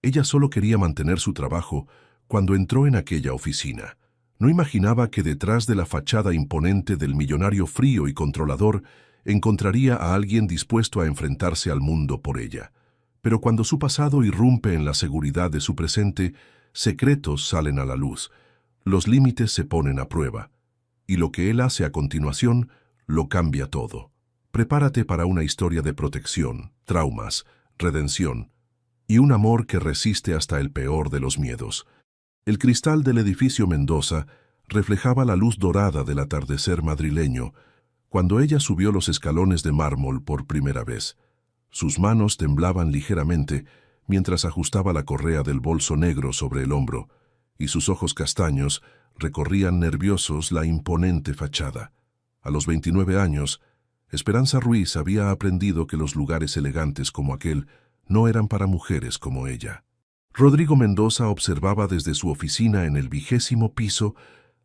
Ella solo quería mantener su trabajo cuando entró en aquella oficina. No imaginaba que detrás de la fachada imponente del millonario frío y controlador encontraría a alguien dispuesto a enfrentarse al mundo por ella. Pero cuando su pasado irrumpe en la seguridad de su presente, secretos salen a la luz, los límites se ponen a prueba, y lo que él hace a continuación lo cambia todo. Prepárate para una historia de protección, traumas, redención y un amor que resiste hasta el peor de los miedos. El cristal del edificio Mendoza reflejaba la luz dorada del atardecer madrileño cuando ella subió los escalones de mármol por primera vez. Sus manos temblaban ligeramente mientras ajustaba la correa del bolso negro sobre el hombro, y sus ojos castaños recorrían nerviosos la imponente fachada. A los 29 años, Esperanza Ruiz había aprendido que los lugares elegantes como aquel no eran para mujeres como ella. Rodrigo Mendoza observaba desde su oficina en el 20º piso,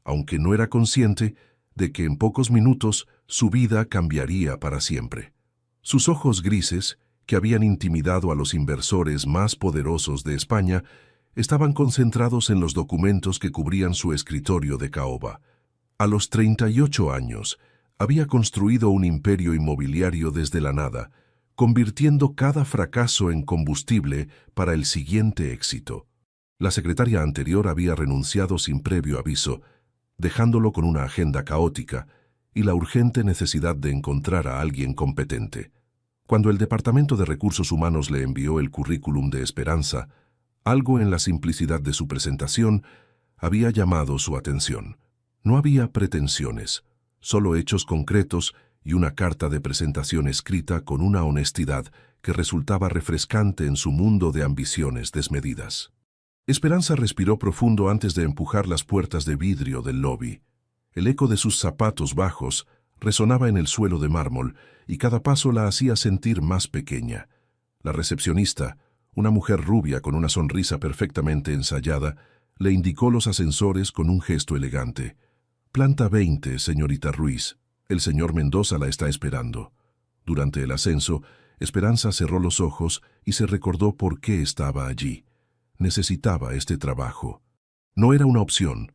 aunque no era consciente de que en pocos minutos su vida cambiaría para siempre. Sus ojos grises, que habían intimidado a los inversores más poderosos de España, estaban concentrados en los documentos que cubrían su escritorio de caoba. A los 38 años, había construido un imperio inmobiliario desde la nada, convirtiendo cada fracaso en combustible para el siguiente éxito. La secretaria anterior había renunciado sin previo aviso, dejándolo con una agenda caótica y la urgente necesidad de encontrar a alguien competente. Cuando el Departamento de Recursos Humanos le envió el currículum de Esperanza, algo en la simplicidad de su presentación había llamado su atención. No había pretensiones, solo hechos concretos y una carta de presentación escrita con una honestidad que resultaba refrescante en su mundo de ambiciones desmedidas. Esperanza respiró profundo antes de empujar las puertas de vidrio del lobby. El eco de sus zapatos bajos resonaba en el suelo de mármol y cada paso la hacía sentir más pequeña. La recepcionista, una mujer rubia con una sonrisa perfectamente ensayada, le indicó los ascensores con un gesto elegante. «Planta 20, señorita Ruiz. El señor Mendoza la está esperando». Durante el ascenso, Esperanza cerró los ojos y se recordó por qué estaba allí. Necesitaba este trabajo. No era una opción,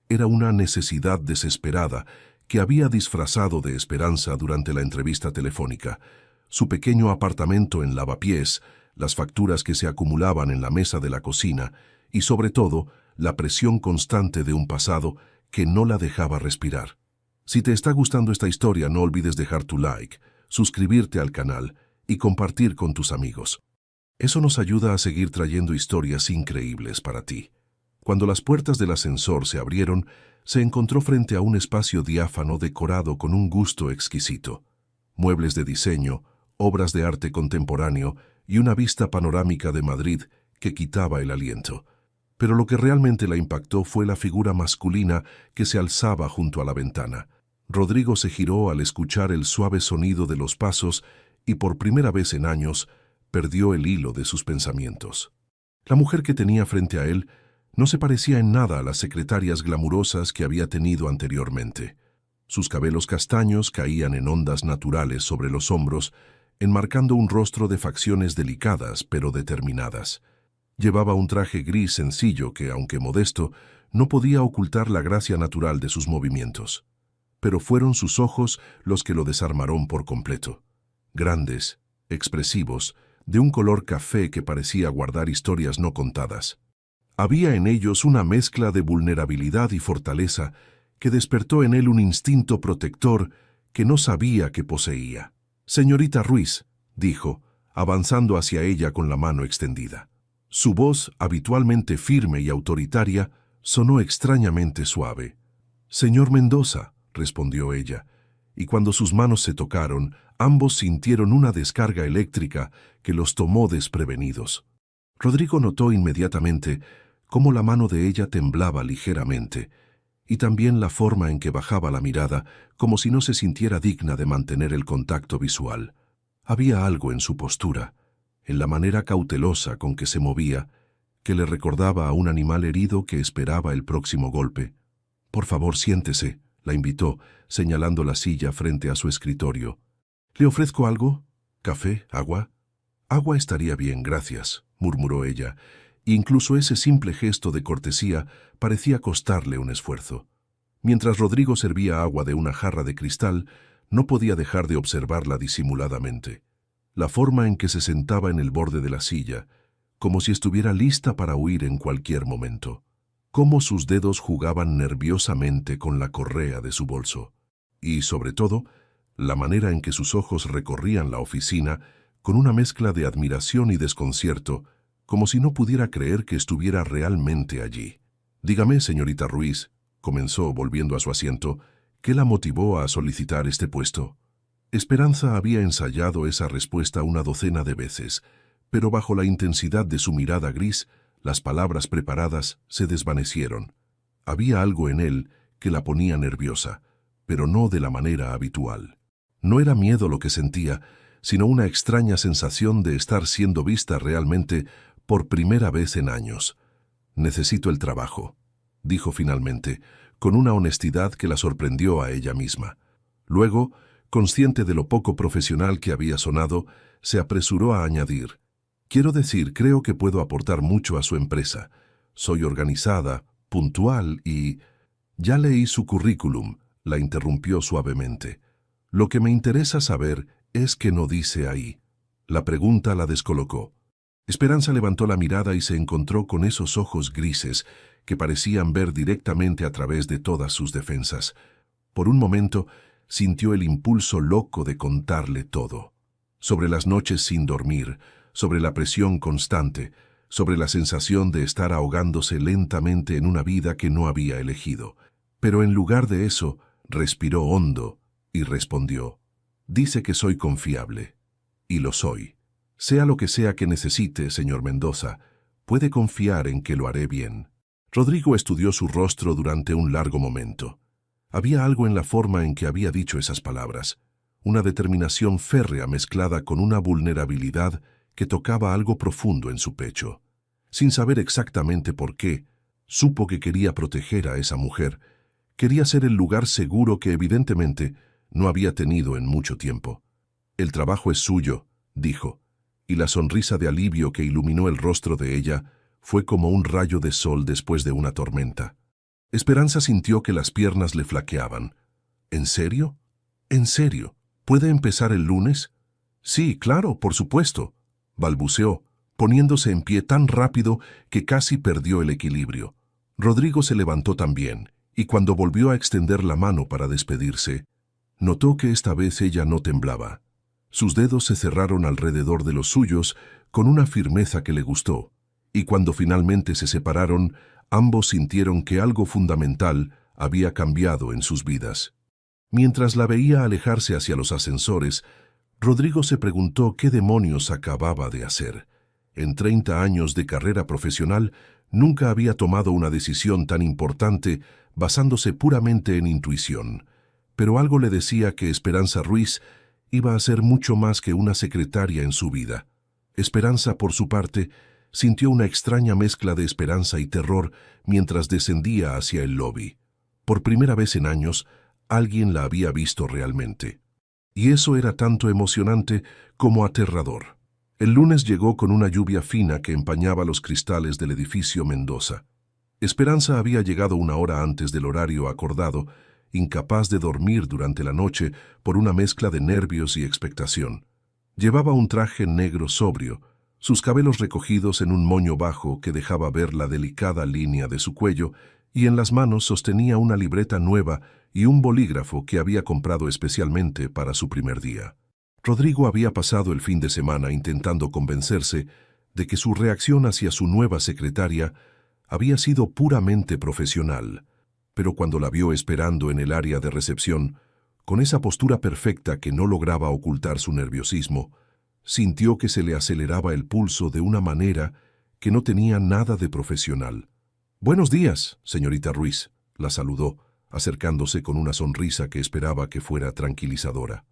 era una necesidad desesperada que había disfrazado de esperanza durante la entrevista telefónica. Su pequeño apartamento en Lavapiés, las facturas que se acumulaban en la mesa de la cocina y, sobre todo, la presión constante de un pasado que no la dejaba respirar. Si te está gustando esta historia, no olvides dejar tu like, suscribirte al canal y compartir con tus amigos. Eso nos ayuda a seguir trayendo historias increíbles para ti. Cuando las puertas del ascensor se abrieron, se encontró frente a un espacio diáfano decorado con un gusto exquisito. Muebles de diseño, obras de arte contemporáneo y una vista panorámica de Madrid que quitaba el aliento. Pero lo que realmente la impactó fue la figura masculina que se alzaba junto a la ventana. Rodrigo se giró al escuchar el suave sonido de los pasos y por primera vez en años perdió el hilo de sus pensamientos. La mujer que tenía frente a él no se parecía en nada a las secretarias glamurosas que había tenido anteriormente. Sus cabellos castaños caían en ondas naturales sobre los hombros, enmarcando un rostro de facciones delicadas pero determinadas. Llevaba un traje gris sencillo que, aunque modesto, no podía ocultar la gracia natural de sus movimientos. Pero fueron sus ojos los que lo desarmaron por completo. Grandes, expresivos, de un color café que parecía guardar historias no contadas. Había en ellos una mezcla de vulnerabilidad y fortaleza que despertó en él un instinto protector que no sabía que poseía. «Señorita Ruiz», dijo, avanzando hacia ella con la mano extendida. Su voz, habitualmente firme y autoritaria, sonó extrañamente suave. «Señor Mendoza», respondió ella, y cuando sus manos se tocaron, ambos sintieron una descarga eléctrica que los tomó desprevenidos. Rodrigo notó inmediatamente cómo la mano de ella temblaba ligeramente, y también la forma en que bajaba la mirada, como si no se sintiera digna de mantener el contacto visual. Había algo en su postura, en la manera cautelosa con que se movía, que le recordaba a un animal herido que esperaba el próximo golpe. «Por favor, siéntese», la invitó, señalando la silla frente a su escritorio. «¿Le ofrezco algo? ¿Café? ¿Agua?» «Agua estaría bien, gracias», murmuró ella, Incluso ese simple gesto de cortesía parecía costarle un esfuerzo. Mientras Rodrigo servía agua de una jarra de cristal, no podía dejar de observarla disimuladamente. La forma en que se sentaba en el borde de la silla, como si estuviera lista para huir en cualquier momento. Cómo sus dedos jugaban nerviosamente con la correa de su bolso. Y, sobre todo, la manera en que sus ojos recorrían la oficina con una mezcla de admiración y desconcierto, como si no pudiera creer que estuviera realmente allí. «Dígame, señorita Ruiz», comenzó volviendo a su asiento, «¿qué la motivó a solicitar este puesto?». Esperanza había ensayado esa respuesta una docena de veces, pero bajo la intensidad de su mirada gris, las palabras preparadas se desvanecieron. Había algo en él que la ponía nerviosa, pero no de la manera habitual. No era miedo lo que sentía, sino una extraña sensación de estar siendo vista realmente por primera vez en años. «Necesito el trabajo», dijo finalmente, con una honestidad que la sorprendió a ella misma. Luego, consciente de lo poco profesional que había sonado, se apresuró a añadir: «Quiero decir, creo que puedo aportar mucho a su empresa. Soy organizada, puntual y...». «Ya leí su currículum», la interrumpió suavemente. «Lo que me interesa saber es qué no dice ahí». La pregunta la descolocó. Esperanza levantó la mirada y se encontró con esos ojos grises que parecían ver directamente a través de todas sus defensas. Por un momento, sintió el impulso loco de contarle todo. Sobre las noches sin dormir, sobre la presión constante, sobre la sensación de estar ahogándose lentamente en una vida que no había elegido. Pero en lugar de eso, respiró hondo y respondió: «Dice que soy confiable. Y lo soy. Sea lo que sea que necesite, señor Mendoza, puede confiar en que lo haré bien». Rodrigo estudió su rostro durante un largo momento. Había algo en la forma en que había dicho esas palabras, una determinación férrea mezclada con una vulnerabilidad que tocaba algo profundo en su pecho. Sin saber exactamente por qué, supo que quería proteger a esa mujer. Quería ser el lugar seguro que evidentemente no había tenido en mucho tiempo. «El trabajo es suyo», dijo, y la sonrisa de alivio que iluminó el rostro de ella fue como un rayo de sol después de una tormenta. Esperanza sintió que las piernas le flaqueaban. «¿En serio? ¿En serio? ¿Puede empezar el lunes?». «Sí, claro, por supuesto», balbuceó, poniéndose en pie tan rápido que casi perdió el equilibrio. Rodrigo se levantó también, y cuando volvió a extender la mano para despedirse, notó que esta vez ella no temblaba. Sus dedos se cerraron alrededor de los suyos con una firmeza que le gustó, y cuando finalmente se separaron, ambos sintieron que algo fundamental había cambiado en sus vidas. Mientras la veía alejarse hacia los ascensores, Rodrigo se preguntó qué demonios acababa de hacer. En 30 años de carrera profesional, nunca había tomado una decisión tan importante basándose puramente en intuición. Pero algo le decía que Esperanza Ruiz iba a ser mucho más que una secretaria en su vida. Esperanza, por su parte, sintió una extraña mezcla de esperanza y terror mientras descendía hacia el lobby. Por primera vez en años, alguien la había visto realmente. Y eso era tanto emocionante como aterrador. El lunes llegó con una lluvia fina que empañaba los cristales del edificio Mendoza. Esperanza había llegado una hora antes del horario acordado, incapaz de dormir durante la noche por una mezcla de nervios y expectación. Llevaba un traje negro sobrio, sus cabellos recogidos en un moño bajo que dejaba ver la delicada línea de su cuello, y en las manos sostenía una libreta nueva y un bolígrafo que había comprado especialmente para su primer día. Rodrigo había pasado el fin de semana intentando convencerse de que su reacción hacia su nueva secretaria había sido puramente profesional, pero cuando la vio esperando en el área de recepción, con esa postura perfecta que no lograba ocultar su nerviosismo, sintió que se le aceleraba el pulso de una manera que no tenía nada de profesional. «Buenos días, señorita Ruiz», la saludó, acercándose con una sonrisa que esperaba que fuera tranquilizadora.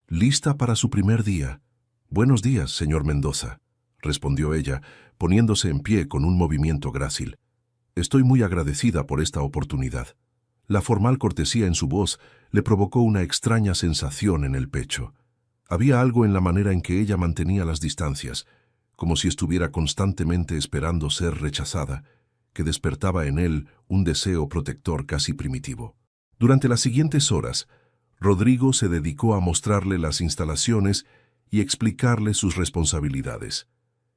«¿Lista para su primer día?». «Buenos días, señor Mendoza», respondió ella, poniéndose en pie con un movimiento grácil. «Estoy muy agradecida por esta oportunidad». La formal cortesía en su voz le provocó una extraña sensación en el pecho. Había algo en la manera en que ella mantenía las distancias, como si estuviera constantemente esperando ser rechazada, que despertaba en él un deseo protector casi primitivo. Durante las siguientes horas, Rodrigo se dedicó a mostrarle las instalaciones y explicarle sus responsabilidades.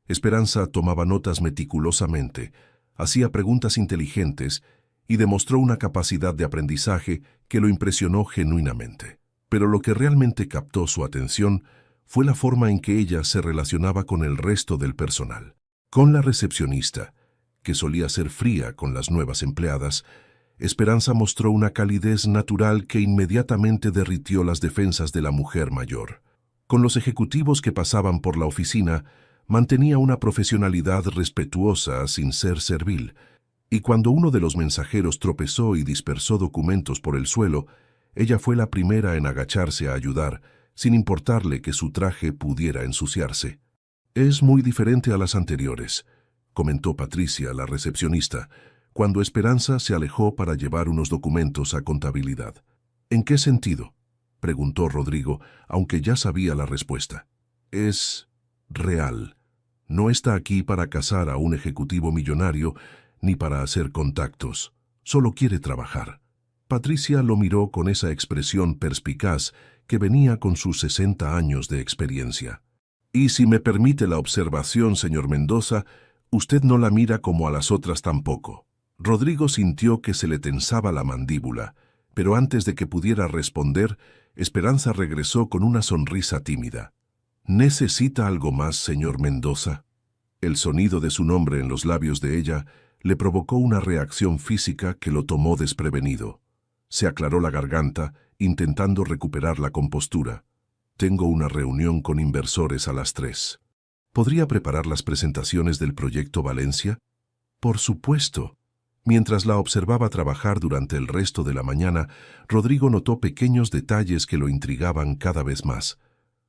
Esperanza tomaba notas meticulosamente, hacía preguntas inteligentes y demostró una capacidad de aprendizaje que lo impresionó genuinamente. Pero lo que realmente captó su atención fue la forma en que ella se relacionaba con el resto del personal. Con la recepcionista, que solía ser fría con las nuevas empleadas, Esperanza mostró una calidez natural que inmediatamente derritió las defensas de la mujer mayor. Con los ejecutivos que pasaban por la oficina, mantenía una profesionalidad respetuosa sin ser servil, y cuando uno de los mensajeros tropezó y dispersó documentos por el suelo, ella fue la primera en agacharse a ayudar, sin importarle que su traje pudiera ensuciarse. «Es muy diferente a las anteriores», comentó Patricia, la recepcionista, cuando Esperanza se alejó para llevar unos documentos a contabilidad. «¿En qué sentido?», preguntó Rodrigo, aunque ya sabía la respuesta. «Es real. No está aquí para cazar a un ejecutivo millonario ni para hacer contactos. Solo quiere trabajar». Patricia lo miró con esa expresión perspicaz que venía con sus 60 años de experiencia. «Y si me permite la observación, señor Mendoza, usted no la mira como a las otras tampoco». Rodrigo sintió que se le tensaba la mandíbula, pero antes de que pudiera responder, Esperanza regresó con una sonrisa tímida. «¿Necesita algo más, señor Mendoza?». El sonido de su nombre en los labios de ella le provocó una reacción física que lo tomó desprevenido. Se aclaró la garganta, intentando recuperar la compostura. «Tengo una reunión con inversores a las 3. ¿Podría preparar las presentaciones del proyecto Valencia?». «Por supuesto». Mientras la observaba trabajar durante el resto de la mañana, Rodrigo notó pequeños detalles que lo intrigaban cada vez más.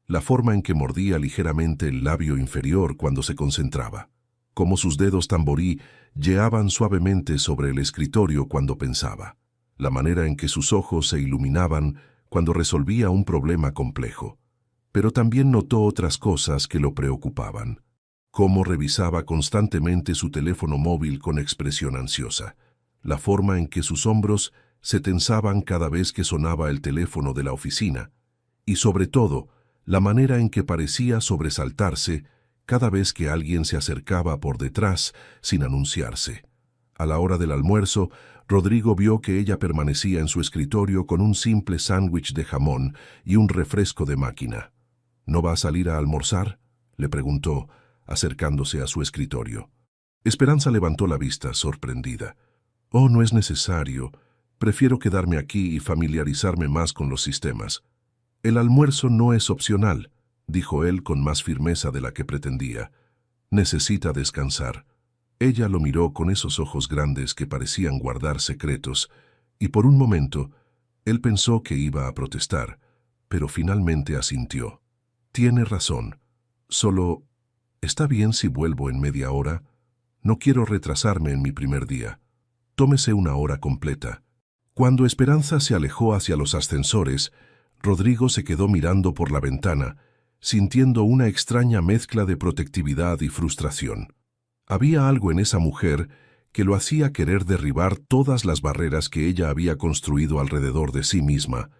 La forma en que mordía ligeramente el labio inferior cuando se concentraba. Cómo sus dedos tamborí yeaban suavemente sobre el escritorio cuando pensaba. La manera en que sus ojos se iluminaban cuando resolvía un problema complejo. Pero también notó otras cosas que lo preocupaban. Cómo revisaba constantemente su teléfono móvil con expresión ansiosa. La forma en que sus hombros se tensaban cada vez que sonaba el teléfono de la oficina. Y sobre todo, la manera en que parecía sobresaltarse cada vez que alguien se acercaba por detrás sin anunciarse. A la hora del almuerzo, Rodrigo vio que ella permanecía en su escritorio con un simple sándwich de jamón y un refresco de máquina. «¿No va a salir a almorzar?», le preguntó, acercándose a su escritorio. Esperanza levantó la vista, sorprendida. «Oh, no es necesario. Prefiero quedarme aquí y familiarizarme más con los sistemas». «El almuerzo no es opcional», dijo él con más firmeza de la que pretendía. «Necesita descansar». Ella lo miró con esos ojos grandes que parecían guardar secretos, y por un momento él pensó que iba a protestar, pero finalmente asintió. «Tiene razón. Solo... ¿está bien si vuelvo en media hora? No quiero retrasarme en mi primer día. Tómese una hora completa». Cuando Esperanza se alejó hacia los ascensores, Rodrigo se quedó mirando por la ventana, sintiendo una extraña mezcla de protectividad y frustración. Había algo en esa mujer que lo hacía querer derribar todas las barreras que ella había construido alrededor de sí misma,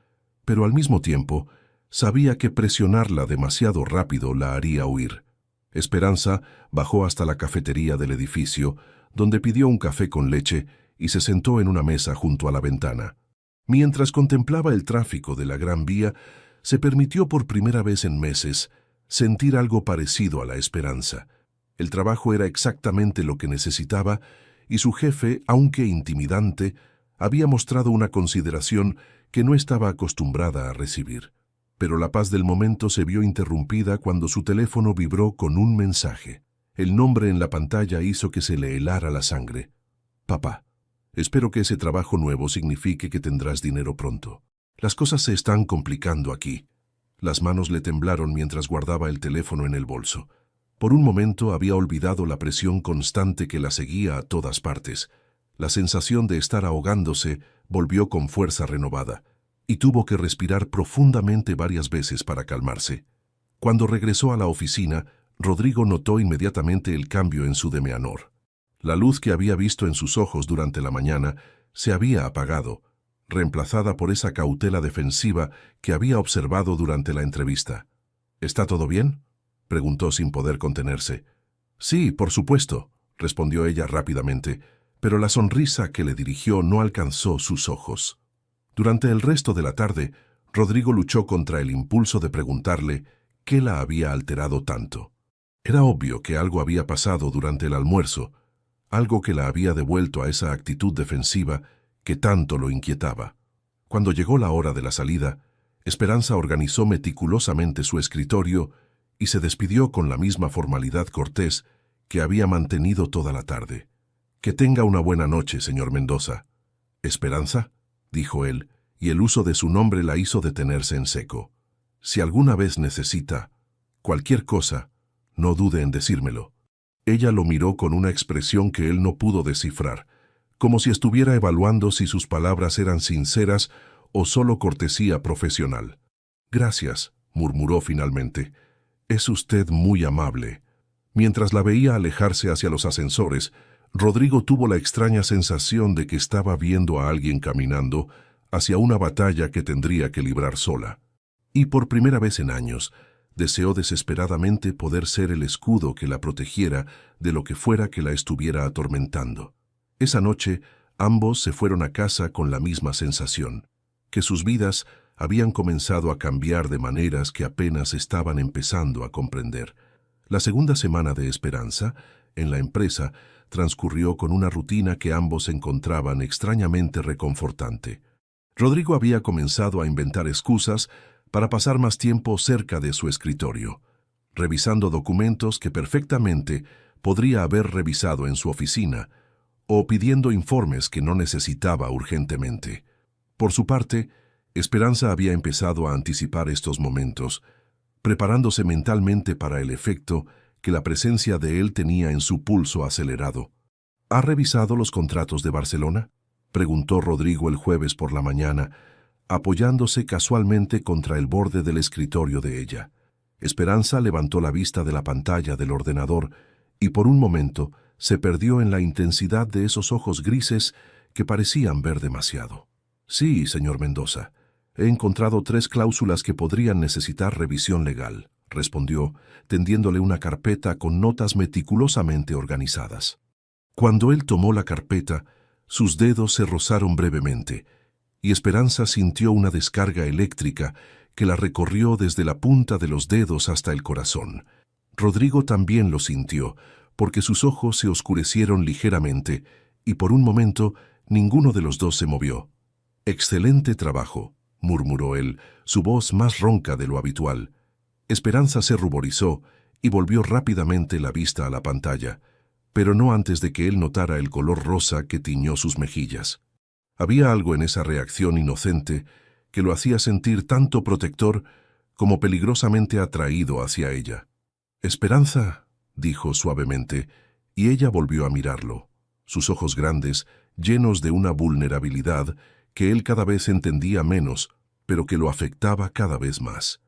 pero al mismo tiempo sabía que presionarla demasiado rápido la haría huir. Esperanza bajó hasta la cafetería del edificio, donde pidió un café con leche y se sentó en una mesa junto a la ventana. Mientras contemplaba el tráfico de la Gran Vía, se permitió por primera vez en meses sentir algo parecido a la esperanza. El trabajo era exactamente lo que necesitaba y su jefe, aunque intimidante, había mostrado una consideración que no estaba acostumbrada a recibir. Pero la paz del momento se vio interrumpida cuando su teléfono vibró con un mensaje. El nombre en la pantalla hizo que se le helara la sangre. «Papá, espero que ese trabajo nuevo signifique que tendrás dinero pronto. Las cosas se están complicando aquí». Las manos le temblaron mientras guardaba el teléfono en el bolso. Por un momento había olvidado la presión constante que la seguía a todas partes. La sensación de estar ahogándose volvió con fuerza renovada, y tuvo que respirar profundamente varias veces para calmarse. Cuando regresó a la oficina, Rodrigo notó inmediatamente el cambio en su demeanor. La luz que había visto en sus ojos durante la mañana se había apagado, reemplazada por esa cautela defensiva que había observado durante la entrevista. «¿Está todo bien?», preguntó sin poder contenerse. «Sí, por supuesto», respondió ella rápidamente, pero la sonrisa que le dirigió no alcanzó sus ojos. Durante el resto de la tarde, Rodrigo luchó contra el impulso de preguntarle qué la había alterado tanto. Era obvio que algo había pasado durante el almuerzo, algo que la había devuelto a esa actitud defensiva que tanto lo inquietaba. Cuando llegó la hora de la salida, Esperanza organizó meticulosamente su escritorio y se despidió con la misma formalidad cortés que había mantenido toda la tarde. «Que tenga una buena noche, señor Mendoza». «¿Esperanza?», dijo él, y el uso de su nombre la hizo detenerse en seco. «Si alguna vez necesita cualquier cosa, no dude en decírmelo». Ella lo miró con una expresión que él no pudo descifrar, como si estuviera evaluando si sus palabras eran sinceras o solo cortesía profesional. «Gracias», murmuró finalmente. «Es usted muy amable». Mientras la veía alejarse hacia los ascensores, Rodrigo tuvo la extraña sensación de que estaba viendo a alguien caminando hacia una batalla que tendría que librar sola. Y por primera vez en años, deseó desesperadamente poder ser el escudo que la protegiera de lo que fuera que la estuviera atormentando. Esa noche, ambos se fueron a casa con la misma sensación, que sus vidas habían comenzado a cambiar de maneras que apenas estaban empezando a comprender. La segunda semana de Esperanza, en la empresa, transcurrió con una rutina que ambos encontraban extrañamente reconfortante. Rodrigo había comenzado a inventar excusas para pasar más tiempo cerca de su escritorio, revisando documentos que perfectamente podría haber revisado en su oficina, o pidiendo informes que no necesitaba urgentemente. Por su parte, Esperanza había empezado a anticipar estos momentos, preparándose mentalmente para el efecto que la presencia de él tenía en su pulso acelerado. «¿Ha revisado los contratos de Barcelona?», preguntó Rodrigo el jueves por la mañana, apoyándose casualmente contra el borde del escritorio de ella. Esperanza levantó la vista de la pantalla del ordenador y por un momento se perdió en la intensidad de esos ojos grises que parecían ver demasiado. «Sí, señor Mendoza, he encontrado 3 cláusulas que podrían necesitar revisión legal», respondió, tendiéndole una carpeta con notas meticulosamente organizadas. Cuando él tomó la carpeta, sus dedos se rozaron brevemente, y Esperanza sintió una descarga eléctrica que la recorrió desde la punta de los dedos hasta el corazón. Rodrigo también lo sintió, porque sus ojos se oscurecieron ligeramente, y por un momento ninguno de los dos se movió. «Excelente trabajo», murmuró él, su voz más ronca de lo habitual. Esperanza se ruborizó y volvió rápidamente la vista a la pantalla, pero no antes de que él notara el color rosa que tiñó sus mejillas. Había algo en esa reacción inocente que lo hacía sentir tanto protector como peligrosamente atraído hacia ella. «Esperanza», dijo suavemente, y ella volvió a mirarlo, sus ojos grandes, llenos de una vulnerabilidad que él cada vez entendía menos, pero que lo afectaba cada vez más.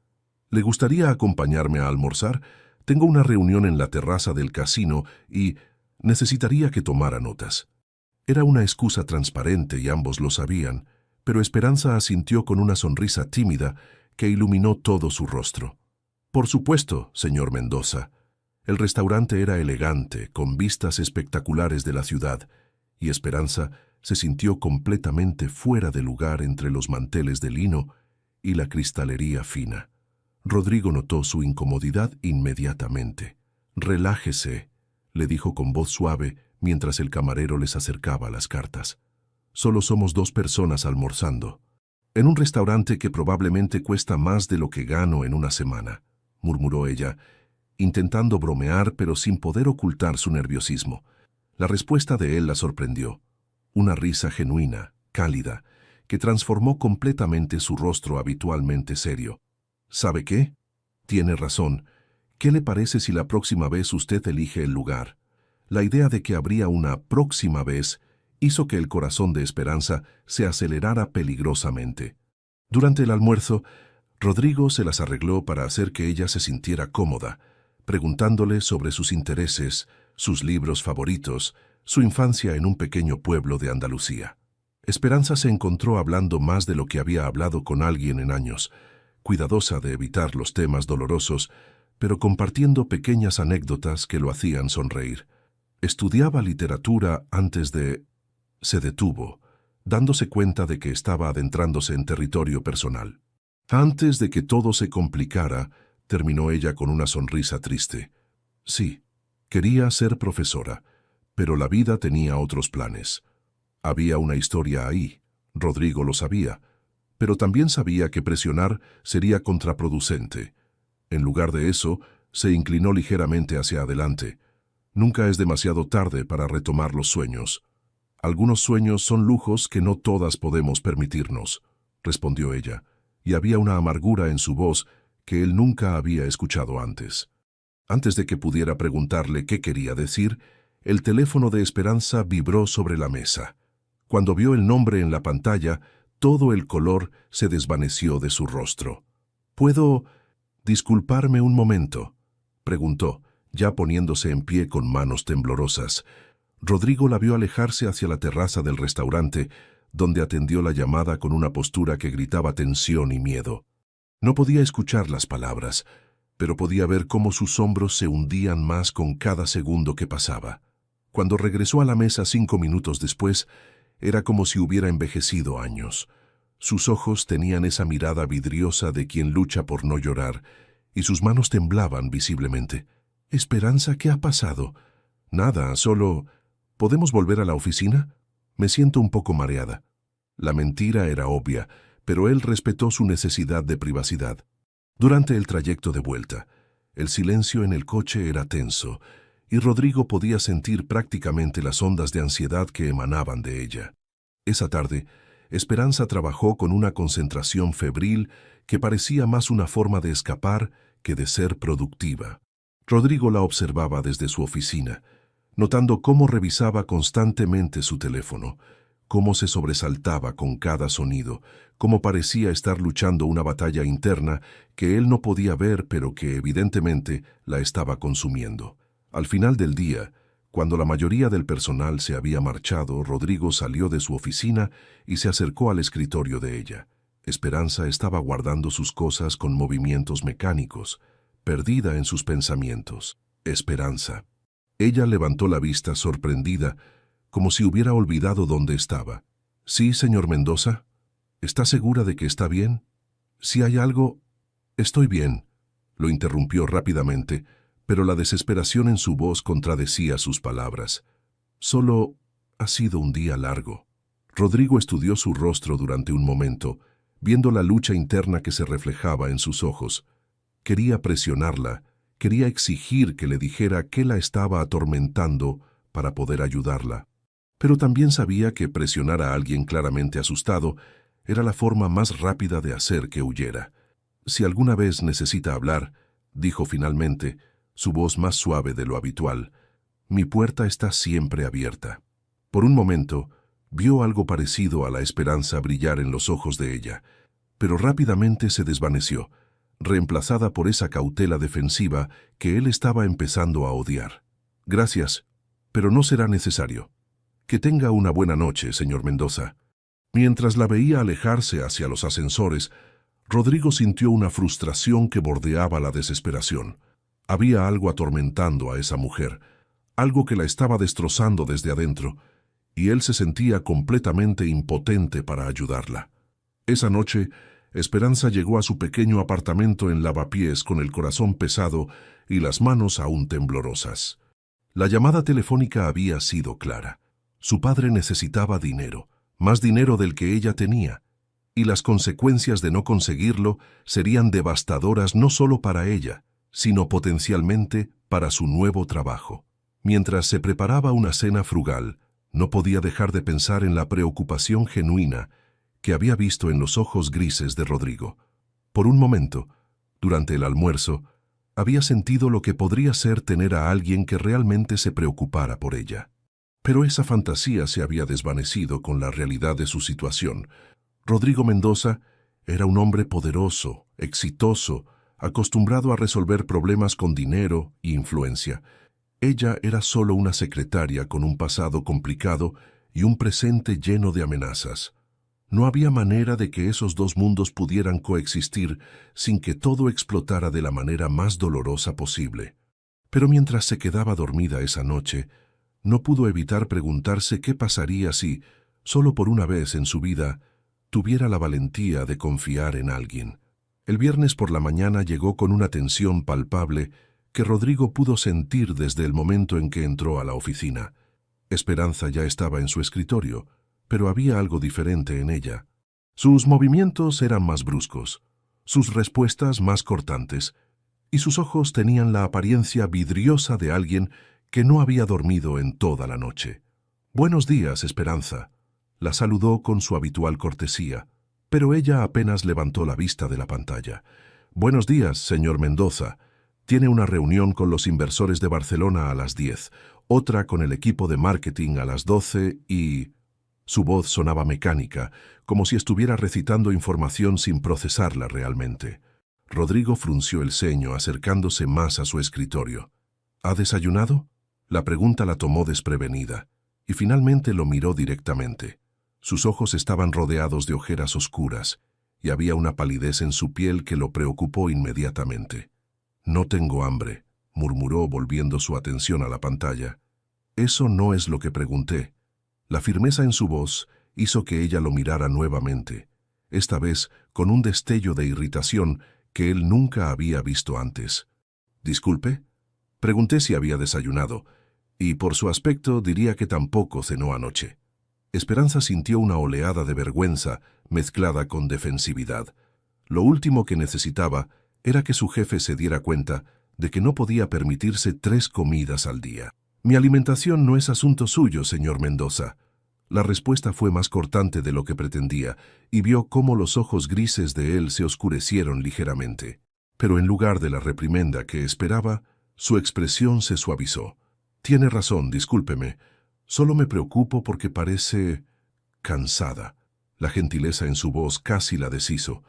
«¿Le gustaría acompañarme a almorzar? Tengo una reunión en la terraza del casino y necesitaría que tomara notas». Era una excusa transparente y ambos lo sabían, pero Esperanza asintió con una sonrisa tímida que iluminó todo su rostro. «Por supuesto, señor Mendoza». El restaurante era elegante, con vistas espectaculares de la ciudad, y Esperanza se sintió completamente fuera de lugar entre los manteles de lino y la cristalería fina. Rodrigo notó su incomodidad inmediatamente. «Relájese», le dijo con voz suave mientras el camarero les acercaba las cartas. «Solo somos 2 personas almorzando, en un restaurante que probablemente cuesta más de lo que gano en una semana», murmuró ella, intentando bromear pero sin poder ocultar su nerviosismo. La respuesta de él la sorprendió. Una risa genuina, cálida, que transformó completamente su rostro habitualmente serio. «¿Sabe qué? Tiene razón. ¿Qué le parece si la próxima vez usted elige el lugar?» La idea de que habría una próxima vez hizo que el corazón de Esperanza se acelerara peligrosamente. Durante el almuerzo, Rodrigo se las arregló para hacer que ella se sintiera cómoda, preguntándole sobre sus intereses, sus libros favoritos, su infancia en un pequeño pueblo de Andalucía. Esperanza se encontró hablando más de lo que había hablado con alguien en años, cuidadosa de evitar los temas dolorosos, pero compartiendo pequeñas anécdotas que lo hacían sonreír. Estudiaba literatura antes de... Se detuvo, dándose cuenta de que estaba adentrándose en territorio personal. Antes de que todo se complicara, terminó ella con una sonrisa triste. Sí, quería ser profesora, pero la vida tenía otros planes. Había una historia ahí, Rodrigo lo sabía, pero también sabía que presionar sería contraproducente. En lugar de eso, se inclinó ligeramente hacia adelante. Nunca es demasiado tarde para retomar los sueños. Algunos sueños son lujos que no todas podemos permitirnos, respondió ella, y había una amargura en su voz que él nunca había escuchado antes. Antes de que pudiera preguntarle qué quería decir, el teléfono de Esperanza vibró sobre la mesa. Cuando vio el nombre en la pantalla, todo el color se desvaneció de su rostro. ¿Puedo disculparme un momento?, preguntó, ya poniéndose en pie con manos temblorosas. Rodrigo la vio alejarse hacia la terraza del restaurante, donde atendió la llamada con una postura que gritaba tensión y miedo. No podía escuchar las palabras, pero podía ver cómo sus hombros se hundían más con cada segundo que pasaba. Cuando regresó a la mesa 5 minutos después, era como si hubiera envejecido años. Sus ojos tenían esa mirada vidriosa de quien lucha por no llorar, y sus manos temblaban visiblemente. «Esperanza, ¿qué ha pasado?» «Nada, solo... ¿Podemos volver a la oficina? Me siento un poco mareada». La mentira era obvia, pero él respetó su necesidad de privacidad. Durante el trayecto de vuelta, el silencio en el coche era tenso, y Rodrigo podía sentir prácticamente las ondas de ansiedad que emanaban de ella. Esa tarde, Esperanza trabajó con una concentración febril que parecía más una forma de escapar que de ser productiva. Rodrigo la observaba desde su oficina, notando cómo revisaba constantemente su teléfono, cómo se sobresaltaba con cada sonido, cómo parecía estar luchando una batalla interna que él no podía ver pero que evidentemente la estaba consumiendo. Al final del día, cuando la mayoría del personal se había marchado, Rodrigo salió de su oficina y se acercó al escritorio de ella. Esperanza estaba guardando sus cosas con movimientos mecánicos, perdida en sus pensamientos. Esperanza. Ella levantó la vista sorprendida, como si hubiera olvidado dónde estaba. «Sí, señor Mendoza. ¿Está segura de que está bien? Si hay algo...» «Estoy bien», lo interrumpió rápidamente, pero la desesperación en su voz contradecía sus palabras. «Solo ha sido un día largo». Rodrigo estudió su rostro durante un momento, viendo la lucha interna que se reflejaba en sus ojos. Quería presionarla, quería exigir que le dijera qué la estaba atormentando para poder ayudarla. Pero también sabía que presionar a alguien claramente asustado era la forma más rápida de hacer que huyera. «Si alguna vez necesita hablar», dijo finalmente, su voz más suave de lo habitual, «mi puerta está siempre abierta». Por un momento, vio algo parecido a la esperanza brillar en los ojos de ella, pero rápidamente se desvaneció, reemplazada por esa cautela defensiva que él estaba empezando a odiar. «Gracias, pero no será necesario. Que tenga una buena noche, señor Mendoza». Mientras la veía alejarse hacia los ascensores, Rodrigo sintió una frustración que bordeaba la desesperación. Había algo atormentando a esa mujer, algo que la estaba destrozando desde adentro, y él se sentía completamente impotente para ayudarla. Esa noche, Esperanza llegó a su pequeño apartamento en Lavapiés con el corazón pesado y las manos aún temblorosas. La llamada telefónica había sido clara. Su padre necesitaba dinero, más dinero del que ella tenía, y las consecuencias de no conseguirlo serían devastadoras no solo para ella, sino potencialmente para su nuevo trabajo. Mientras se preparaba una cena frugal, no podía dejar de pensar en la preocupación genuina que había visto en los ojos grises de Rodrigo. Por un momento, durante el almuerzo, había sentido lo que podría ser tener a alguien que realmente se preocupara por ella. Pero esa fantasía se había desvanecido con la realidad de su situación. Rodrigo Mendoza era un hombre poderoso, exitoso, acostumbrado a resolver problemas con dinero y influencia. Ella era solo una secretaria con un pasado complicado y un presente lleno de amenazas. No había manera de que esos dos mundos pudieran coexistir sin que todo explotara de la manera más dolorosa posible. Pero mientras se quedaba dormida esa noche, no pudo evitar preguntarse qué pasaría si, solo por una vez en su vida, tuviera la valentía de confiar en alguien. El viernes por la mañana llegó con una tensión palpable que Rodrigo pudo sentir desde el momento en que entró a la oficina. Esperanza ya estaba en su escritorio, pero había algo diferente en ella. Sus movimientos eran más bruscos, sus respuestas más cortantes, y sus ojos tenían la apariencia vidriosa de alguien que no había dormido en toda la noche. «Buenos días, Esperanza», la saludó con su habitual cortesía, pero ella apenas levantó la vista de la pantalla. «Buenos días, señor Mendoza. Tiene una reunión con los inversores de Barcelona a las 10, otra con el equipo de marketing a las 12 y...» Su voz sonaba mecánica, como si estuviera recitando información sin procesarla realmente. Rodrigo frunció el ceño, acercándose más a su escritorio. «¿Ha desayunado?». La pregunta la tomó desprevenida, y finalmente lo miró directamente. Sus ojos estaban rodeados de ojeras oscuras, y había una palidez en su piel que lo preocupó inmediatamente. «No tengo hambre», murmuró volviendo su atención a la pantalla. «Eso no es lo que pregunté». La firmeza en su voz hizo que ella lo mirara nuevamente, esta vez con un destello de irritación que él nunca había visto antes. «¿Disculpe?». Pregunté si había desayunado, y por su aspecto diría que tampoco cenó anoche. Esperanza sintió una oleada de vergüenza mezclada con defensividad. Lo último que necesitaba era que su jefe se diera cuenta de que no podía permitirse 3 comidas al día. «Mi alimentación no es asunto suyo, señor Mendoza». La respuesta fue más cortante de lo que pretendía, y vio cómo los ojos grises de él se oscurecieron ligeramente. Pero en lugar de la reprimenda que esperaba, su expresión se suavizó. «Tiene razón, discúlpeme. Solo me preocupo porque parece... cansada». La gentileza en su voz casi la deshizo.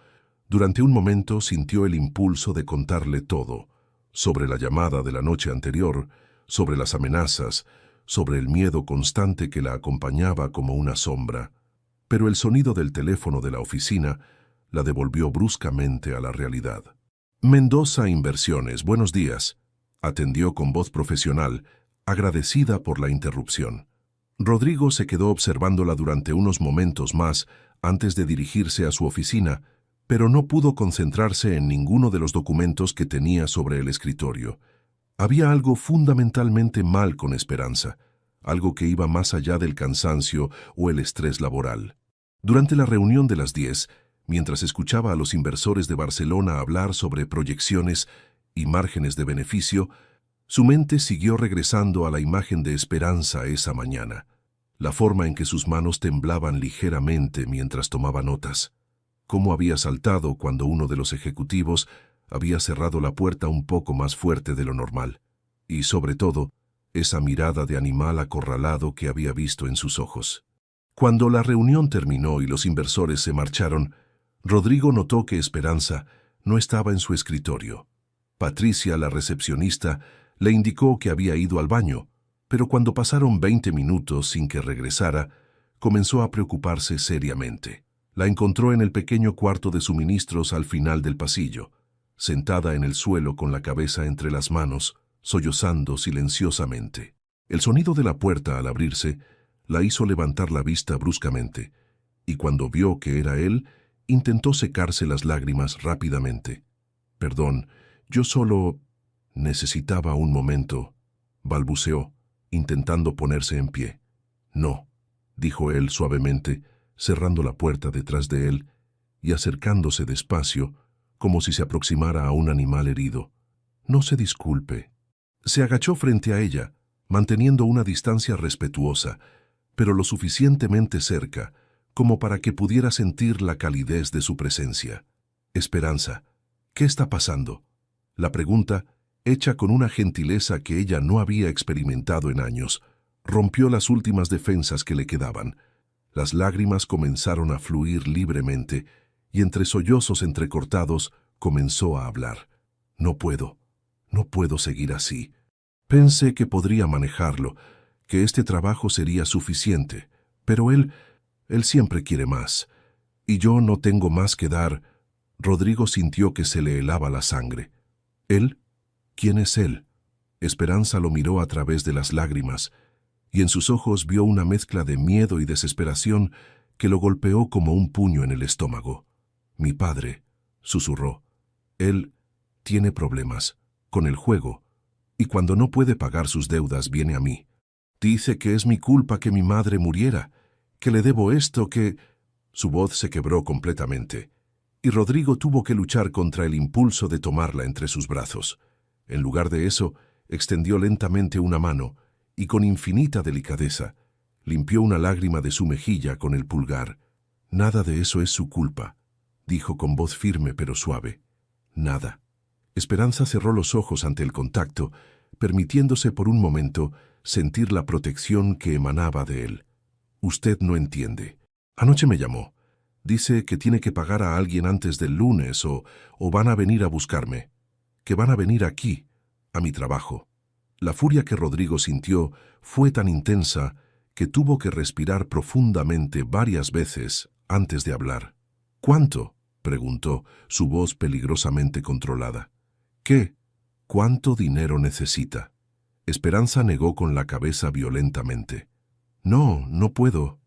Durante un momento sintió el impulso de contarle todo, sobre la llamada de la noche anterior, sobre las amenazas, sobre el miedo constante que la acompañaba como una sombra. Pero el sonido del teléfono de la oficina la devolvió bruscamente a la realidad. «Mendoza Inversiones, buenos días», atendió con voz profesional, agradecida por la interrupción. Rodrigo se quedó observándola durante unos momentos más antes de dirigirse a su oficina, pero no pudo concentrarse en ninguno de los documentos que tenía sobre el escritorio. Había algo fundamentalmente mal con Esperanza, algo que iba más allá del cansancio o el estrés laboral. Durante la reunión de las 10, mientras escuchaba a los inversores de Barcelona hablar sobre proyecciones y márgenes de beneficio, su mente siguió regresando a la imagen de Esperanza esa mañana, la forma en que sus manos temblaban ligeramente mientras tomaba notas, cómo había saltado cuando uno de los ejecutivos había cerrado la puerta un poco más fuerte de lo normal, y sobre todo, esa mirada de animal acorralado que había visto en sus ojos. Cuando la reunión terminó y los inversores se marcharon, Rodrigo notó que Esperanza no estaba en su escritorio. Patricia, la recepcionista, le indicó que había ido al baño, pero cuando pasaron 20 minutos sin que regresara, comenzó a preocuparse seriamente. La encontró en el pequeño cuarto de suministros al final del pasillo, sentada en el suelo con la cabeza entre las manos, sollozando silenciosamente. El sonido de la puerta al abrirse la hizo levantar la vista bruscamente, y cuando vio que era él, intentó secarse las lágrimas rápidamente. «Perdón, yo solo necesitaba un momento», balbuceó, intentando ponerse en pie. «No», dijo él suavemente, cerrando la puerta detrás de él y acercándose despacio, como si se aproximara a un animal herido. «No se disculpe». Se agachó frente a ella, manteniendo una distancia respetuosa, pero lo suficientemente cerca como para que pudiera sentir la calidez de su presencia. «Esperanza, ¿qué está pasando?». La pregunta, hecha con una gentileza que ella no había experimentado en años, rompió las últimas defensas que le quedaban. Las lágrimas comenzaron a fluir libremente, y entre sollozos entrecortados comenzó a hablar. No puedo seguir así. Pensé que podría manejarlo, que este trabajo sería suficiente, pero él siempre quiere más, y yo no tengo más que dar. Rodrigo sintió que se le helaba la sangre. ¿Él? ¿Quién es él? Esperanza lo miró a través de las lágrimas, y en sus ojos vio una mezcla de miedo y desesperación que lo golpeó como un puño en el estómago. Mi padre, susurró. Él tiene problemas con el juego, y cuando no puede pagar sus deudas viene a mí. Dice que es mi culpa que mi madre muriera, que le debo esto, que... Su voz se quebró completamente, y Rodrigo tuvo que luchar contra el impulso de tomarla entre sus brazos. En lugar de eso, extendió lentamente una mano y con infinita delicadeza limpió una lágrima de su mejilla con el pulgar. Nada de eso es su culpa, dijo con voz firme pero suave. Nada. Esperanza cerró los ojos ante el contacto, permitiéndose por un momento sentir la protección que emanaba de él. Usted no entiende. Anoche me llamó. Dice que tiene que pagar a alguien antes del lunes o van a venir a buscarme. Que van a venir aquí, a mi trabajo. La furia que Rodrigo sintió fue tan intensa que tuvo que respirar profundamente varias veces antes de hablar. ¿Cuánto?, preguntó, su voz peligrosamente controlada. ¿Qué? ¿Cuánto dinero necesita? Esperanza negó con la cabeza violentamente. No, no puedo.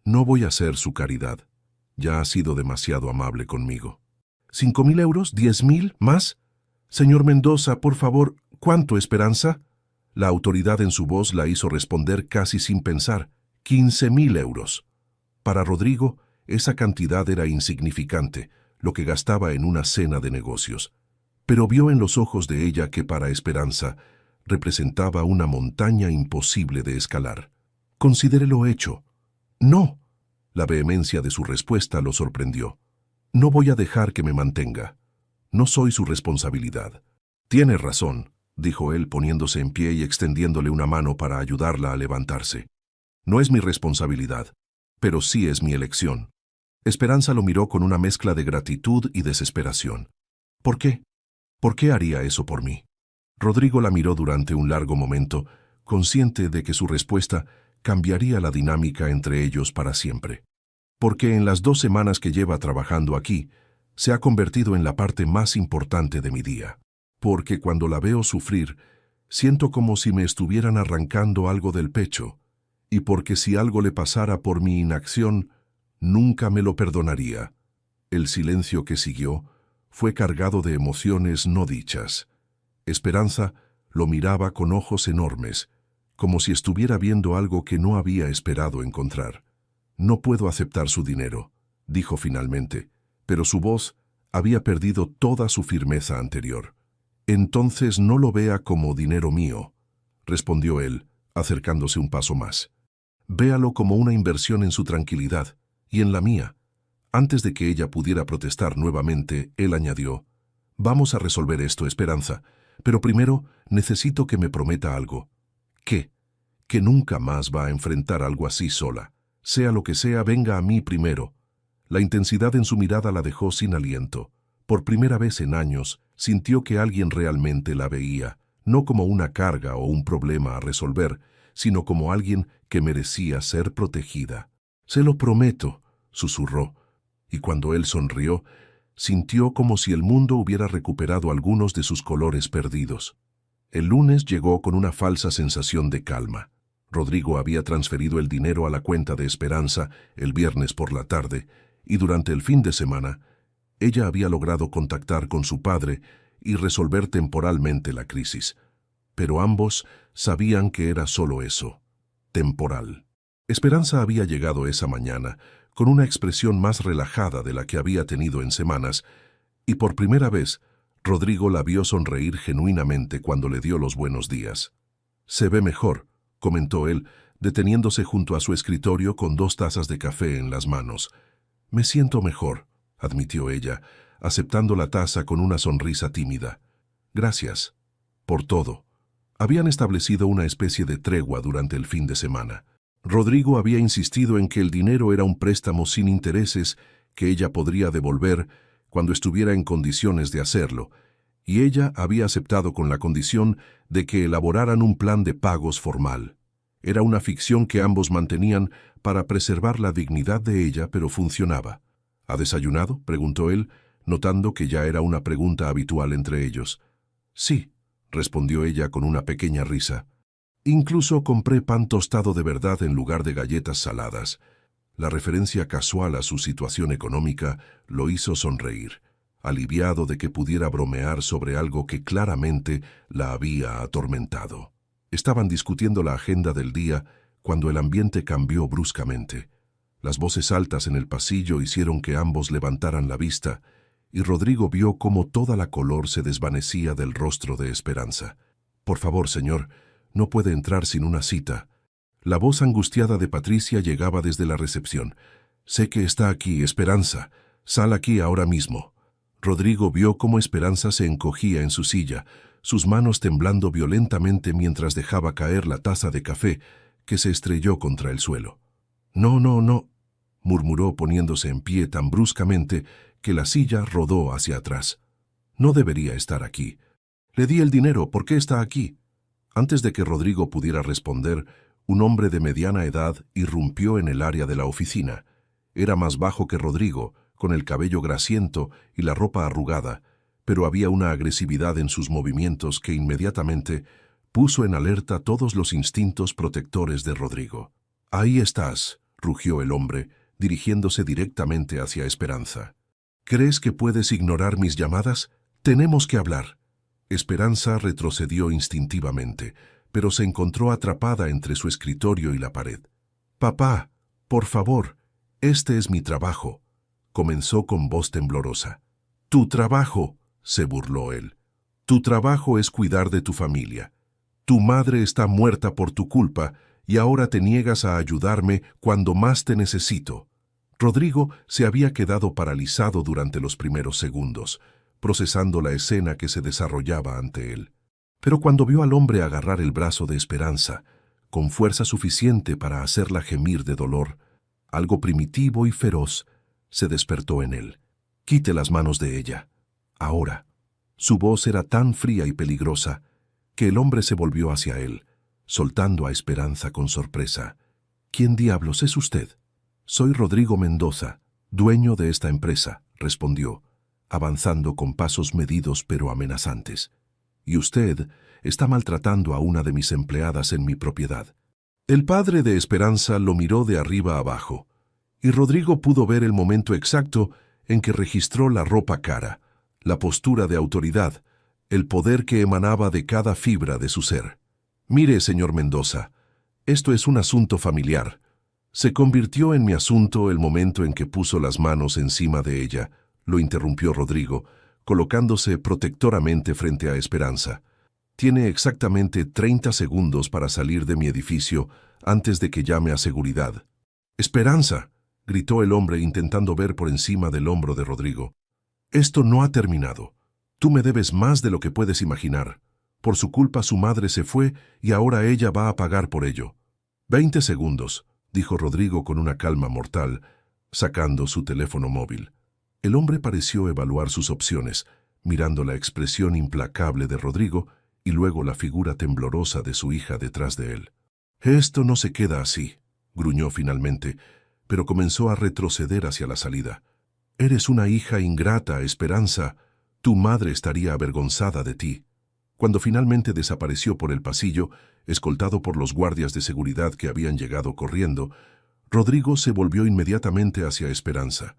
No voy a hacer su caridad. Ya ha sido demasiado amable conmigo. ¿5.000 euros? ¿10.000? ¿Más? Señor Mendoza, por favor, ¿cuánto, Esperanza? La autoridad en su voz la hizo responder casi sin pensar. 15.000 euros. Para Rodrigo, esa cantidad era insignificante, lo que gastaba en una cena de negocios. Pero vio en los ojos de ella que para Esperanza representaba una montaña imposible de escalar. Considérelo hecho. No. La vehemencia de su respuesta lo sorprendió. No voy a dejar que me mantenga. No soy su responsabilidad. Tiene razón, dijo él poniéndose en pie y extendiéndole una mano para ayudarla a levantarse. No es mi responsabilidad, pero sí es mi elección. Esperanza lo miró con una mezcla de gratitud y desesperación. ¿Por qué? ¿Por qué haría eso por mí? Rodrigo la miró durante un largo momento, consciente de que su respuesta cambiaría la dinámica entre ellos para siempre. Porque en las 2 semanas que lleva trabajando aquí, se ha convertido en la parte más importante de mi día. Porque cuando la veo sufrir, siento como si me estuvieran arrancando algo del pecho, y porque si algo le pasara por mi inacción, nunca me lo perdonaría. El silencio que siguió fue cargado de emociones no dichas. Esperanza lo miraba con ojos enormes, como si estuviera viendo algo que no había esperado encontrar. No puedo aceptar su dinero, dijo finalmente, pero su voz había perdido toda su firmeza anterior. Entonces no lo vea como dinero mío, respondió él, acercándose un paso más. Véalo como una inversión en su tranquilidad y en la mía. Antes de que ella pudiera protestar nuevamente, él añadió, vamos a resolver esto, Esperanza, pero primero necesito que me prometa algo. ¿Qué? Que nunca más va a enfrentar algo así sola. Sea lo que sea, venga a mí primero. La intensidad en su mirada la dejó sin aliento. Por primera vez en años, sintió que alguien realmente la veía, no como una carga o un problema a resolver, sino como alguien que merecía ser protegida. Se lo prometo, susurró, y cuando él sonrió, sintió como si el mundo hubiera recuperado algunos de sus colores perdidos. El lunes llegó con una falsa sensación de calma. Rodrigo había transferido el dinero a la cuenta de Esperanza el viernes por la tarde, y durante el fin de semana, ella había logrado contactar con su padre y resolver temporalmente la crisis. Pero ambos sabían que era solo eso, temporal. Esperanza había llegado esa mañana con una expresión más relajada de la que había tenido en semanas, y por primera vez, Rodrigo la vio sonreír genuinamente cuando le dio los buenos días. «Se ve mejor», comentó él, deteniéndose junto a su escritorio con 2 tazas de café en las manos. «Me siento mejor», admitió ella, aceptando la taza con una sonrisa tímida. «Gracias. Por todo». Habían establecido una especie de tregua durante el fin de semana. Rodrigo había insistido en que el dinero era un préstamo sin intereses que ella podría devolver cuando estuviera en condiciones de hacerlo, y ella había aceptado con la condición de que elaboraran un plan de pagos formal. Era una ficción que ambos mantenían para preservar la dignidad de ella, pero funcionaba. ¿Ha desayunado?, preguntó él, notando que ya era una pregunta habitual entre ellos. Sí, respondió ella con una pequeña risa. Incluso compré pan tostado de verdad en lugar de galletas saladas. La referencia casual a su situación económica lo hizo sonreír, aliviado de que pudiera bromear sobre algo que claramente la había atormentado. Estaban discutiendo la agenda del día cuando el ambiente cambió bruscamente. Las voces altas en el pasillo hicieron que ambos levantaran la vista, y Rodrigo vio cómo toda la color se desvanecía del rostro de Esperanza. «Por favor, señor, no puede entrar sin una cita». La voz angustiada de Patricia llegaba desde la recepción. «Sé que está aquí, Esperanza. Sal aquí ahora mismo». Rodrigo vio cómo Esperanza se encogía en su silla, sus manos temblando violentamente mientras dejaba caer la taza de café, que se estrelló contra el suelo. «No, no, no», murmuró poniéndose en pie tan bruscamente que la silla rodó hacia atrás. «No debería estar aquí. Le di el dinero, ¿por qué está aquí?» Antes de que Rodrigo pudiera responder, un hombre de mediana edad irrumpió en el área de la oficina. Era más bajo que Rodrigo, con el cabello grasiento y la ropa arrugada, pero había una agresividad en sus movimientos que inmediatamente puso en alerta todos los instintos protectores de Rodrigo. «Ahí estás», rugió el hombre, dirigiéndose directamente hacia Esperanza. «¿Crees que puedes ignorar mis llamadas? Tenemos que hablar». Esperanza retrocedió instintivamente, pero se encontró atrapada entre su escritorio y la pared. «Papá, por favor, este es mi trabajo», comenzó con voz temblorosa. «¿Tu trabajo?», se burló él. «Tu trabajo es cuidar de tu familia. Tu madre está muerta por tu culpa y ahora te niegas a ayudarme cuando más te necesito». Rodrigo se había quedado paralizado durante los primeros segundos, procesando la escena que se desarrollaba ante él. Pero cuando vio al hombre agarrar el brazo de Esperanza, con fuerza suficiente para hacerla gemir de dolor, algo primitivo y feroz se despertó en él. «Quite las manos de ella. Ahora». Su voz era tan fría y peligrosa que el hombre se volvió hacia él, soltando a Esperanza con sorpresa. «¿Quién diablos es usted?» «Soy Rodrigo Mendoza, dueño de esta empresa», respondió, avanzando con pasos medidos pero amenazantes. «Y usted está maltratando a una de mis empleadas en mi propiedad». El padre de Esperanza lo miró de arriba abajo, y Rodrigo pudo ver el momento exacto en que registró la ropa cara, la postura de autoridad, el poder que emanaba de cada fibra de su ser. «Mire, señor Mendoza, esto es un asunto familiar». «Se convirtió en mi asunto el momento en que puso las manos encima de ella», lo interrumpió Rodrigo, colocándose protectoramente frente a Esperanza. «Tiene exactamente 30 segundos para salir de mi edificio antes de que llame a seguridad». «Esperanza», gritó el hombre intentando ver por encima del hombro de Rodrigo. «Esto no ha terminado. Tú me debes más de lo que puedes imaginar. Por su culpa su madre se fue y ahora ella va a pagar por ello». «20 segundos», dijo Rodrigo con una calma mortal, sacando su teléfono móvil. El hombre pareció evaluar sus opciones, mirando la expresión implacable de Rodrigo y luego la figura temblorosa de su hija detrás de él. «Esto no se queda así», gruñó finalmente, pero comenzó a retroceder hacia la salida. «Eres una hija ingrata, Esperanza. Tu madre estaría avergonzada de ti». Cuando finalmente desapareció por el pasillo, escoltado por los guardias de seguridad que habían llegado corriendo, Rodrigo se volvió inmediatamente hacia Esperanza.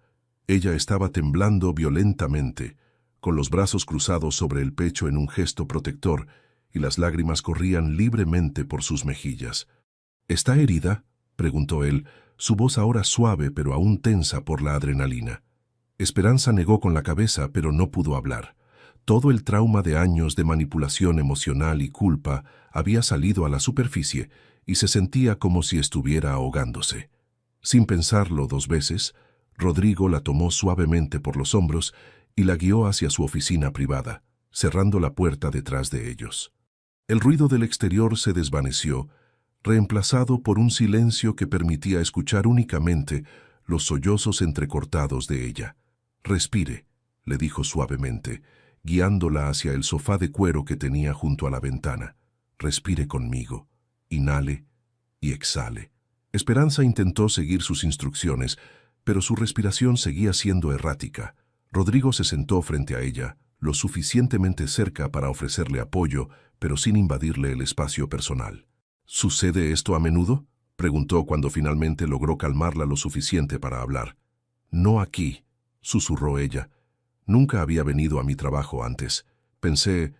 Ella estaba temblando violentamente, con los brazos cruzados sobre el pecho en un gesto protector, y las lágrimas corrían libremente por sus mejillas. «¿Está herida?», preguntó él, su voz ahora suave pero aún tensa por la adrenalina. Esperanza negó con la cabeza, pero no pudo hablar. Todo el trauma de años de manipulación emocional y culpa había salido a la superficie y se sentía como si estuviera ahogándose. Sin pensarlo 2 veces, Rodrigo la tomó suavemente por los hombros y la guió hacia su oficina privada, cerrando la puerta detrás de ellos. El ruido del exterior se desvaneció, reemplazado por un silencio que permitía escuchar únicamente los sollozos entrecortados de ella. «Respire», le dijo suavemente, guiándola hacia el sofá de cuero que tenía junto a la ventana. Respire conmigo. Inhale y exhale. Esperanza intentó seguir sus instrucciones, pero su respiración seguía siendo errática. Rodrigo se sentó frente a ella, lo suficientemente cerca para ofrecerle apoyo, pero sin invadirle el espacio personal. ¿Sucede esto a menudo?, preguntó cuando finalmente logró calmarla lo suficiente para hablar. No aquí, susurró ella. Nunca había venido a mi trabajo antes. Pensé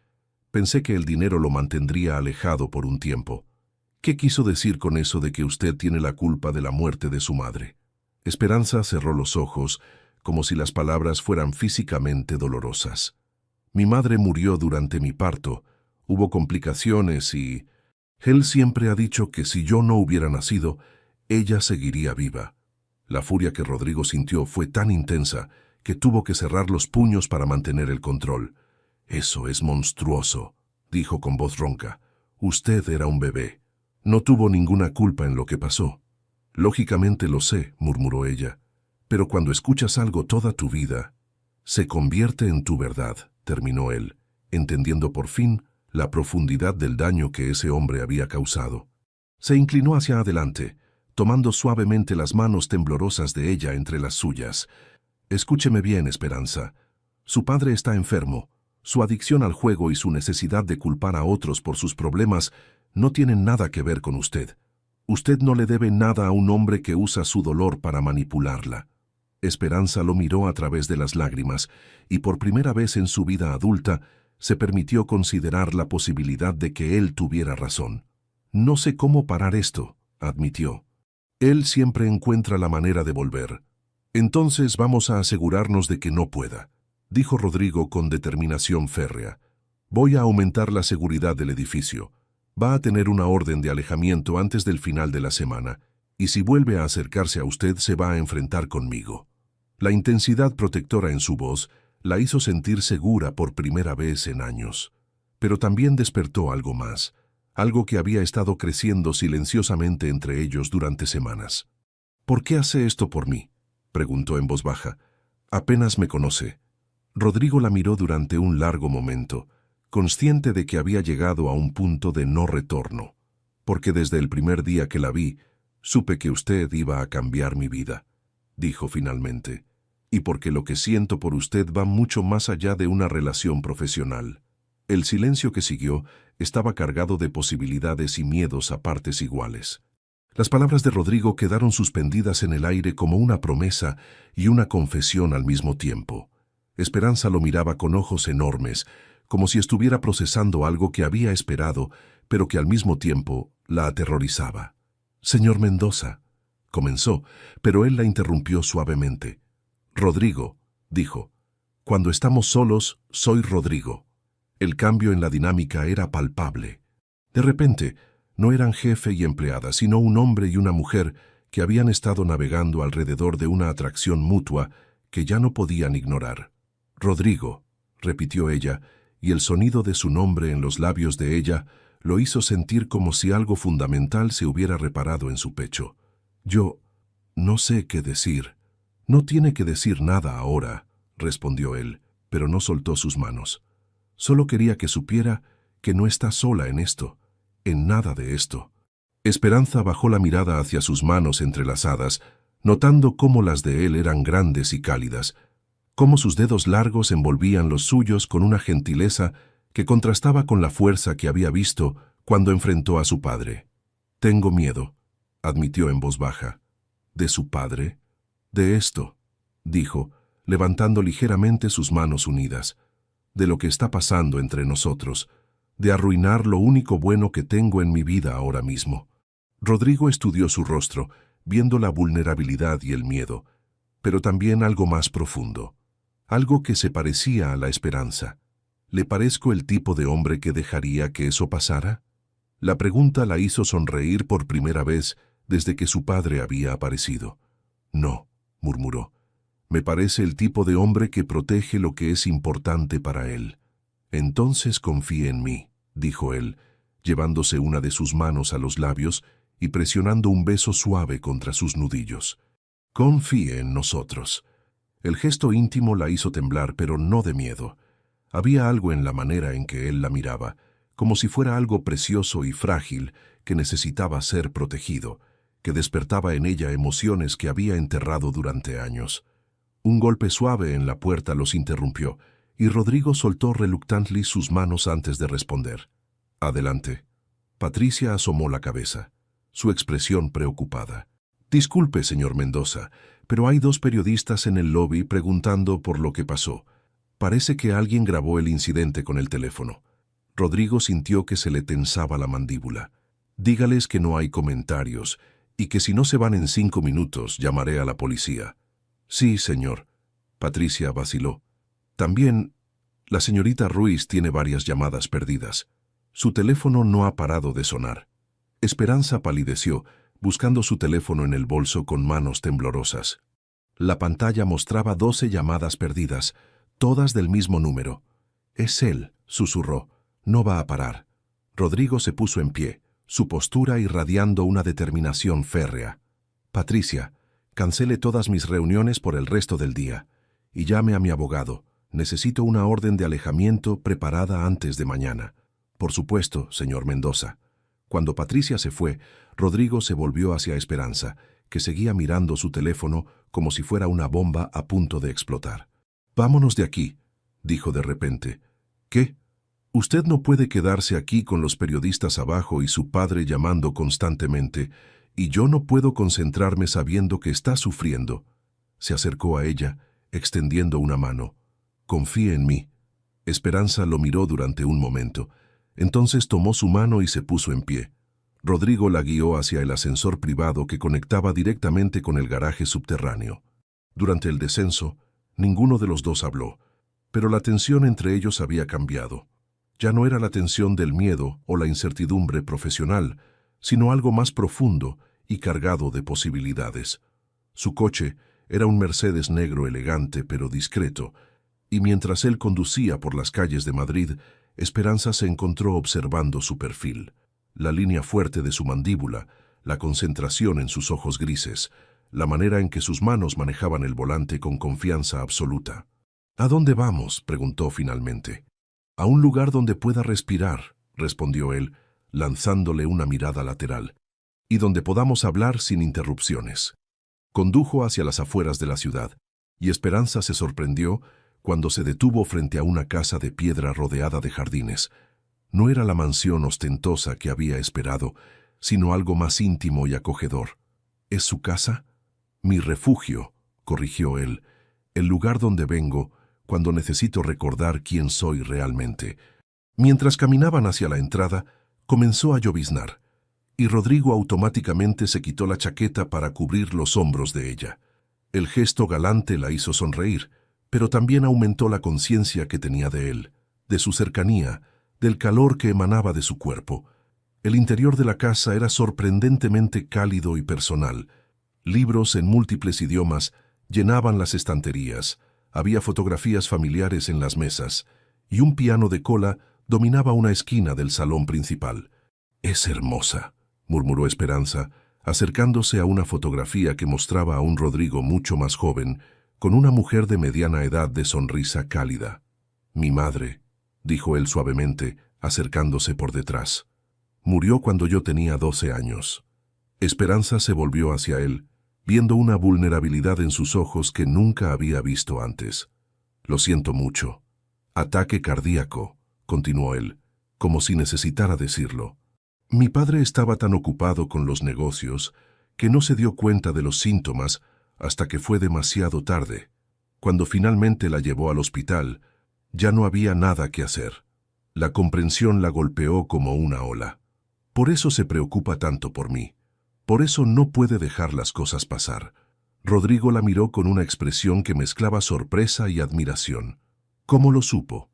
que el dinero lo mantendría alejado por un tiempo. ¿Qué quiso decir con eso de que usted tiene la culpa de la muerte de su madre? Esperanza cerró los ojos, como si las palabras fueran físicamente dolorosas. Mi madre murió durante mi parto. Hubo complicaciones y... Él siempre ha dicho que si yo no hubiera nacido, ella seguiría viva. La furia que Rodrigo sintió fue tan intensa que tuvo que cerrar los puños para mantener el control. «Eso es monstruoso», dijo con voz ronca. «Usted era un bebé. No tuvo ninguna culpa en lo que pasó». «Lógicamente lo sé», murmuró ella. «Pero cuando escuchas algo toda tu vida, se convierte en tu verdad», terminó él, entendiendo por fin la profundidad del daño que ese hombre había causado. Se inclinó hacia adelante, tomando suavemente las manos temblorosas de ella entre las suyas. «Escúcheme bien, Esperanza. Su padre está enfermo. Su adicción al juego y su necesidad de culpar a otros por sus problemas no tienen nada que ver con usted. Usted no le debe nada a un hombre que usa su dolor para manipularla». Esperanza lo miró a través de las lágrimas y por primera vez en su vida adulta se permitió considerar la posibilidad de que él tuviera razón. «No sé cómo parar esto», admitió. «Él siempre encuentra la manera de volver. Entonces vamos a asegurarnos de que no pueda», dijo Rodrigo con determinación férrea. «Voy a aumentar la seguridad del edificio. Va a tener una orden de alejamiento antes del final de la semana, y si vuelve a acercarse a usted se va a enfrentar conmigo». La intensidad protectora en su voz la hizo sentir segura por primera vez en años. Pero también despertó algo más, algo que había estado creciendo silenciosamente entre ellos durante semanas. «¿Por qué hace esto por mí?», preguntó en voz baja. «Apenas me conoce». Rodrigo la miró durante un largo momento, consciente de que había llegado a un punto de no retorno. «Porque desde el primer día que la vi, supe que usted iba a cambiar mi vida», dijo finalmente. «Y porque lo que siento por usted va mucho más allá de una relación profesional». El silencio que siguió estaba cargado de posibilidades y miedos a partes iguales. Las palabras de Rodrigo quedaron suspendidas en el aire como una promesa y una confesión al mismo tiempo. Esperanza lo miraba con ojos enormes, como si estuviera procesando algo que había esperado, pero que al mismo tiempo la aterrorizaba. «Señor Mendoza», comenzó, pero él la interrumpió suavemente. «Rodrigo», dijo, «cuando estamos solos, soy Rodrigo». El cambio en la dinámica era palpable. De repente, no eran jefe y empleada, sino un hombre y una mujer que habían estado navegando alrededor de una atracción mutua que ya no podían ignorar. «Rodrigo», repitió ella, y el sonido de su nombre en los labios de ella lo hizo sentir como si algo fundamental se hubiera reparado en su pecho. «Yo no sé qué decir». «No tiene que decir nada ahora», respondió él, pero no soltó sus manos. «Solo quería que supiera que no está sola en esto, en nada de esto». Esperanza bajó la mirada hacia sus manos entrelazadas, notando cómo las de él eran grandes y cálidas, cómo sus dedos largos envolvían los suyos con una gentileza que contrastaba con la fuerza que había visto cuando enfrentó a su padre. «Tengo miedo», admitió en voz baja. «¿De su padre?» «De esto», dijo, levantando ligeramente sus manos unidas. «De lo que está pasando entre nosotros, de arruinar lo único bueno que tengo en mi vida ahora mismo». Rodrigo estudió su rostro, viendo la vulnerabilidad y el miedo, pero también algo más profundo, algo que se parecía a la esperanza. «¿Le parezco el tipo de hombre que dejaría que eso pasara?». La pregunta la hizo sonreír por primera vez desde que su padre había aparecido. «No», murmuró. «Me parece el tipo de hombre que protege lo que es importante para él». «Entonces confíe en mí», dijo él, llevándose una de sus manos a los labios y presionando un beso suave contra sus nudillos. «Confíe en nosotros». El gesto íntimo la hizo temblar, pero no de miedo. Había algo en la manera en que él la miraba, como si fuera algo precioso y frágil que necesitaba ser protegido, que despertaba en ella emociones que había enterrado durante años. Un golpe suave en la puerta los interrumpió, y Rodrigo soltó reluctantly sus manos antes de responder. «Adelante». Patricia asomó la cabeza, su expresión preocupada. «Disculpe, señor Mendoza, pero hay 2 periodistas en el lobby preguntando por lo que pasó. Parece que alguien grabó el incidente con el teléfono». Rodrigo sintió que se le tensaba la mandíbula. «Dígales que no hay comentarios y que si no se van en 5 minutos llamaré a la policía». «Sí, señor». Patricia vaciló. «También, la señorita Ruiz tiene varias llamadas perdidas. Su teléfono no ha parado de sonar». Esperanza palideció, buscando su teléfono en el bolso con manos temblorosas. La pantalla mostraba 12 llamadas perdidas, todas del mismo número. «Es él», susurró. «No va a parar». Rodrigo se puso en pie, su postura irradiando una determinación férrea. «Patricia, cancele todas mis reuniones por el resto del día y llame a mi abogado. Necesito una orden de alejamiento preparada antes de mañana». «Por supuesto, señor Mendoza». Cuando Patricia se fue, Rodrigo se volvió hacia Esperanza, que seguía mirando su teléfono como si fuera una bomba a punto de explotar. «Vámonos de aquí», dijo de repente. «¿Qué? Usted no puede quedarse aquí con los periodistas abajo y su padre llamando constantemente, y yo no puedo concentrarme sabiendo que está sufriendo». Se acercó a ella, extendiendo una mano. «Confíe en mí». Esperanza lo miró durante un momento. Entonces tomó su mano y se puso en pie. Rodrigo la guió hacia el ascensor privado que conectaba directamente con el garaje subterráneo. Durante el descenso, ninguno de los dos habló, pero la tensión entre ellos había cambiado. Ya no era la tensión del miedo o la incertidumbre profesional, sino algo más profundo y cargado de posibilidades. Su coche era un Mercedes negro elegante pero discreto, y mientras él conducía por las calles de Madrid, Esperanza se encontró observando su perfil, la línea fuerte de su mandíbula, la concentración en sus ojos grises, la manera en que sus manos manejaban el volante con confianza absoluta. «¿A dónde vamos?», preguntó finalmente. «A un lugar donde pueda respirar», respondió él, lanzándole una mirada lateral, «y donde podamos hablar sin interrupciones». Condujo hacia las afueras de la ciudad, y Esperanza se sorprendió cuando se detuvo frente a una casa de piedra rodeada de jardines. No era la mansión ostentosa que había esperado, sino algo más íntimo y acogedor. «¿Es su casa?». «Mi refugio», corrigió él, «el lugar donde vengo cuando necesito recordar quién soy realmente». Mientras caminaban hacia la entrada, comenzó a lloviznar, y Rodrigo automáticamente se quitó la chaqueta para cubrir los hombros de ella. El gesto galante la hizo sonreír, pero también aumentó la conciencia que tenía de él, de su cercanía, del calor que emanaba de su cuerpo. El interior de la casa era sorprendentemente cálido y personal. Libros en múltiples idiomas llenaban las estanterías, había fotografías familiares en las mesas, y un piano de cola dominaba una esquina del salón principal. «Es hermosa», murmuró Esperanza, acercándose a una fotografía que mostraba a un Rodrigo mucho más joven, con una mujer de mediana edad de sonrisa cálida. «Mi madre», dijo él suavemente, acercándose por detrás. «Murió cuando yo tenía 12 años». Esperanza se volvió hacia él, viendo una vulnerabilidad en sus ojos que nunca había visto antes. «Lo siento mucho». «Ataque cardíaco», continuó él, como si necesitara decirlo. «Mi padre estaba tan ocupado con los negocios que no se dio cuenta de los síntomas hasta que fue demasiado tarde. Cuando finalmente la llevó al hospital, ya no había nada que hacer. La comprensión la golpeó como una ola. Por eso se preocupa tanto por mí. Por eso no puede dejar las cosas pasar». Rodrigo la miró con una expresión que mezclaba sorpresa y admiración. «¿Cómo lo supo?».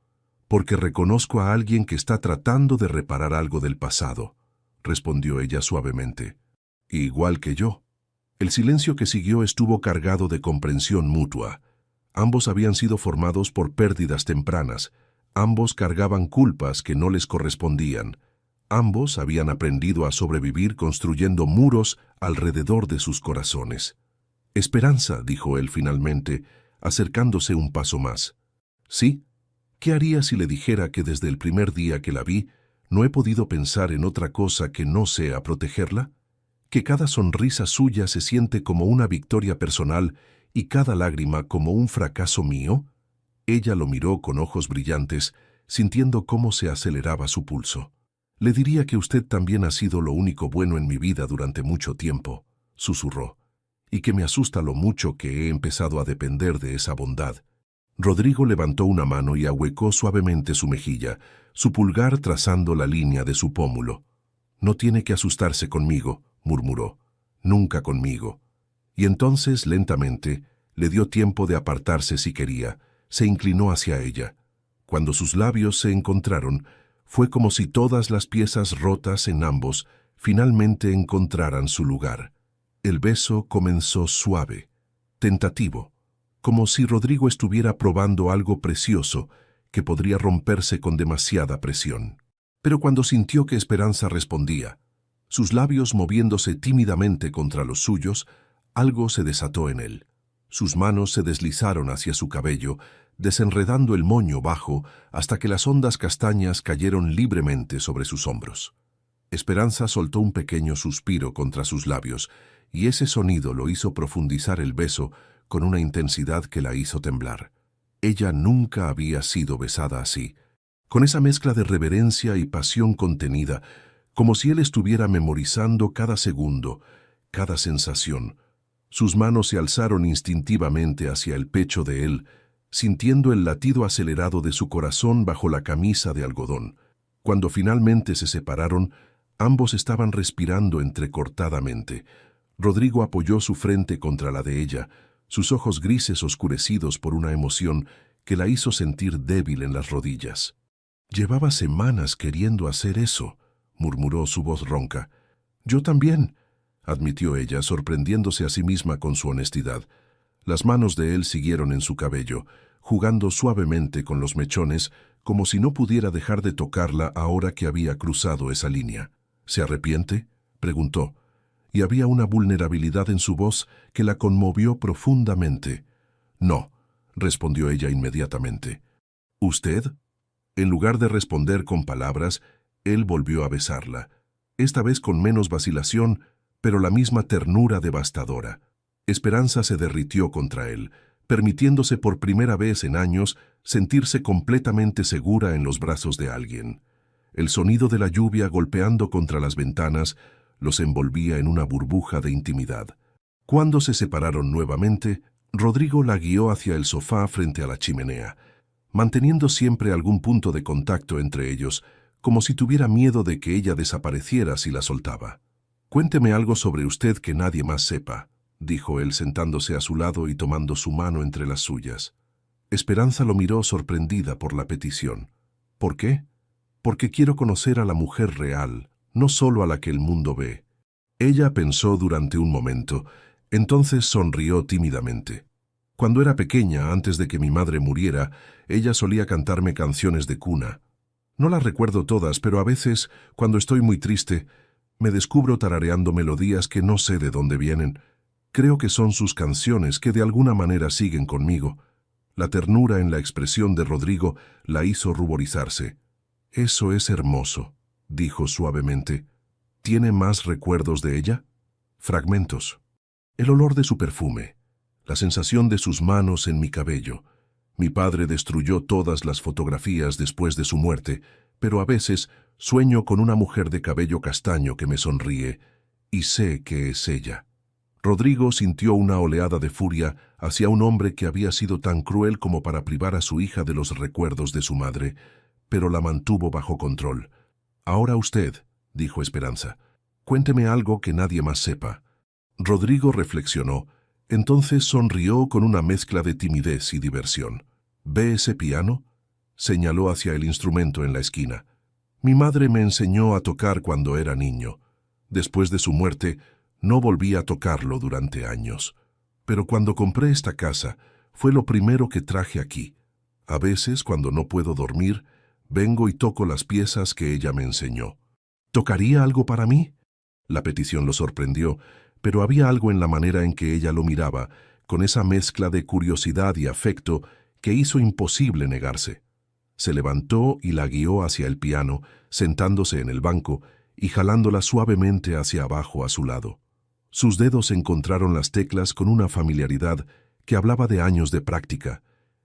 «Porque reconozco a alguien que está tratando de reparar algo del pasado», respondió ella suavemente. «Igual que yo». El silencio que siguió estuvo cargado de comprensión mutua. Ambos habían sido formados por pérdidas tempranas. Ambos cargaban culpas que no les correspondían. Ambos habían aprendido a sobrevivir construyendo muros alrededor de sus corazones. «Esperanza», dijo él finalmente, acercándose un paso más. «Sí, ¿Qué haría si le dijera que desde el primer día que la vi, no he podido pensar en otra cosa que no sea protegerla? ¿Que cada sonrisa suya se siente como una victoria personal y cada lágrima como un fracaso mío? Ella lo miró con ojos brillantes, sintiendo cómo se aceleraba su pulso. Le diría que usted también ha sido lo único bueno en mi vida durante mucho tiempo, susurró, y que me asusta lo mucho que he empezado a depender de esa bondad. Rodrigo levantó una mano y ahuecó suavemente su mejilla, su pulgar trazando la línea de su pómulo. «No tiene que asustarse conmigo», murmuró. «Nunca conmigo». Y entonces, lentamente, le dio tiempo de apartarse si quería. Se inclinó hacia ella. Cuando sus labios se encontraron, fue como si todas las piezas rotas en ambos finalmente encontraran su lugar. El beso comenzó suave, tentativo, como si Rodrigo estuviera probando algo precioso que podría romperse con demasiada presión. Pero cuando sintió que Esperanza respondía, sus labios moviéndose tímidamente contra los suyos, algo se desató en él. Sus manos se deslizaron hacia su cabello, desenredando el moño bajo hasta que las ondas castañas cayeron libremente sobre sus hombros. Esperanza soltó un pequeño suspiro contra sus labios, y ese sonido lo hizo profundizar el beso con una intensidad que la hizo temblar. Ella nunca había sido besada así, con esa mezcla de reverencia y pasión contenida, como si él estuviera memorizando cada segundo, cada sensación. Sus manos se alzaron instintivamente hacia el pecho de él, sintiendo el latido acelerado de su corazón bajo la camisa de algodón. Cuando finalmente se separaron, ambos estaban respirando entrecortadamente. Rodrigo apoyó su frente contra la de ella, sus ojos grises oscurecidos por una emoción que la hizo sentir débil en las rodillas. «Llevaba semanas queriendo hacer eso», murmuró su voz ronca. «Yo también», admitió ella, sorprendiéndose a sí misma con su honestidad. Las manos de él siguieron en su cabello, jugando suavemente con los mechones, como si no pudiera dejar de tocarla ahora que había cruzado esa línea. «¿Se arrepiente?», preguntó, y había una vulnerabilidad en su voz que la conmovió profundamente. «No», respondió ella inmediatamente. «¿Usted?». En lugar de responder con palabras, él volvió a besarla, esta vez con menos vacilación, pero la misma ternura devastadora. Esperanza se derritió contra él, permitiéndose por primera vez en años sentirse completamente segura en los brazos de alguien. El sonido de la lluvia golpeando contra las ventanas los envolvía en una burbuja de intimidad. Cuando se separaron nuevamente, Rodrigo la guió hacia el sofá frente a la chimenea, manteniendo siempre algún punto de contacto entre ellos, como si tuviera miedo de que ella desapareciera si la soltaba. «Cuénteme algo sobre usted que nadie más sepa», dijo él sentándose a su lado y tomando su mano entre las suyas. Esperanza lo miró sorprendida por la petición. «¿Por qué?». «Porque quiero conocer a la mujer real, no solo a la que el mundo ve». Ella pensó durante un momento, entonces sonrió tímidamente. «Cuando era pequeña, antes de que mi madre muriera, ella solía cantarme canciones de cuna. No las recuerdo todas, pero a veces, cuando estoy muy triste, me descubro tarareando melodías que no sé de dónde vienen. Creo que son sus canciones que de alguna manera siguen conmigo». La ternura en la expresión de Rodrigo la hizo ruborizarse. «Eso es hermoso», dijo suavemente. «¿Tiene más recuerdos de ella?». «Fragmentos. El olor de su perfume, la sensación de sus manos en mi cabello. Mi padre destruyó todas las fotografías después de su muerte, pero a veces sueño con una mujer de cabello castaño que me sonríe, y sé que es ella». Rodrigo sintió una oleada de furia hacia un hombre que había sido tan cruel como para privar a su hija de los recuerdos de su madre, pero la mantuvo bajo control. «Ahora usted», dijo Esperanza, «cuénteme algo que nadie más sepa». Rodrigo reflexionó, entonces sonrió con una mezcla de timidez y diversión. «¿Ve ese piano?», señaló hacia el instrumento en la esquina. «Mi madre me enseñó a tocar cuando era niño. Después de su muerte, no volví a tocarlo durante años. Pero cuando compré esta casa, fue lo primero que traje aquí. A veces, cuando no puedo dormir, vengo y toco las piezas que ella me enseñó». «¿Tocaría algo para mí?». La petición lo sorprendió, pero había algo en la manera en que ella lo miraba, con esa mezcla de curiosidad y afecto, que hizo imposible negarse. Se levantó y la guió hacia el piano, sentándose en el banco y jalándola suavemente hacia abajo a su lado. Sus dedos encontraron las teclas con una familiaridad que hablaba de años de práctica,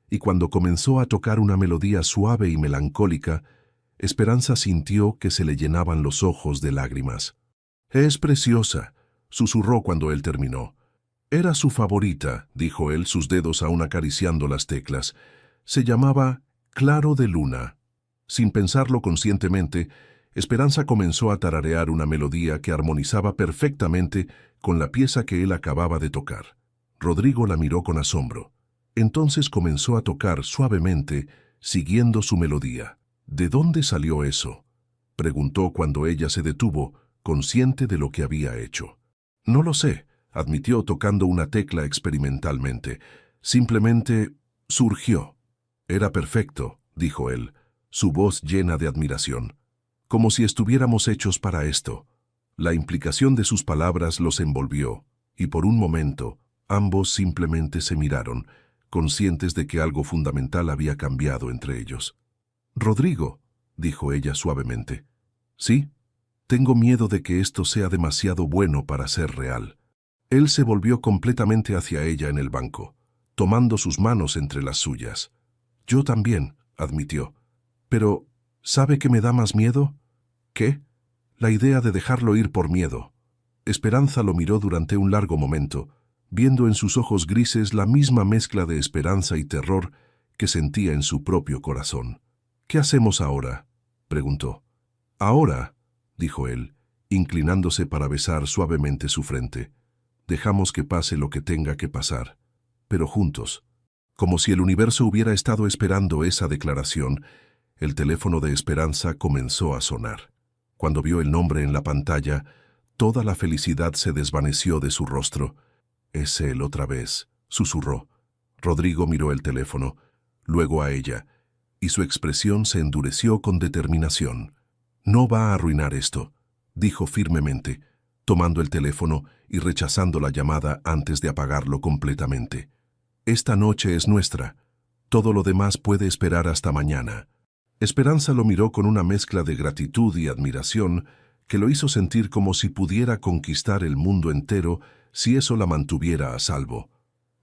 y cuando comenzó a tocar una melodía suave y melancólica, Esperanza sintió que se le llenaban los ojos de lágrimas. «Es preciosa», susurró cuando él terminó. «Era su favorita», dijo él, sus dedos aún acariciando las teclas. «Se llamaba Claro de Luna». Sin pensarlo conscientemente, Esperanza comenzó a tararear una melodía que armonizaba perfectamente con la pieza que él acababa de tocar. Rodrigo la miró con asombro. Entonces comenzó a tocar suavemente, siguiendo su melodía. «¿De dónde salió eso?», preguntó cuando ella se detuvo, consciente de lo que había hecho. «No lo sé», admitió tocando una tecla experimentalmente. «Simplemente surgió». «Era perfecto», dijo él, su voz llena de admiración. «Como si estuviéramos hechos para esto». La implicación de sus palabras los envolvió, y por un momento, ambos simplemente se miraron, conscientes de que algo fundamental había cambiado entre ellos. «Rodrigo», dijo ella suavemente. «Sí, tengo miedo de que esto sea demasiado bueno para ser real». Él se volvió completamente hacia ella en el banco, tomando sus manos entre las suyas. «Yo también», admitió. «Pero, ¿sabe qué me da más miedo?» «¿Qué?» «La idea de dejarlo ir por miedo». Esperanza lo miró durante un largo momento, viendo en sus ojos grises la misma mezcla de esperanza y terror que sentía en su propio corazón. «¿Qué hacemos ahora?», preguntó. «Ahora», dijo él, inclinándose para besar suavemente su frente. «Dejamos que pase lo que tenga que pasar, pero juntos». Como si el universo hubiera estado esperando esa declaración, el teléfono de Esperanza comenzó a sonar. Cuando vio el nombre en la pantalla, toda la felicidad se desvaneció de su rostro. «Es él otra vez», susurró. Rodrigo miró el teléfono, luego a ella, y su expresión se endureció con determinación. «No va a arruinar esto», dijo firmemente, tomando el teléfono y rechazando la llamada antes de apagarlo completamente. «Esta noche es nuestra. Todo lo demás puede esperar hasta mañana». Esperanza lo miró con una mezcla de gratitud y admiración que lo hizo sentir como si pudiera conquistar el mundo entero si eso la mantuviera a salvo.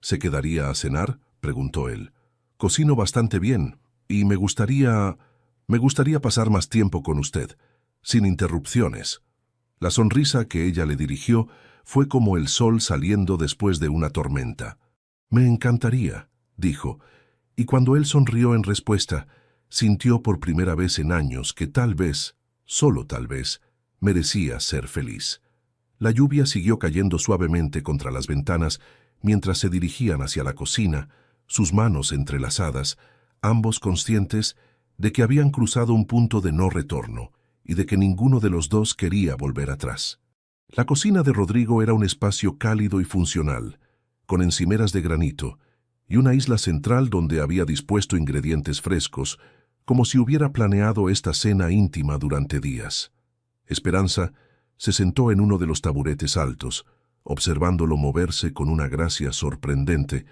«¿Se quedaría a cenar?», preguntó él. «Cocino bastante bien y me gustaría pasar más tiempo con usted, sin interrupciones». La sonrisa que ella le dirigió fue como el sol saliendo después de una tormenta. «Me encantaría», dijo, y cuando él sonrió en respuesta, sintió por primera vez en años que tal vez, solo tal vez, merecía ser feliz. La lluvia siguió cayendo suavemente contra las ventanas mientras se dirigían hacia la cocina, sus manos entrelazadas, ambos conscientes de que habían cruzado un punto de no retorno y de que ninguno de los dos quería volver atrás. La cocina de Rodrigo era un espacio cálido y funcional, con encimeras de granito, y una isla central donde había dispuesto ingredientes frescos, como si hubiera planeado esta cena íntima durante días. Esperanza se sentó en uno de los taburetes altos, observándolo moverse con una gracia sorprendente,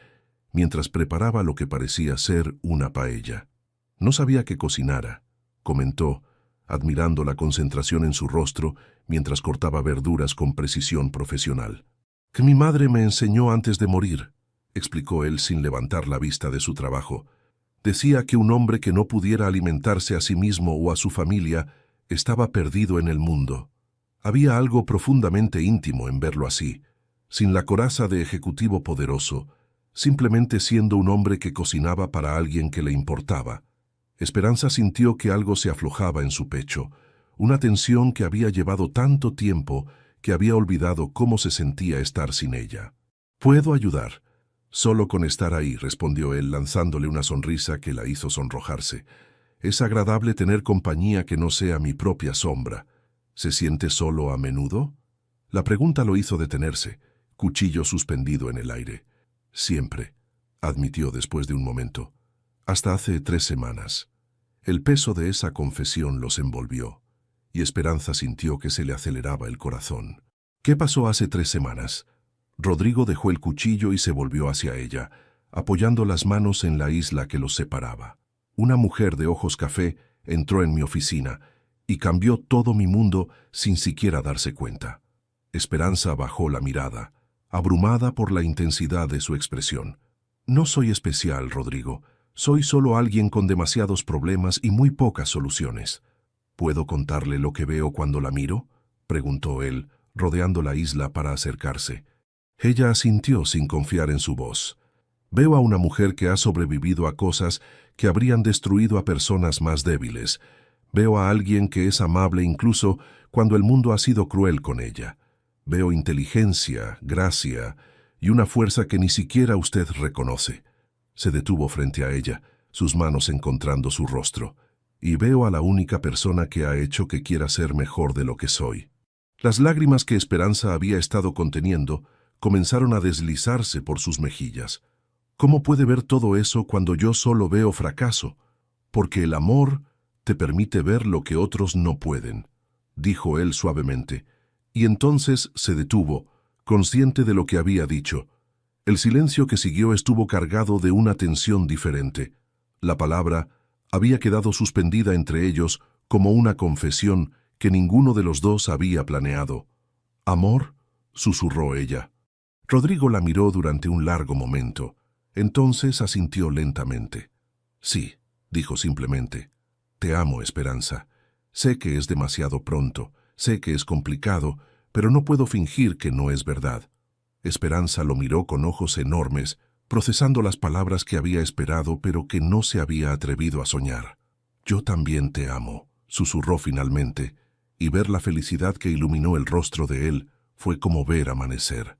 mientras preparaba lo que parecía ser una paella. «No sabía que cocinara», comentó, admirando la concentración en su rostro mientras cortaba verduras con precisión profesional. «Que mi madre me enseñó antes de morir», explicó él sin levantar la vista de su trabajo. «Decía que un hombre que no pudiera alimentarse a sí mismo o a su familia estaba perdido en el mundo. Había algo profundamente íntimo en verlo así, sin la coraza de ejecutivo poderoso, simplemente siendo un hombre que cocinaba para alguien que le importaba». Esperanza sintió que algo se aflojaba en su pecho, una tensión que había llevado tanto tiempo que había olvidado cómo se sentía estar sin ella. «Puedo ayudar». «Solo con estar ahí», respondió él, lanzándole una sonrisa que la hizo sonrojarse. «Es agradable tener compañía que no sea mi propia sombra». «¿Se siente solo a menudo?». La pregunta lo hizo detenerse, cuchillo suspendido en el aire. «Siempre», admitió después de un momento. «Hasta hace 3 semanas». El peso de esa confesión los envolvió, y Esperanza sintió que se le aceleraba el corazón. «¿Qué pasó hace 3 semanas?». Rodrigo dejó el cuchillo y se volvió hacia ella, apoyando las manos en la isla que los separaba. Una mujer de ojos café entró en mi oficina y cambió todo mi mundo sin siquiera darse cuenta. Esperanza bajó la mirada, abrumada por la intensidad de su expresión. No soy especial, Rodrigo. Soy solo alguien con demasiados problemas y muy pocas soluciones. ¿Puedo contarle lo que veo cuando la miro?, preguntó él, rodeando la isla para acercarse. Ella asintió sin confiar en su voz. Veo a una mujer que ha sobrevivido a cosas que habrían destruido a personas más débiles. Veo a alguien que es amable incluso cuando el mundo ha sido cruel con ella. Veo inteligencia, gracia y una fuerza que ni siquiera usted reconoce. Se detuvo frente a ella, sus manos encontrando su rostro. Y veo a la única persona que ha hecho que quiera ser mejor de lo que soy. Las lágrimas que Esperanza había estado conteniendo comenzaron a deslizarse por sus mejillas. ¿Cómo puede ver todo eso cuando yo solo veo fracaso? Porque el amor te permite ver lo que otros no pueden, dijo él suavemente, y entonces se detuvo, consciente de lo que había dicho. El silencio que siguió estuvo cargado de una tensión diferente. La palabra había quedado suspendida entre ellos como una confesión que ninguno de los dos había planeado. «¿Amor?», susurró ella. Rodrigo la miró durante un largo momento. Entonces asintió lentamente. «Sí», dijo simplemente. «Te amo, Esperanza. Sé que es demasiado pronto, sé que es complicado, pero no puedo fingir que no es verdad». Esperanza lo miró con ojos enormes, procesando las palabras que había esperado pero que no se había atrevido a soñar. «Yo también te amo», susurró finalmente, y ver la felicidad que iluminó el rostro de él fue como ver amanecer.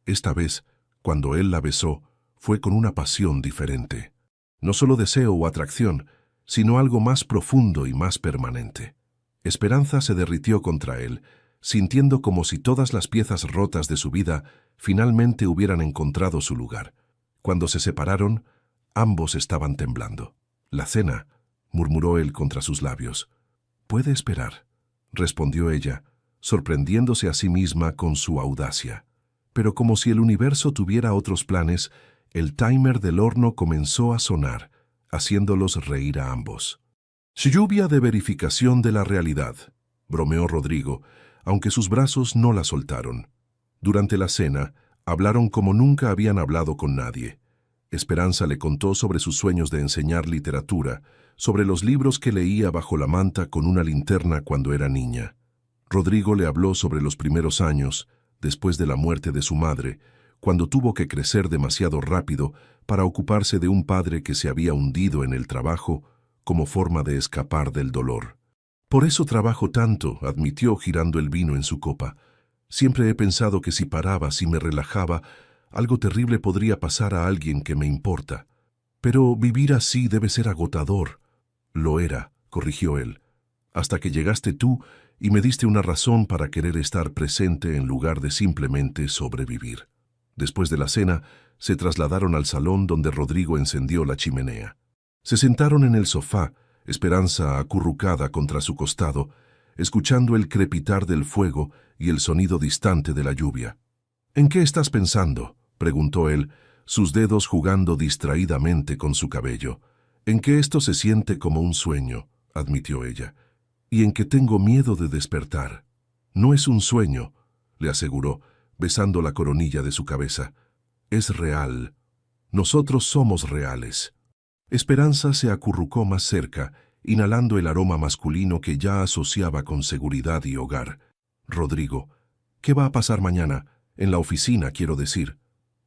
Esta vez, cuando él la besó, fue con una pasión diferente. No solo deseo o atracción, sino algo más profundo y más permanente. Esperanza se derritió contra él, sintiendo como si todas las piezas rotas de su vida finalmente hubieran encontrado su lugar. Cuando se separaron, ambos estaban temblando. «La cena», murmuró él contra sus labios. «Puede esperar», respondió ella, sorprendiéndose a sí misma con su audacia. Pero como si el universo tuviera otros planes, el timer del horno comenzó a sonar, haciéndolos reír a ambos. «Lluvia de verificación de la realidad», bromeó Rodrigo, aunque sus brazos no la soltaron. Durante la cena, hablaron como nunca habían hablado con nadie. Esperanza le contó sobre sus sueños de enseñar literatura, sobre los libros que leía bajo la manta con una linterna cuando era niña. Rodrigo le habló sobre los primeros años, después de la muerte de su madre, cuando tuvo que crecer demasiado rápido para ocuparse de un padre que se había hundido en el trabajo como forma de escapar del dolor. «Por eso trabajo tanto», admitió girando el vino en su copa. «Siempre he pensado que si paraba, si me relajaba, algo terrible podría pasar a alguien que me importa. Pero vivir así debe ser agotador». «Lo era», corrigió él, «hasta que llegaste tú y me diste una razón para querer estar presente en lugar de simplemente sobrevivir». Después de la cena, se trasladaron al salón donde Rodrigo encendió la chimenea. Se sentaron en el sofá, Esperanza acurrucada contra su costado, escuchando el crepitar del fuego y el sonido distante de la lluvia. «¿En qué estás pensando?», preguntó él, sus dedos jugando distraídamente con su cabello. «En que esto se siente como un sueño», admitió ella, «y en que tengo miedo de despertar». «No es un sueño», le aseguró, besando la coronilla de su cabeza. «Es real. Nosotros somos reales». Esperanza se acurrucó más cerca, inhalando el aroma masculino que ya asociaba con seguridad y hogar. «Rodrigo, ¿qué va a pasar mañana? En la oficina, quiero decir».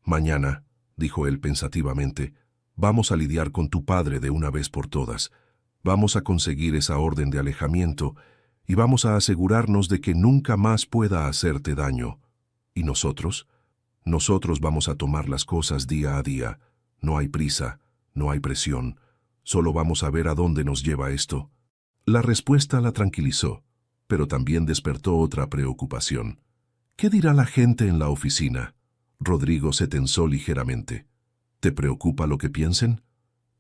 «Mañana», dijo él pensativamente, «vamos a lidiar con tu padre de una vez por todas. Vamos a conseguir esa orden de alejamiento y vamos a asegurarnos de que nunca más pueda hacerte daño. ¿Y nosotros? Nosotros vamos a tomar las cosas día a día. No hay prisa. No hay presión, solo vamos a ver a dónde nos lleva esto». La respuesta la tranquilizó, pero también despertó otra preocupación. «¿Qué dirá la gente en la oficina?». Rodrigo se tensó ligeramente. «¿Te preocupa lo que piensen?».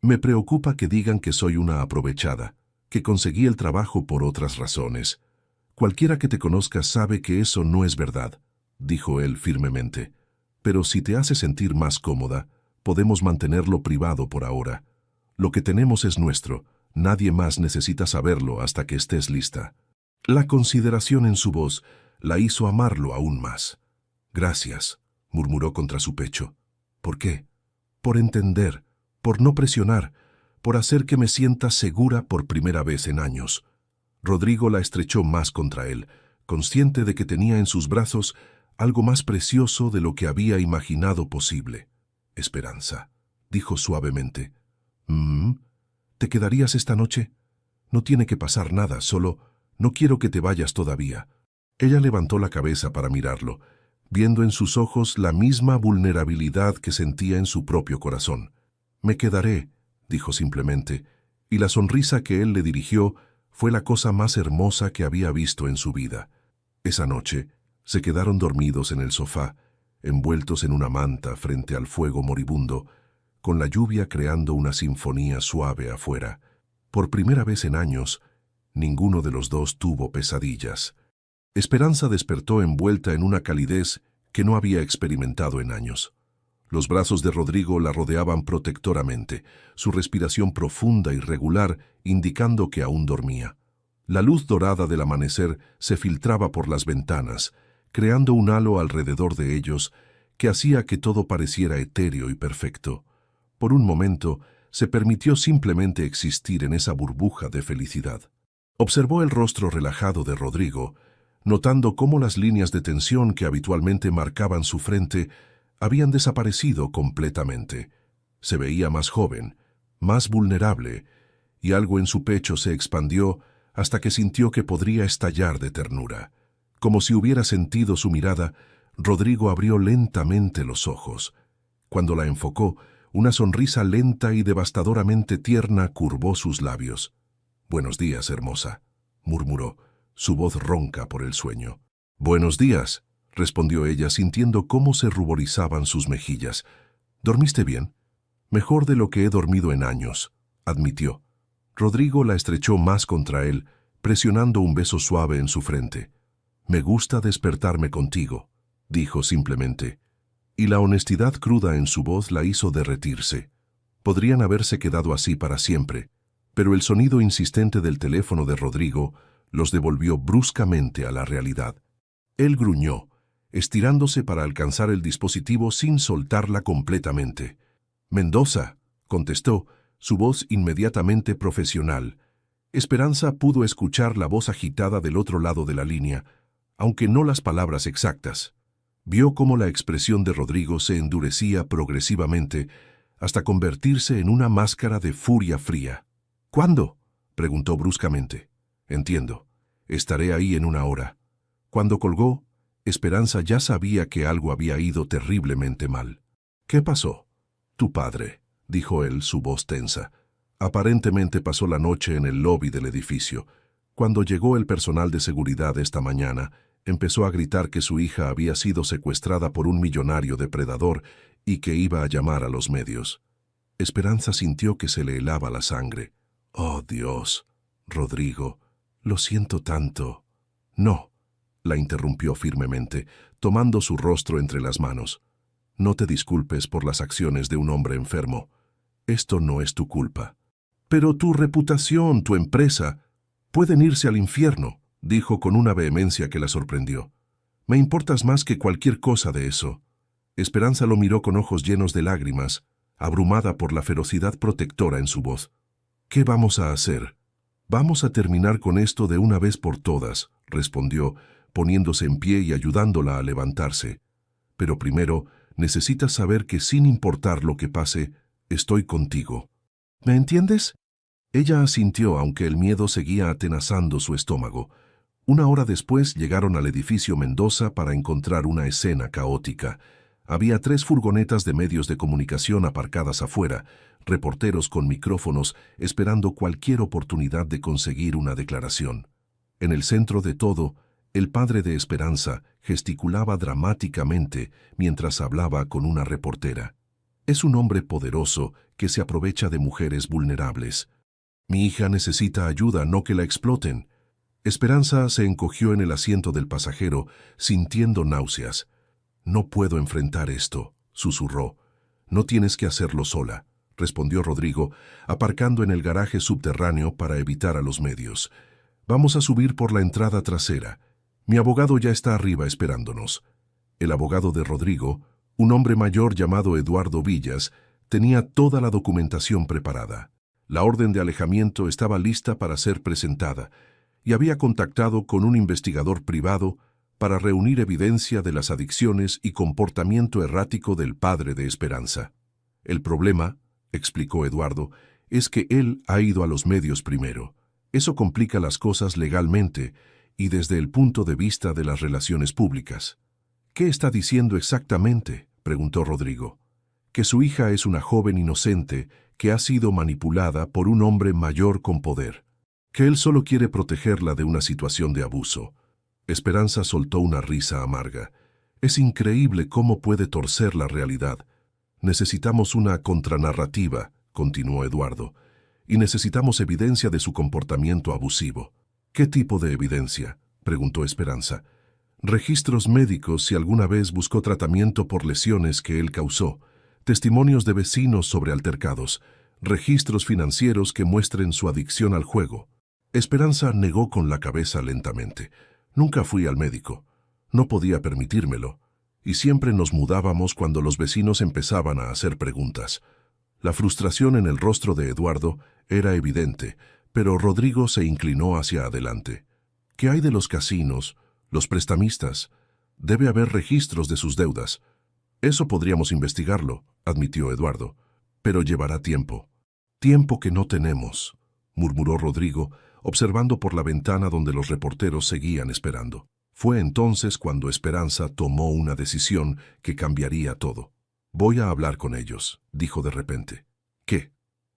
«Me preocupa que digan que soy una aprovechada, que conseguí el trabajo por otras razones. Cualquiera que te conozca sabe que eso no es verdad», dijo él firmemente. «Pero si te hace sentir más cómoda, podemos mantenerlo privado por ahora. Lo que tenemos es nuestro. Nadie más necesita saberlo hasta que estés lista. La consideración en su voz la hizo amarlo aún más. Gracias, murmuró contra su pecho. ¿Por qué? Por entender, por no presionar, por hacer que me sienta segura por primera vez en años. Rodrigo la estrechó más contra él, consciente de que tenía en sus brazos algo más precioso de lo que había imaginado posible. Esperanza, dijo suavemente. ¿Te quedarías esta noche? No tiene que pasar nada, solo no quiero que te vayas todavía. Ella levantó la cabeza para mirarlo, viendo en sus ojos la misma vulnerabilidad que sentía en su propio corazón. Me quedaré, dijo simplemente, y la sonrisa que él le dirigió fue la cosa más hermosa que había visto en su vida. Esa noche se quedaron dormidos en el sofá, envueltos en una manta frente al fuego moribundo, con la lluvia creando una sinfonía suave afuera. Por primera vez en años, ninguno de los dos tuvo pesadillas. Esperanza despertó envuelta en una calidez que no había experimentado en años. Los brazos de Rodrigo la rodeaban protectoramente, su respiración profunda y regular indicando que aún dormía. La luz dorada del amanecer se filtraba por las ventanas, creando un halo alrededor de ellos que hacía que todo pareciera etéreo y perfecto. Por un momento, se permitió simplemente existir en esa burbuja de felicidad. Observó el rostro relajado de Rodrigo, notando cómo las líneas de tensión que habitualmente marcaban su frente habían desaparecido completamente. Se veía más joven, más vulnerable, y algo en su pecho se expandió hasta que sintió que podría estallar de ternura. Como si hubiera sentido su mirada, Rodrigo abrió lentamente los ojos. Cuando la enfocó, una sonrisa lenta y devastadoramente tierna curvó sus labios. «Buenos días, hermosa», murmuró, su voz ronca por el sueño. «Buenos días», respondió ella sintiendo cómo se ruborizaban sus mejillas. «¿Dormiste bien?» «Mejor de lo que he dormido en años», admitió. Rodrigo la estrechó más contra él, presionando un beso suave en su frente. «Me gusta despertarme contigo», dijo simplemente, y la honestidad cruda en su voz la hizo derretirse. Podrían haberse quedado así para siempre, pero el sonido insistente del teléfono de Rodrigo los devolvió bruscamente a la realidad. Él gruñó, estirándose para alcanzar el dispositivo sin soltarla completamente. «Mendoza», contestó, su voz inmediatamente profesional. Esperanza pudo escuchar la voz agitada del otro lado de la línea, aunque no las palabras exactas. Vio cómo la expresión de Rodrigo se endurecía progresivamente hasta convertirse en una máscara de furia fría. «¿Cuándo?», preguntó bruscamente. «Entiendo. Estaré ahí en una hora». Cuando colgó, Esperanza ya sabía que algo había ido terriblemente mal. «¿Qué pasó?» «Tu padre», dijo él, su voz tensa. «Aparentemente pasó la noche en el lobby del edificio. Cuando llegó el personal de seguridad esta mañana, empezó a gritar que su hija había sido secuestrada por un millonario depredador y que iba a llamar a los medios». Esperanza sintió que se le helaba la sangre. «Oh, Dios, Rodrigo, lo siento tanto». «No», la interrumpió firmemente, tomando su rostro entre las manos. «No te disculpes por las acciones de un hombre enfermo. Esto no es tu culpa». «Pero tu reputación, tu empresa, pueden irse al infierno», dijo con una vehemencia que la sorprendió. «Me importas más que cualquier cosa de eso». Esperanza lo miró con ojos llenos de lágrimas, abrumada por la ferocidad protectora en su voz. «¿Qué vamos a hacer?» «Vamos a terminar con esto de una vez por todas», respondió, poniéndose en pie y ayudándola a levantarse. «Pero primero, necesitas saber que sin importar lo que pase, estoy contigo. ¿Me entiendes?» Ella asintió, aunque el miedo seguía atenazando su estómago. Una hora después llegaron al edificio Mendoza para encontrar una escena caótica. Había 3 furgonetas de medios de comunicación aparcadas afuera, reporteros con micrófonos esperando cualquier oportunidad de conseguir una declaración. En el centro de todo, el padre de Esperanza gesticulaba dramáticamente mientras hablaba con una reportera. «Es un hombre poderoso que se aprovecha de mujeres vulnerables. Mi hija necesita ayuda, no que la exploten». Esperanza se encogió en el asiento del pasajero, sintiendo náuseas. «No puedo enfrentar esto», susurró. «No tienes que hacerlo sola. respondió Rodrigo, aparcando en el garaje subterráneo para evitar a los medios. Vamos a subir por la entrada trasera. Mi abogado ya está arriba esperándonos. El abogado de Rodrigo, un hombre mayor llamado Eduardo Villas, tenía toda la documentación preparada. La orden de alejamiento estaba lista para ser presentada y había contactado con un investigador privado para reunir evidencia de las adicciones y comportamiento errático del padre de Esperanza. El problema, explicó Eduardo, es que él ha ido a los medios primero. Eso complica las cosas legalmente y desde el punto de vista de las relaciones públicas. ¿Qué está diciendo exactamente?, preguntó Rodrigo. Que su hija es una joven inocente que ha sido manipulada por un hombre mayor con poder. Que él solo quiere protegerla de una situación de abuso. Esperanza soltó una risa amarga. Es increíble cómo puede torcer la realidad. Necesitamos una contranarrativa, continuó Eduardo, y necesitamos evidencia de su comportamiento abusivo. ¿Qué tipo de evidencia?, preguntó Esperanza. Registros médicos si alguna vez buscó tratamiento por lesiones que él causó, testimonios de vecinos sobre altercados, registros financieros que muestren su adicción al juego. Esperanza negó con la cabeza lentamente. Nunca fui al médico. No podía permitírmelo. Y siempre nos mudábamos cuando los vecinos empezaban a hacer preguntas. La frustración en el rostro de Eduardo era evidente, pero Rodrigo se inclinó hacia adelante. ¿Qué hay de los casinos, los prestamistas? Debe haber registros de sus deudas. Eso podríamos investigarlo, admitió Eduardo, pero llevará tiempo. Tiempo que no tenemos, murmuró Rodrigo, observando por la ventana donde los reporteros seguían esperando. Fue entonces cuando Esperanza tomó una decisión que cambiaría todo. Voy a hablar con ellos, dijo de repente. ¿Qué?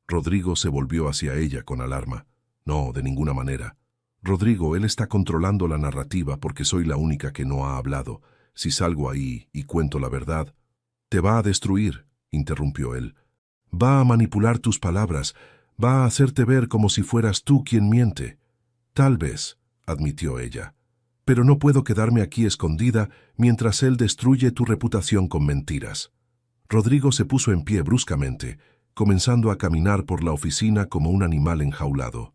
Rodrigo se volvió hacia ella con alarma. No, de ninguna manera. Rodrigo, él está controlando la narrativa porque soy la única que no ha hablado. Si salgo ahí y cuento la verdad, te va a destruir, interrumpió él. Va a manipular tus palabras, va a hacerte ver como si fueras tú quien miente. Tal vez, admitió ella. Pero no puedo quedarme aquí escondida mientras él destruye tu reputación con mentiras. Rodrigo se puso en pie bruscamente, comenzando a caminar por la oficina como un animal enjaulado.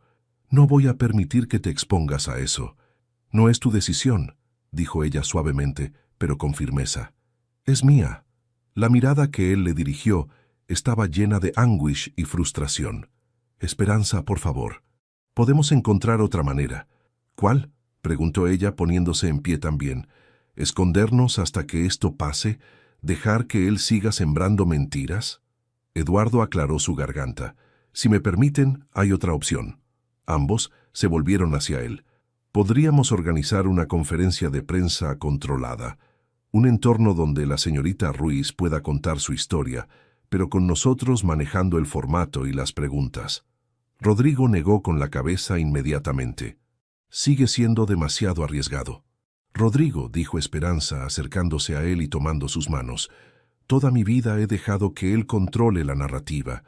No voy a permitir que te expongas a eso. No es tu decisión, dijo ella suavemente, pero con firmeza. Es mía. La mirada que él le dirigió estaba llena de anguish y frustración. Esperanza, por favor. Podemos encontrar otra manera. ¿Cuál?, preguntó ella poniéndose en pie también. ¿Escondernos hasta que esto pase? ¿Dejar que él siga sembrando mentiras? Eduardo aclaró su garganta. Si me permiten, hay otra opción. Ambos se volvieron hacia él. Podríamos organizar una conferencia de prensa controlada, un entorno donde la señorita Ruiz pueda contar su historia, pero con nosotros manejando el formato y las preguntas. Rodrigo negó con la cabeza inmediatamente. Sigue siendo demasiado arriesgado. Rodrigo, dijo Esperanza, acercándose a él y tomando sus manos, toda mi vida he dejado que él controle la narrativa.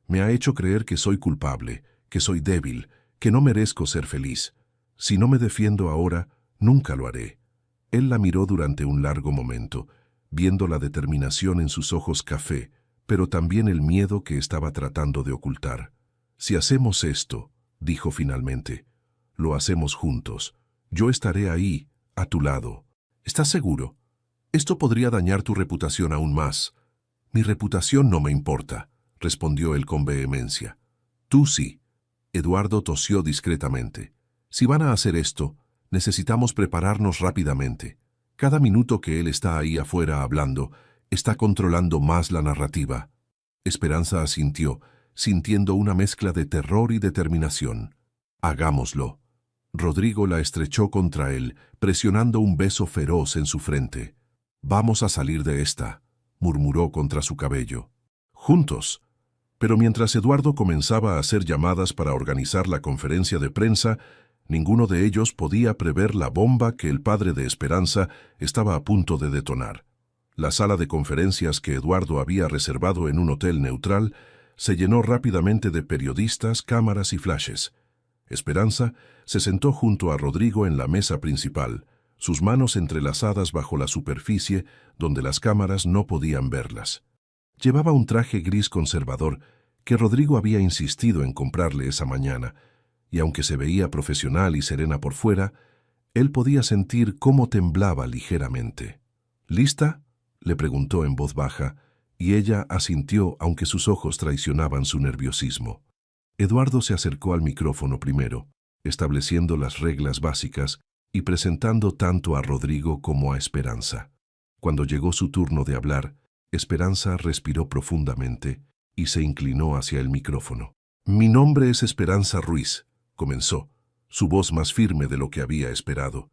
Me ha hecho creer que soy culpable, que soy débil, que no merezco ser feliz. Si no me defiendo ahora, nunca lo haré. Él la miró durante un largo momento, viendo la determinación en sus ojos café, pero también el miedo que estaba tratando de ocultar. Si hacemos esto, dijo finalmente, lo hacemos juntos. Yo estaré ahí, a tu lado. ¿Estás seguro? Esto podría dañar tu reputación aún más. Mi reputación no me importa, respondió él con vehemencia. Tú sí. Eduardo tosió discretamente. Si van a hacer esto, necesitamos prepararnos rápidamente. Cada minuto que él está ahí afuera hablando, está controlando más la narrativa. Esperanza asintió, sintiendo una mezcla de terror y determinación. Hagámoslo. Rodrigo la estrechó contra él, presionando un beso feroz en su frente. Vamos a salir de esta, murmuró contra su cabello. Juntos. Pero mientras Eduardo comenzaba a hacer llamadas para organizar la conferencia de prensa, ninguno de ellos podía prever la bomba que el padre de Esperanza estaba a punto de detonar. La sala de conferencias que Eduardo había reservado en un hotel neutral se llenó rápidamente de periodistas, cámaras y flashes. Esperanza se sentó junto a Rodrigo en la mesa principal, sus manos entrelazadas bajo la superficie donde las cámaras no podían verlas. Llevaba un traje gris conservador que Rodrigo había insistido en comprarle esa mañana, y aunque se veía profesional y serena por fuera, él podía sentir cómo temblaba ligeramente. ¿Lista?, le preguntó en voz baja, y ella asintió aunque sus ojos traicionaban su nerviosismo. Eduardo se acercó al micrófono primero, estableciendo las reglas básicas y presentando tanto a Rodrigo como a Esperanza. Cuando llegó su turno de hablar, Esperanza respiró profundamente y se inclinó hacia el micrófono. «Mi nombre es Esperanza Ruiz», comenzó, su voz más firme de lo que había esperado,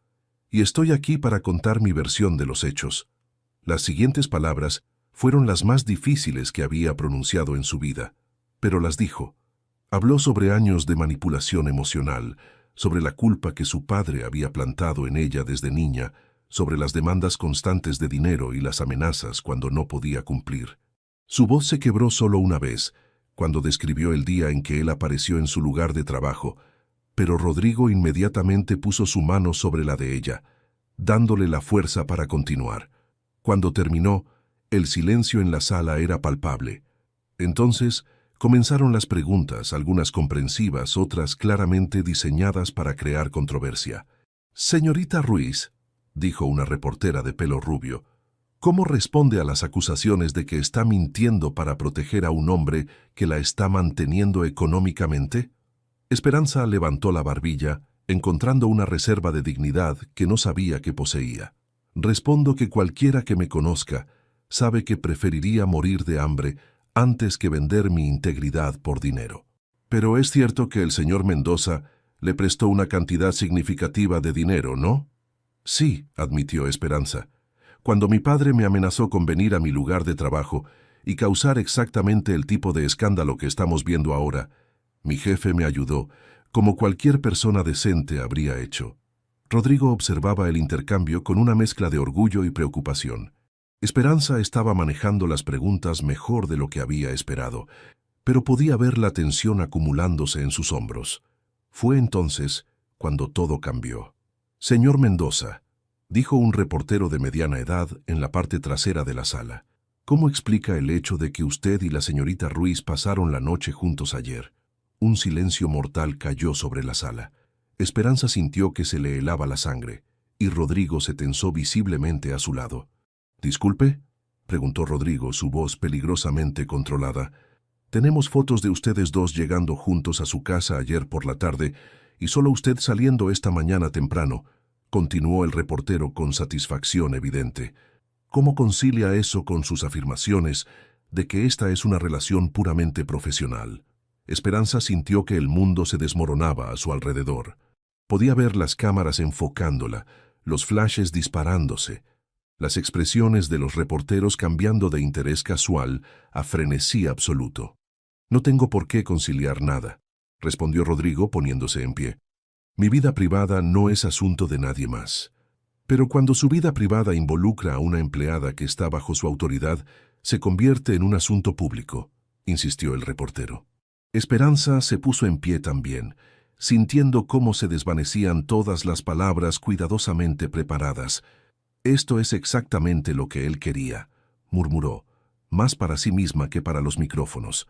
«y estoy aquí para contar mi versión de los hechos». Las siguientes palabras fueron las más difíciles que había pronunciado en su vida, pero las dijo. Habló sobre años de manipulación emocional, sobre la culpa que su padre había plantado en ella desde niña, sobre las demandas constantes de dinero y las amenazas cuando no podía cumplir. Su voz se quebró solo una vez, cuando describió el día en que él apareció en su lugar de trabajo, pero Rodrigo inmediatamente puso su mano sobre la de ella, dándole la fuerza para continuar. Cuando terminó, el silencio en la sala era palpable. Entonces, comenzaron las preguntas, algunas comprensivas, otras claramente diseñadas para crear controversia. «Señorita Ruiz», dijo una reportera de pelo rubio, «¿cómo responde a las acusaciones de que está mintiendo para proteger a un hombre que la está manteniendo económicamente?» Esperanza levantó la barbilla, encontrando una reserva de dignidad que no sabía que poseía. «Respondo que cualquiera que me conozca sabe que preferiría morir de hambre antes que vender mi integridad por dinero. Pero es cierto que el señor Mendoza le prestó una cantidad significativa de dinero, ¿no?» «Sí», admitió Esperanza. «Cuando mi padre me amenazó con venir a mi lugar de trabajo y causar exactamente el tipo de escándalo que estamos viendo ahora, mi jefe me ayudó, como cualquier persona decente habría hecho». Rodrigo observaba el intercambio con una mezcla de orgullo y preocupación. Esperanza estaba manejando las preguntas mejor de lo que había esperado, pero podía ver la tensión acumulándose en sus hombros. Fue entonces cuando todo cambió. «Señor Mendoza», dijo un reportero de mediana edad en la parte trasera de la sala, «¿cómo explica el hecho de que usted y la señorita Ruiz pasaron la noche juntos ayer?» Un silencio mortal cayó sobre la sala. Esperanza sintió que se le helaba la sangre, y Rodrigo se tensó visiblemente a su lado. «¿Disculpe?», preguntó Rodrigo, su voz peligrosamente controlada. «Tenemos fotos de ustedes dos llegando juntos a su casa ayer por la tarde y solo usted saliendo esta mañana temprano», continuó el reportero con satisfacción evidente. «¿Cómo concilia eso con sus afirmaciones de que esta es una relación puramente profesional?» Esperanza sintió que el mundo se desmoronaba a su alrededor. Podía ver las cámaras enfocándola, los flashes disparándose, las expresiones de los reporteros cambiando de interés casual a frenesí absoluto. «No tengo por qué conciliar nada», respondió Rodrigo poniéndose en pie. «Mi vida privada no es asunto de nadie más». «Pero cuando su vida privada involucra a una empleada que está bajo su autoridad, se convierte en un asunto público», insistió el reportero. Esperanza se puso en pie también, sintiendo cómo se desvanecían todas las palabras cuidadosamente preparadas. «Esto es exactamente lo que él quería», murmuró, más para sí misma que para los micrófonos.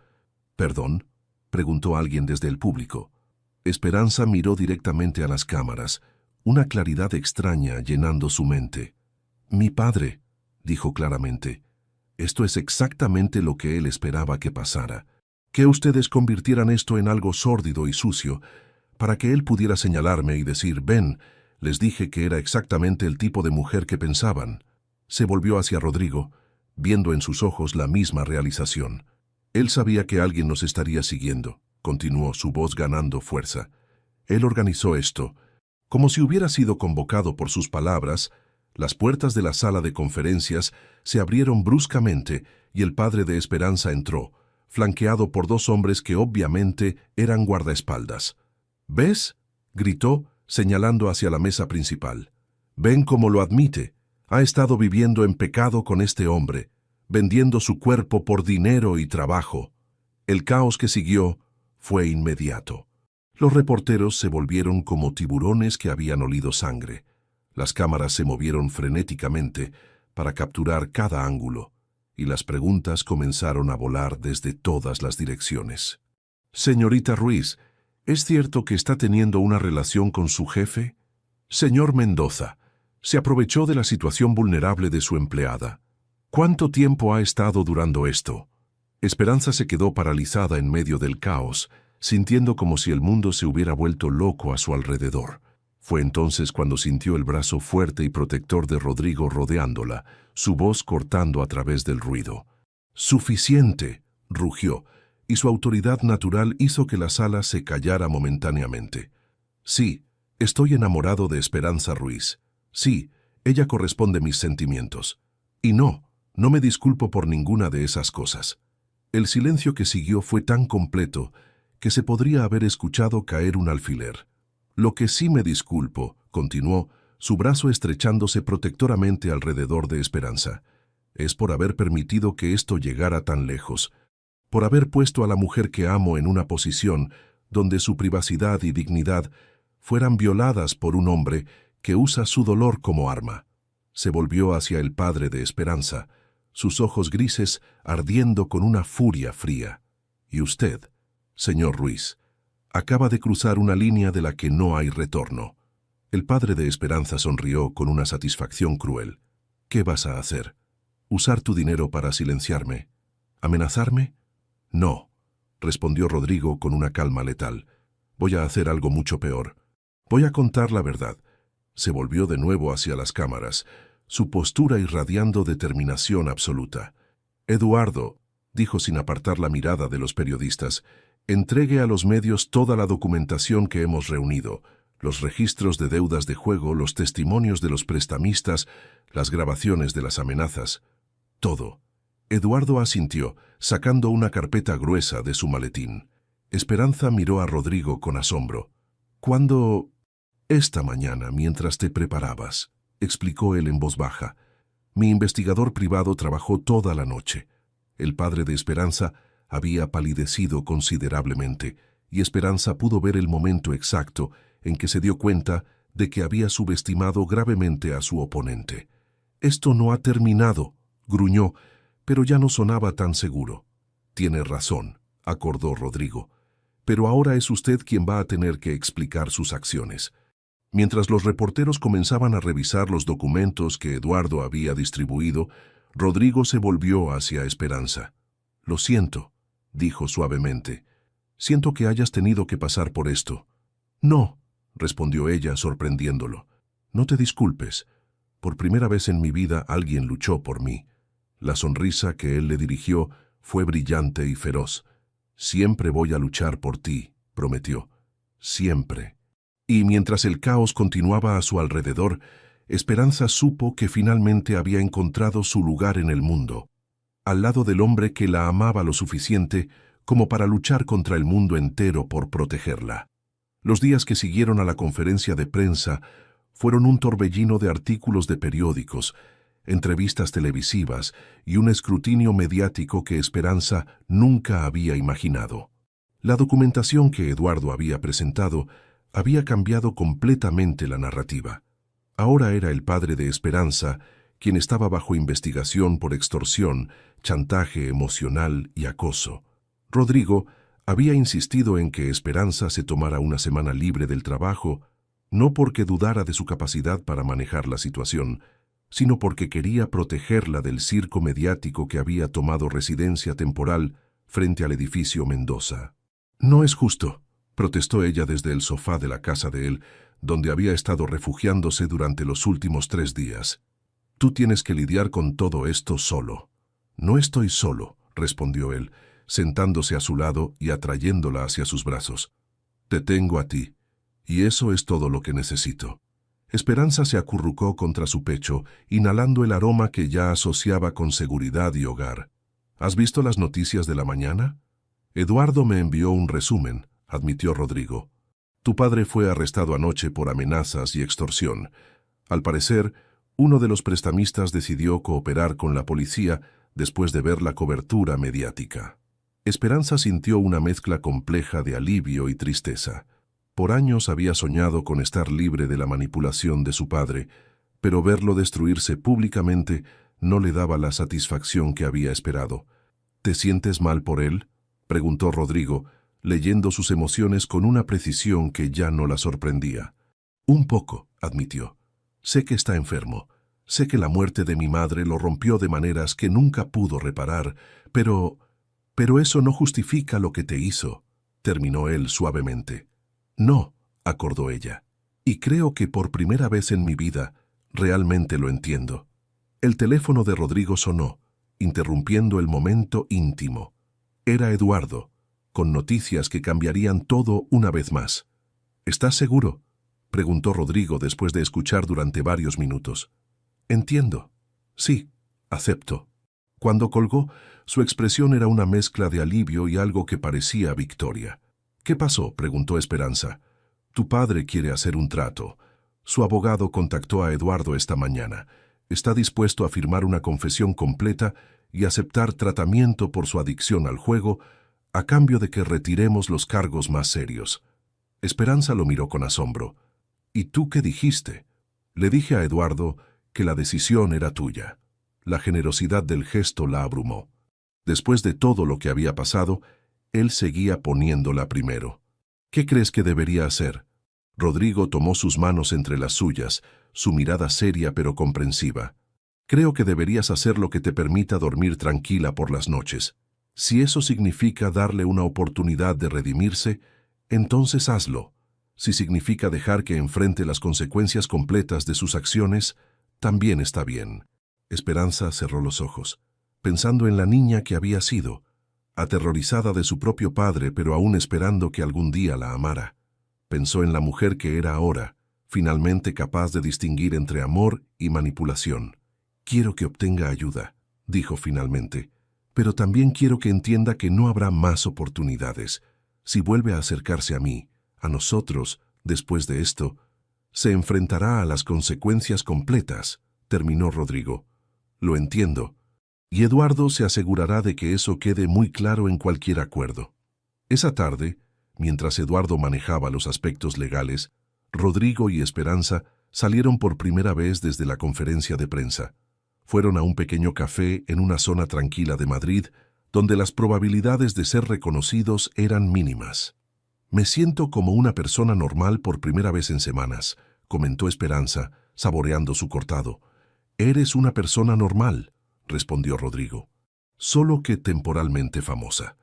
«¿Perdón?», preguntó alguien desde el público. Esperanza miró directamente a las cámaras, una claridad extraña llenando su mente. «Mi padre», dijo claramente. «Esto es exactamente lo que él esperaba que pasara. Que ustedes convirtieran esto en algo sórdido y sucio, para que él pudiera señalarme y decir, ven, les dije que era exactamente el tipo de mujer que pensaban». Se volvió hacia Rodrigo, viendo en sus ojos la misma realización. «Él sabía que alguien nos estaría siguiendo», continuó, su voz ganando fuerza. «Él organizó esto. Como si hubiera sido convocado por sus palabras, las puertas de la sala de conferencias se abrieron bruscamente y el padre de Esperanza entró, flanqueado por dos hombres que obviamente eran guardaespaldas. «¿Ves?», gritó, señalando hacia la mesa principal. «¿Ven cómo lo admite? Ha estado viviendo en pecado con este hombre, vendiendo su cuerpo por dinero y trabajo». El caos que siguió fue inmediato. Los reporteros se volvieron como tiburones que habían olido sangre. Las cámaras se movieron frenéticamente para capturar cada ángulo. y las preguntas comenzaron a volar desde todas las direcciones. «Señorita Ruiz, ¿es cierto que está teniendo una relación con su jefe?» «Señor Mendoza, se aprovechó de la situación vulnerable de su empleada. ¿Cuánto tiempo ha estado durando esto?» Esperanza se quedó paralizada en medio del caos, sintiendo como si el mundo se hubiera vuelto loco a su alrededor. Fue entonces cuando sintió el brazo fuerte y protector de Rodrigo rodeándola, su voz cortando a través del ruido. «¡Suficiente!», rugió, y su autoridad natural hizo que la sala se callara momentáneamente. «Sí, estoy enamorado de Esperanza Ruiz. Sí, ella corresponde a mis sentimientos. Y no me disculpo por ninguna de esas cosas». El silencio que siguió fue tan completo que se podría haber escuchado caer un alfiler. «Lo que sí me disculpo», continuó, su brazo estrechándose protectoramente alrededor de Esperanza, «es por haber permitido que esto llegara tan lejos, por haber puesto a la mujer que amo en una posición donde su privacidad y dignidad fueran violadas por un hombre que usa su dolor como arma». Se volvió hacia el padre de Esperanza, sus ojos grises ardiendo con una furia fría. «Y usted, señor Ruiz, acaba de cruzar una línea de la que no hay retorno». El padre de Esperanza sonrió con una satisfacción cruel. «¿Qué vas a hacer? ¿Usar tu dinero para silenciarme? ¿Amenazarme?» «No», respondió Rodrigo con una calma letal. «Voy a hacer algo mucho peor. Voy a contar la verdad». Se volvió de nuevo hacia las cámaras, su postura irradiando determinación absoluta. «Eduardo», dijo sin apartar la mirada de los periodistas, «entregue a los medios toda la documentación que hemos reunido, los registros de deudas de juego, los testimonios de los prestamistas, las grabaciones de las amenazas. Todo». Eduardo asintió, sacando una carpeta gruesa de su maletín. Esperanza miró a Rodrigo con asombro. «¿Cuándo?» «Esta mañana, mientras te preparabas», explicó él en voz baja. «Mi investigador privado trabajó toda la noche». El padre de Esperanza había palidecido considerablemente, y Esperanza pudo ver el momento exacto en que se dio cuenta de que había subestimado gravemente a su oponente. «Esto no ha terminado», gruñó, pero ya no sonaba tan seguro. «Tiene razón», acordó Rodrigo, «pero ahora es usted quien va a tener que explicar sus acciones». Mientras los reporteros comenzaban a revisar los documentos que Eduardo había distribuido, Rodrigo se volvió hacia Esperanza. «Lo siento», dijo suavemente. «Siento que hayas tenido que pasar por esto». «No», respondió ella sorprendiéndolo. «No te disculpes. Por primera vez en mi vida alguien luchó por mí». La sonrisa que él le dirigió fue brillante y feroz. «Siempre voy a luchar por ti», prometió. «Siempre». Y mientras el caos continuaba a su alrededor, Esperanza supo que finalmente había encontrado su lugar en el mundo, al lado del hombre que la amaba lo suficiente como para luchar contra el mundo entero por protegerla. Los días que siguieron a la conferencia de prensa fueron un torbellino de artículos de periódicos, entrevistas televisivas y un escrutinio mediático que Esperanza nunca había imaginado. La documentación que Eduardo había presentado había cambiado completamente la narrativa. Ahora era el padre de Esperanza quien estaba bajo investigación por extorsión, chantaje emocional y acoso. Rodrigo había insistido en que Esperanza se tomara una semana libre del trabajo, no porque dudara de su capacidad para manejar la situación, sino porque quería protegerla del circo mediático que había tomado residencia temporal frente al edificio Mendoza. «No es justo», protestó ella desde el sofá de la casa de él, donde había estado refugiándose durante los últimos 3 días. «Tú tienes que lidiar con todo esto solo». «No estoy solo», respondió él, sentándose a su lado y atrayéndola hacia sus brazos. «Te tengo a ti, y eso es todo lo que necesito». Esperanza se acurrucó contra su pecho, inhalando el aroma que ya asociaba con seguridad y hogar. «¿Has visto las noticias de la mañana?» «Eduardo me envió un resumen», admitió Rodrigo. «Tu padre fue arrestado anoche por amenazas y extorsión. Al parecer, uno de los prestamistas decidió cooperar con la policía después de ver la cobertura mediática». Esperanza sintió una mezcla compleja de alivio y tristeza. Por años había soñado con estar libre de la manipulación de su padre, pero verlo destruirse públicamente no le daba la satisfacción que había esperado. ¿Te sientes mal por él?, preguntó Rodrigo, leyendo sus emociones con una precisión que ya no la sorprendía. Un poco, admitió. Sé que está enfermo. Sé que la muerte de mi madre lo rompió de maneras que nunca pudo reparar, pero eso no justifica lo que te hizo, terminó él suavemente. No, acordó ella. Y creo que por primera vez en mi vida realmente lo entiendo. El teléfono de Rodrigo sonó, interrumpiendo el momento íntimo. Era Eduardo, con noticias que cambiarían todo una vez más. ¿Estás seguro?, preguntó Rodrigo después de escuchar durante varios minutos. Entiendo. Sí, acepto. Cuando colgó, su expresión era una mezcla de alivio y algo que parecía victoria. ¿Qué pasó?, preguntó Esperanza. Tu padre quiere hacer un trato. Su abogado contactó a Eduardo esta mañana. Está dispuesto a firmar una confesión completa y aceptar tratamiento por su adicción al juego a cambio de que retiremos los cargos más serios. Esperanza lo miró con asombro. ¿Y tú qué dijiste? Le dije a Eduardo que la decisión era tuya. La generosidad del gesto la abrumó. Después de todo lo que había pasado, él seguía poniéndola primero. ¿Qué crees que debería hacer? Rodrigo tomó sus manos entre las suyas, su mirada seria pero comprensiva. Creo que deberías hacer lo que te permita dormir tranquila por las noches. Si eso significa darle una oportunidad de redimirse, entonces hazlo. Si significa dejar que enfrente las consecuencias completas de sus acciones, también está bien. Esperanza cerró los ojos, pensando en la niña que había sido, aterrorizada de su propio padre, pero aún esperando que algún día la amara. Pensó en la mujer que era ahora, finalmente capaz de distinguir entre amor y manipulación. Quiero que obtenga ayuda, dijo finalmente, pero también quiero que entienda que no habrá más oportunidades. Si vuelve a acercarse a mí, a nosotros, después de esto, se enfrentará a las consecuencias completas, terminó Rodrigo. Lo entiendo. Y Eduardo se asegurará de que eso quede muy claro en cualquier acuerdo. Esa tarde, mientras Eduardo manejaba los aspectos legales, Rodrigo y Esperanza salieron por primera vez desde la conferencia de prensa. Fueron a un pequeño café en una zona tranquila de Madrid, donde las probabilidades de ser reconocidos eran mínimas. Me siento como una persona normal por primera vez en semanas, comentó Esperanza, saboreando su cortado. Eres una persona normal, respondió Rodrigo, solo que temporalmente famosa.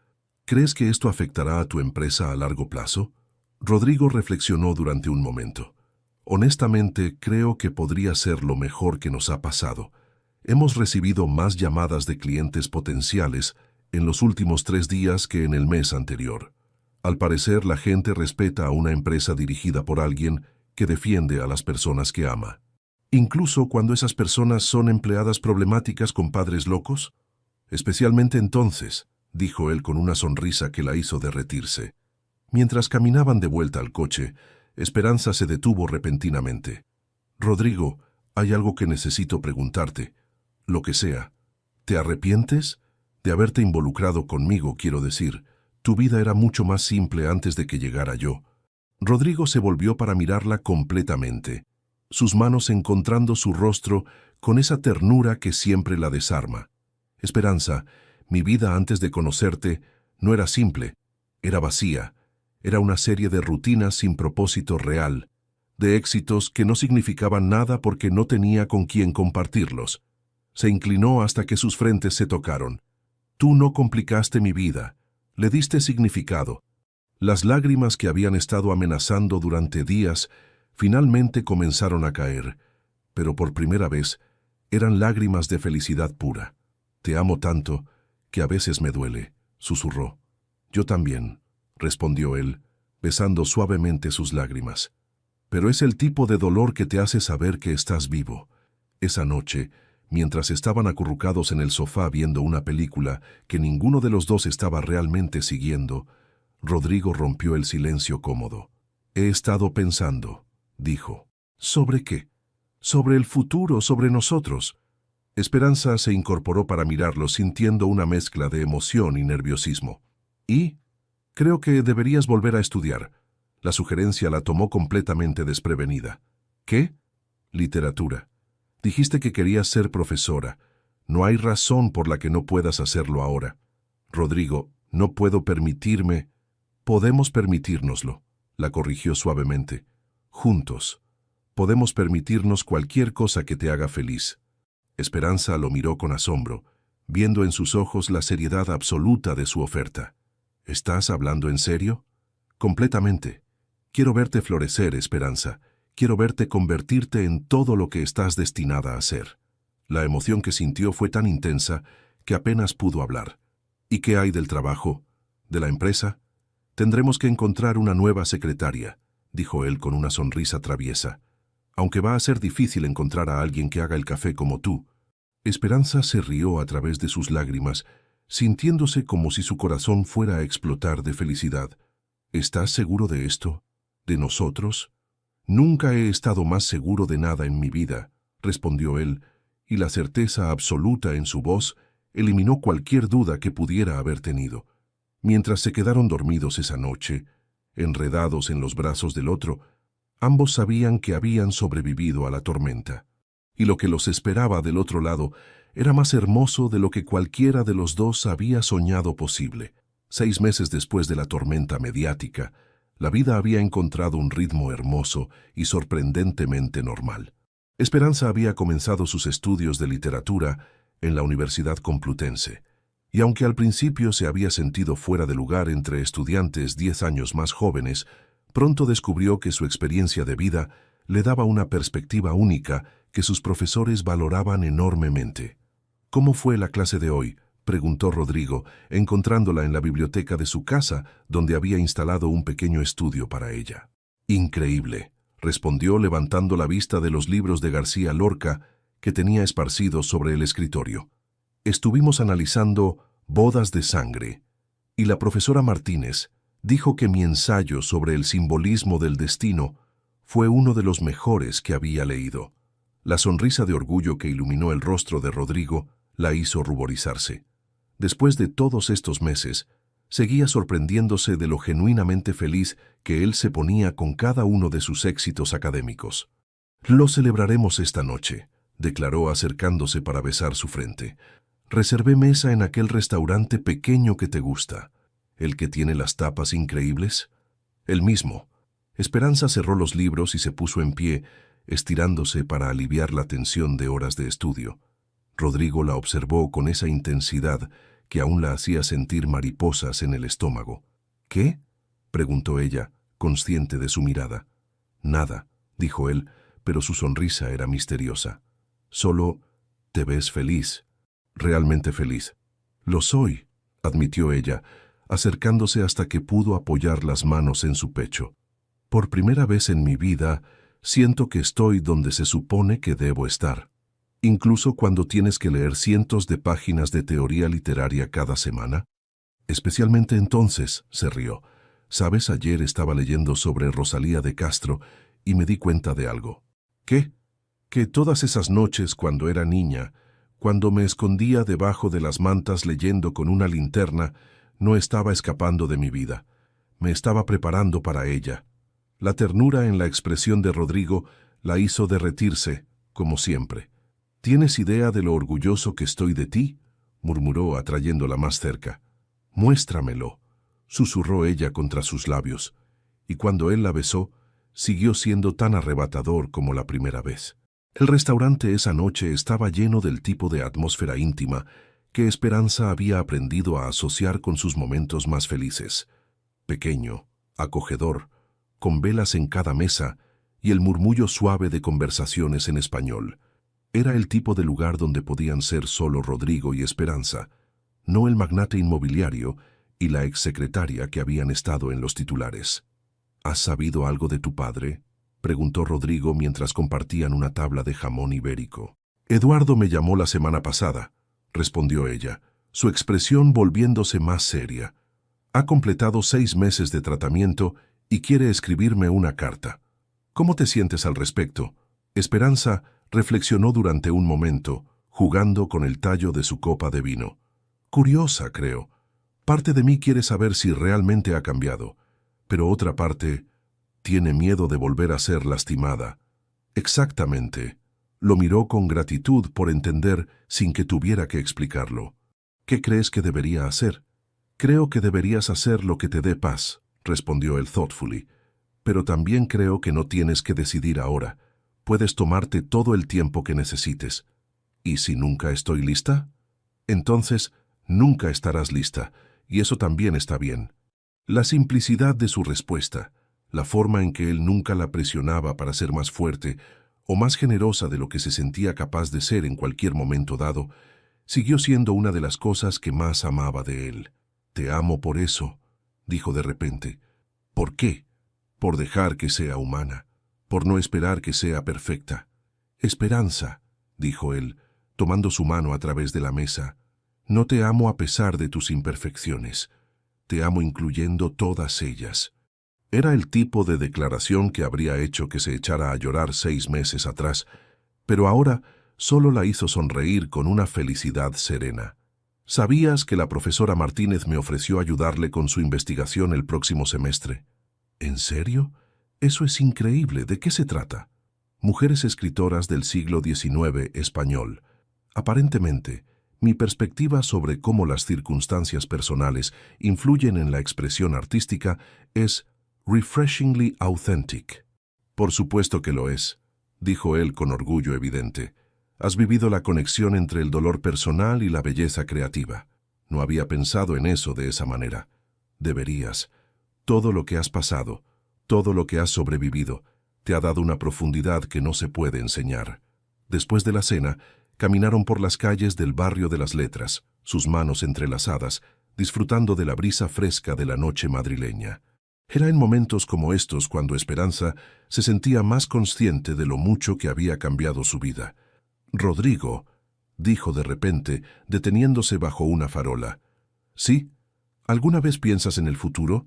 ¿Crees que esto afectará a tu empresa a largo plazo? Rodrigo reflexionó durante un momento. Honestamente, creo que podría ser lo mejor que nos ha pasado. Hemos recibido más llamadas de clientes potenciales en los últimos 3 días que en el mes anterior. Al parecer, la gente respeta a una empresa dirigida por alguien que defiende a las personas que ama. Incluso cuando esas personas son empleadas problemáticas con padres locos. Especialmente entonces, dijo él con una sonrisa que la hizo derretirse. Mientras caminaban de vuelta al coche, Esperanza se detuvo repentinamente. Rodrigo, hay algo que necesito preguntarte. Lo que sea. ¿Te arrepientes? De haberte involucrado conmigo, quiero decir. Tu vida era mucho más simple antes de que llegara yo. Rodrigo se volvió para mirarla completamente, sus manos encontrando su rostro con esa ternura que siempre la desarma. Esperanza, mi vida antes de conocerte no era simple, era vacía. Era una serie de rutinas sin propósito real, de éxitos que no significaban nada porque no tenía con quién compartirlos. Se inclinó hasta que sus frentes se tocaron. Tú no complicaste mi vida, le diste significado. Las lágrimas que habían estado amenazando durante días finalmente comenzaron a caer, pero por primera vez eran lágrimas de felicidad pura. Te amo tanto que a veces me duele, susurró. Yo también, respondió él, besando suavemente sus lágrimas. Pero es el tipo de dolor que te hace saber que estás vivo. Esa noche, mientras estaban acurrucados en el sofá viendo una película que ninguno de los dos estaba realmente siguiendo, Rodrigo rompió el silencio cómodo. He estado pensando, dijo. ¿Sobre qué? Sobre el futuro, sobre nosotros. Esperanza se incorporó para mirarlo, sintiendo una mezcla de emoción y nerviosismo. ¿Y? Creo que deberías volver a estudiar. La sugerencia la tomó completamente desprevenida. ¿Qué? Literatura. Dijiste que querías ser profesora. No hay razón por la que no puedas hacerlo ahora. Rodrigo, no puedo permitirme. Podemos permitírnoslo, la corrigió suavemente. Juntos. Podemos permitirnos cualquier cosa que te haga feliz. Esperanza lo miró con asombro, viendo en sus ojos la seriedad absoluta de su oferta. ¿Estás hablando en serio? Completamente. Quiero verte florecer, Esperanza. Quiero verte convertirte en todo lo que estás destinada a ser. La emoción que sintió fue tan intensa que apenas pudo hablar. ¿Y qué hay del trabajo? ¿De la empresa? Tendremos que encontrar una nueva secretaria, dijo él con una sonrisa traviesa. Aunque va a ser difícil encontrar a alguien que haga el café como tú. Esperanza se rió a través de sus lágrimas, sintiéndose como si su corazón fuera a explotar de felicidad. ¿Estás seguro de esto? ¿De nosotros? Nunca he estado más seguro de nada en mi vida, respondió él, y la certeza absoluta en su voz eliminó cualquier duda que pudiera haber tenido. Mientras se quedaron dormidos esa noche, enredados en los brazos del otro, ambos sabían que habían sobrevivido a la tormenta, y lo que los esperaba del otro lado era más hermoso de lo que cualquiera de los dos había soñado posible. 6 meses después de la tormenta mediática, la vida había encontrado un ritmo hermoso y sorprendentemente normal. Esperanza había comenzado sus estudios de literatura en la Universidad Complutense, y aunque al principio se había sentido fuera de lugar entre estudiantes 10 años más jóvenes, pronto descubrió que su experiencia de vida le daba una perspectiva única que sus profesores valoraban enormemente. ¿Cómo fue la clase de hoy?, preguntó Rodrigo, encontrándola en la biblioteca de su casa, donde había instalado un pequeño estudio para ella. Increíble, respondió levantando la vista de los libros de García Lorca que tenía esparcidos sobre el escritorio. Estuvimos analizando Bodas de Sangre, y la profesora Martínez dijo que mi ensayo sobre el simbolismo del destino fue uno de los mejores que había leído. La sonrisa de orgullo que iluminó el rostro de Rodrigo la hizo ruborizarse. Después de todos estos meses, seguía sorprendiéndose de lo genuinamente feliz que él se ponía con cada uno de sus éxitos académicos. «Lo celebraremos esta noche», declaró acercándose para besar su frente. «Reservé mesa en aquel restaurante pequeño que te gusta. ¿El que tiene las tapas increíbles?» «El mismo». Esperanza cerró los libros y se puso en pie, estirándose para aliviar la tensión de horas de estudio. Rodrigo la observó con esa intensidad que aún la hacía sentir mariposas en el estómago. «¿Qué?», preguntó ella, consciente de su mirada. «Nada», dijo él, pero su sonrisa era misteriosa. «Solo te ves feliz, realmente feliz». «Lo soy», admitió ella, acercándose hasta que pudo apoyar las manos en su pecho. «Por primera vez en mi vida, siento que estoy donde se supone que debo estar. Incluso cuando tienes que leer cientos de páginas de teoría literaria cada semana». «Especialmente entonces», se rió. «Sabes, ayer estaba leyendo sobre Rosalía de Castro y me di cuenta de algo». «¿Qué?». «Que todas esas noches cuando era niña, cuando me escondía debajo de las mantas leyendo con una linterna, no estaba escapando de mi vida. Me estaba preparando para ella». La ternura en la expresión de Rodrigo la hizo derretirse, como siempre. «¿Tienes idea de lo orgulloso que estoy de ti?», murmuró atrayéndola más cerca. «Muéstramelo», susurró ella contra sus labios, y cuando él la besó, siguió siendo tan arrebatador como la primera vez. El restaurante esa noche estaba lleno del tipo de atmósfera íntima que Esperanza había aprendido a asociar con sus momentos más felices. Pequeño, acogedor, con velas en cada mesa y el murmullo suave de conversaciones en español. Era el tipo de lugar donde podían ser solo Rodrigo y Esperanza, no el magnate inmobiliario y la exsecretaria que habían estado en los titulares. «¿Has sabido algo de tu padre?», preguntó Rodrigo mientras compartían una tabla de jamón ibérico. «Eduardo me llamó la semana pasada», respondió ella, su expresión volviéndose más seria. «Ha completado 6 meses de tratamiento y quiere escribirme una carta. ¿Cómo te sientes al respecto?». Esperanza reflexionó durante un momento, jugando con el tallo de su copa de vino. «Curiosa, creo. Parte de mí quiere saber si realmente ha cambiado, pero otra parte tiene miedo de volver a ser lastimada». «Exactamente. Lo miró con gratitud por entender sin que tuviera que explicarlo. ¿Qué crees que debería hacer? Creo que deberías hacer lo que te dé paz, respondió él thoughtfully. Pero también creo que no tienes que decidir ahora. Puedes tomarte todo el tiempo que necesites. ¿Y si nunca estoy lista? Entonces, nunca estarás lista, y eso también está bien. La simplicidad de su respuesta, la forma en que él nunca la presionaba para ser más fuerte o más generosa de lo que se sentía capaz de ser en cualquier momento dado, siguió siendo una de las cosas que más amaba de él. «Te amo por eso», dijo de repente. «¿Por qué? Por dejar que sea humana, por no esperar que sea perfecta». «Esperanza», dijo él, tomando su mano a través de la mesa. «No te amo a pesar de tus imperfecciones. Te amo incluyendo todas ellas». Era el tipo de declaración que habría hecho que se echara a llorar 6 meses atrás, pero ahora solo la hizo sonreír con una felicidad serena. «¿Sabías que la profesora Martínez me ofreció ayudarle con su investigación el próximo semestre?» «¿En serio? Eso es increíble. ¿De qué se trata?» «Mujeres escritoras del siglo XIX español. Aparentemente, mi perspectiva sobre cómo las circunstancias personales influyen en la expresión artística es refreshingly authentic». «Por supuesto que lo es», dijo él con orgullo evidente. «Has vivido la conexión entre el dolor personal y la belleza creativa. No había pensado en eso de esa manera. Deberías. Todo lo que has pasado, todo lo que has sobrevivido, te ha dado una profundidad que no se puede enseñar». Después de la cena, caminaron por las calles del barrio de las Letras, sus manos entrelazadas, disfrutando de la brisa fresca de la noche madrileña. Era en momentos como estos cuando Esperanza se sentía más consciente de lo mucho que había cambiado su vida. «Rodrigo», dijo de repente, deteniéndose bajo una farola. «¿Sí? ¿Alguna vez piensas en el futuro?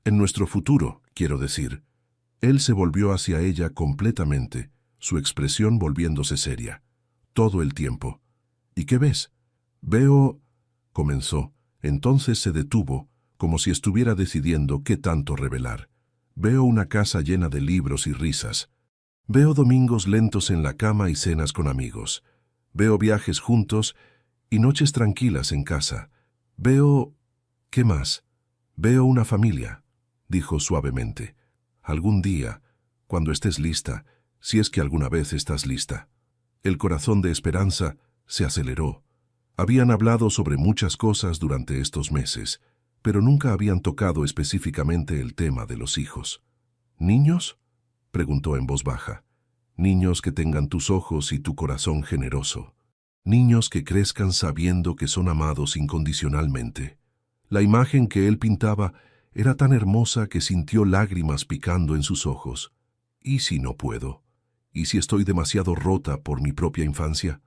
En nuestro futuro, quiero decir». Él se volvió hacia ella completamente, su expresión volviéndose seria. «Todo el tiempo». «¿Y qué ves?» «Veo», comenzó, entonces se detuvo, como si estuviera decidiendo qué tanto revelar. «Veo una casa llena de libros y risas. Veo domingos lentos en la cama y cenas con amigos. Veo viajes juntos y noches tranquilas en casa. Veo... ¿Qué más? Veo una familia», dijo suavemente. «Algún día, cuando estés lista, si es que alguna vez estás lista». El corazón de Esperanza se aceleró. Habían hablado sobre muchas cosas durante estos meses, pero nunca habían tocado específicamente el tema de los hijos. «¿Niños?», preguntó en voz baja. «Niños que tengan tus ojos y tu corazón generoso. Niños que crezcan sabiendo que son amados incondicionalmente». La imagen que él pintaba era tan hermosa que sintió lágrimas picando en sus ojos. «¿Y si no puedo? ¿Y si estoy demasiado rota por mi propia infancia?».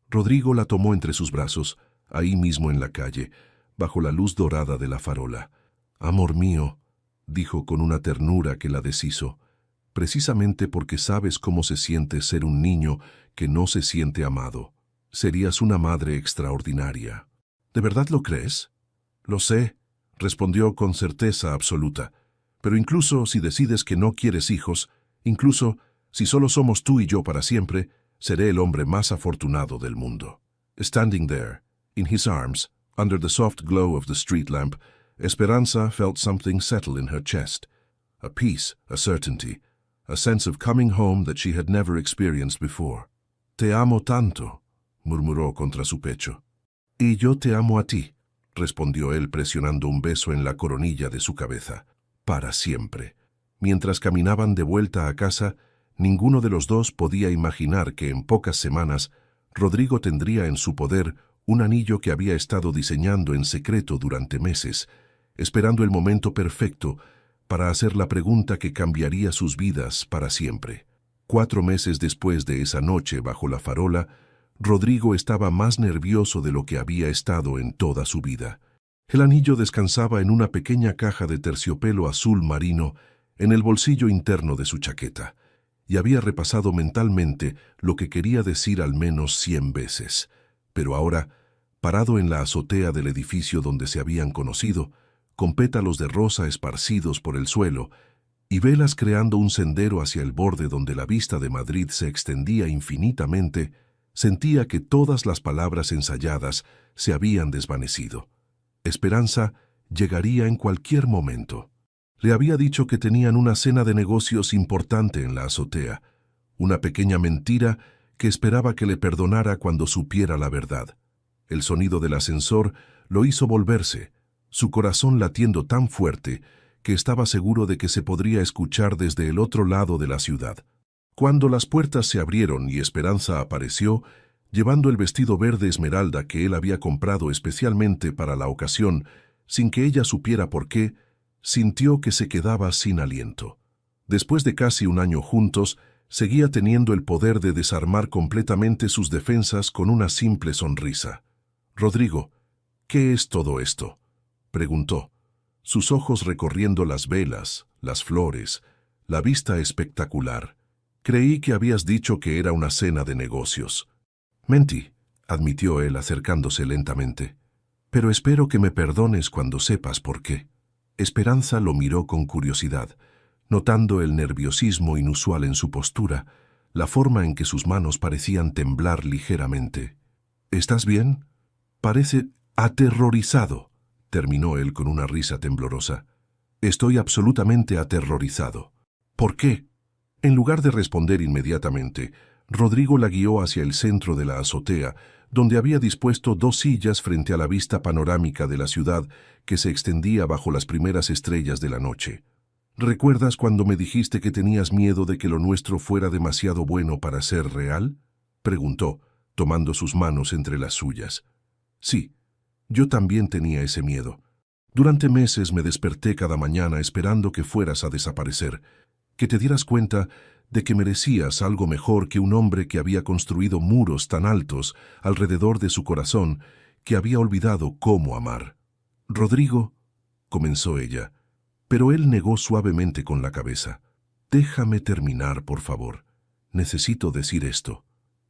Rodrigo la tomó entre sus brazos, ahí mismo en la calle, bajo la luz dorada de la farola. «Amor mío», dijo con una ternura que la deshizo, «precisamente porque sabes cómo se siente ser un niño que no se siente amado. Serías una madre extraordinaria». «¿De verdad lo crees?». «Lo sé», respondió con certeza absoluta. «Pero incluso si decides que no quieres hijos, incluso si solo somos tú y yo para siempre, seré el hombre más afortunado del mundo». Standing there, in his arms, under the soft glow of the street lamp, Esperanza felt something settle in her chest. A peace, a certainty, a sense of coming home that she had never experienced before. «Te amo tanto», murmuró contra su pecho. «Y yo te amo a ti», respondió él presionando un beso en la coronilla de su cabeza. «Para siempre». Mientras caminaban de vuelta a casa, ninguno de los dos podía imaginar que en pocas semanas Rodrigo tendría en su poder un anillo que había estado diseñando en secreto durante meses, esperando el momento perfecto para hacer la pregunta que cambiaría sus vidas para siempre. 4 meses después de esa noche bajo la farola, Rodrigo estaba más nervioso de lo que había estado en toda su vida. El anillo descansaba en una pequeña caja de terciopelo azul marino en el bolsillo interno de su chaqueta, y había repasado mentalmente lo que quería decir al menos 100 veces. Pero ahora, parado en la azotea del edificio donde se habían conocido, con pétalos de rosa esparcidos por el suelo, y velas creando un sendero hacia el borde donde la vista de Madrid se extendía infinitamente, sentía que todas las palabras ensayadas se habían desvanecido. Esperanza llegaría en cualquier momento. Le había dicho que tenían una cena de negocios importante en la azotea, una pequeña mentira que esperaba que le perdonara cuando supiera la verdad. El sonido del ascensor lo hizo volverse, su corazón latiendo tan fuerte que estaba seguro de que se podría escuchar desde el otro lado de la ciudad. Cuando las puertas se abrieron y Esperanza apareció, llevando el vestido verde esmeralda que él había comprado especialmente para la ocasión, sin que ella supiera por qué, sintió que se quedaba sin aliento. Después de casi un año juntos, seguía teniendo el poder de desarmar completamente sus defensas con una simple sonrisa. «Rodrigo, ¿qué es todo esto?», preguntó, sus ojos recorriendo las velas, las flores, la vista espectacular. «Creí que habías dicho que era una cena de negocios». «Mentí», admitió él acercándose lentamente. «Pero espero que me perdones cuando sepas por qué». Esperanza lo miró con curiosidad, notando el nerviosismo inusual en su postura, la forma en que sus manos parecían temblar ligeramente. «¿Estás bien? Parece aterrorizado», terminó él con una risa temblorosa. «Estoy absolutamente aterrorizado». «¿Por qué?». En lugar de responder inmediatamente, Rodrigo la guió hacia el centro de la azotea, donde había dispuesto 2 sillas frente a la vista panorámica de la ciudad que se extendía bajo las primeras estrellas de la noche. «¿Recuerdas cuando me dijiste que tenías miedo de que lo nuestro fuera demasiado bueno para ser real?», preguntó, tomando sus manos entre las suyas. «Sí, yo también tenía ese miedo. Durante meses me desperté cada mañana esperando que fueras a desaparecer, que te dieras cuenta de que merecías algo mejor que un hombre que había construido muros tan altos alrededor de su corazón que había olvidado cómo amar». «Rodrigo», comenzó ella, pero él negó suavemente con la cabeza. «Déjame terminar, por favor. Necesito decir esto».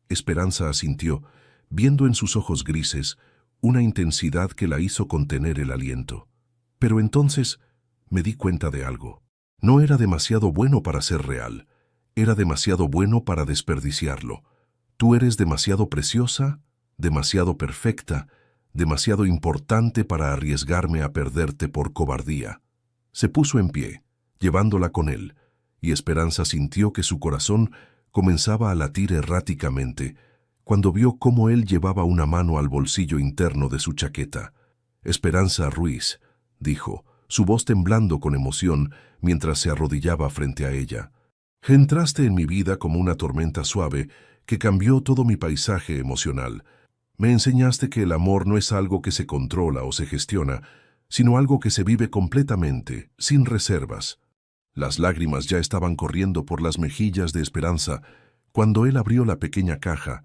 Esperanza asintió, viendo en sus ojos grises una intensidad que la hizo contener el aliento. «Pero entonces me di cuenta de algo. No era demasiado bueno para ser real. Era demasiado bueno para desperdiciarlo. Tú eres demasiado preciosa, demasiado perfecta, demasiado importante para arriesgarme a perderte por cobardía». Se puso en pie, llevándola con él, y Esperanza sintió que su corazón comenzaba a latir erráticamente cuando vio cómo él llevaba una mano al bolsillo interno de su chaqueta. «Esperanza Ruiz», dijo, su voz temblando con emoción mientras se arrodillaba frente a ella. «Entraste en mi vida como una tormenta suave que cambió todo mi paisaje emocional. Me enseñaste que el amor no es algo que se controla o se gestiona, sino algo que se vive completamente, sin reservas». Las lágrimas ya estaban corriendo por las mejillas de Esperanza cuando él abrió la pequeña caja,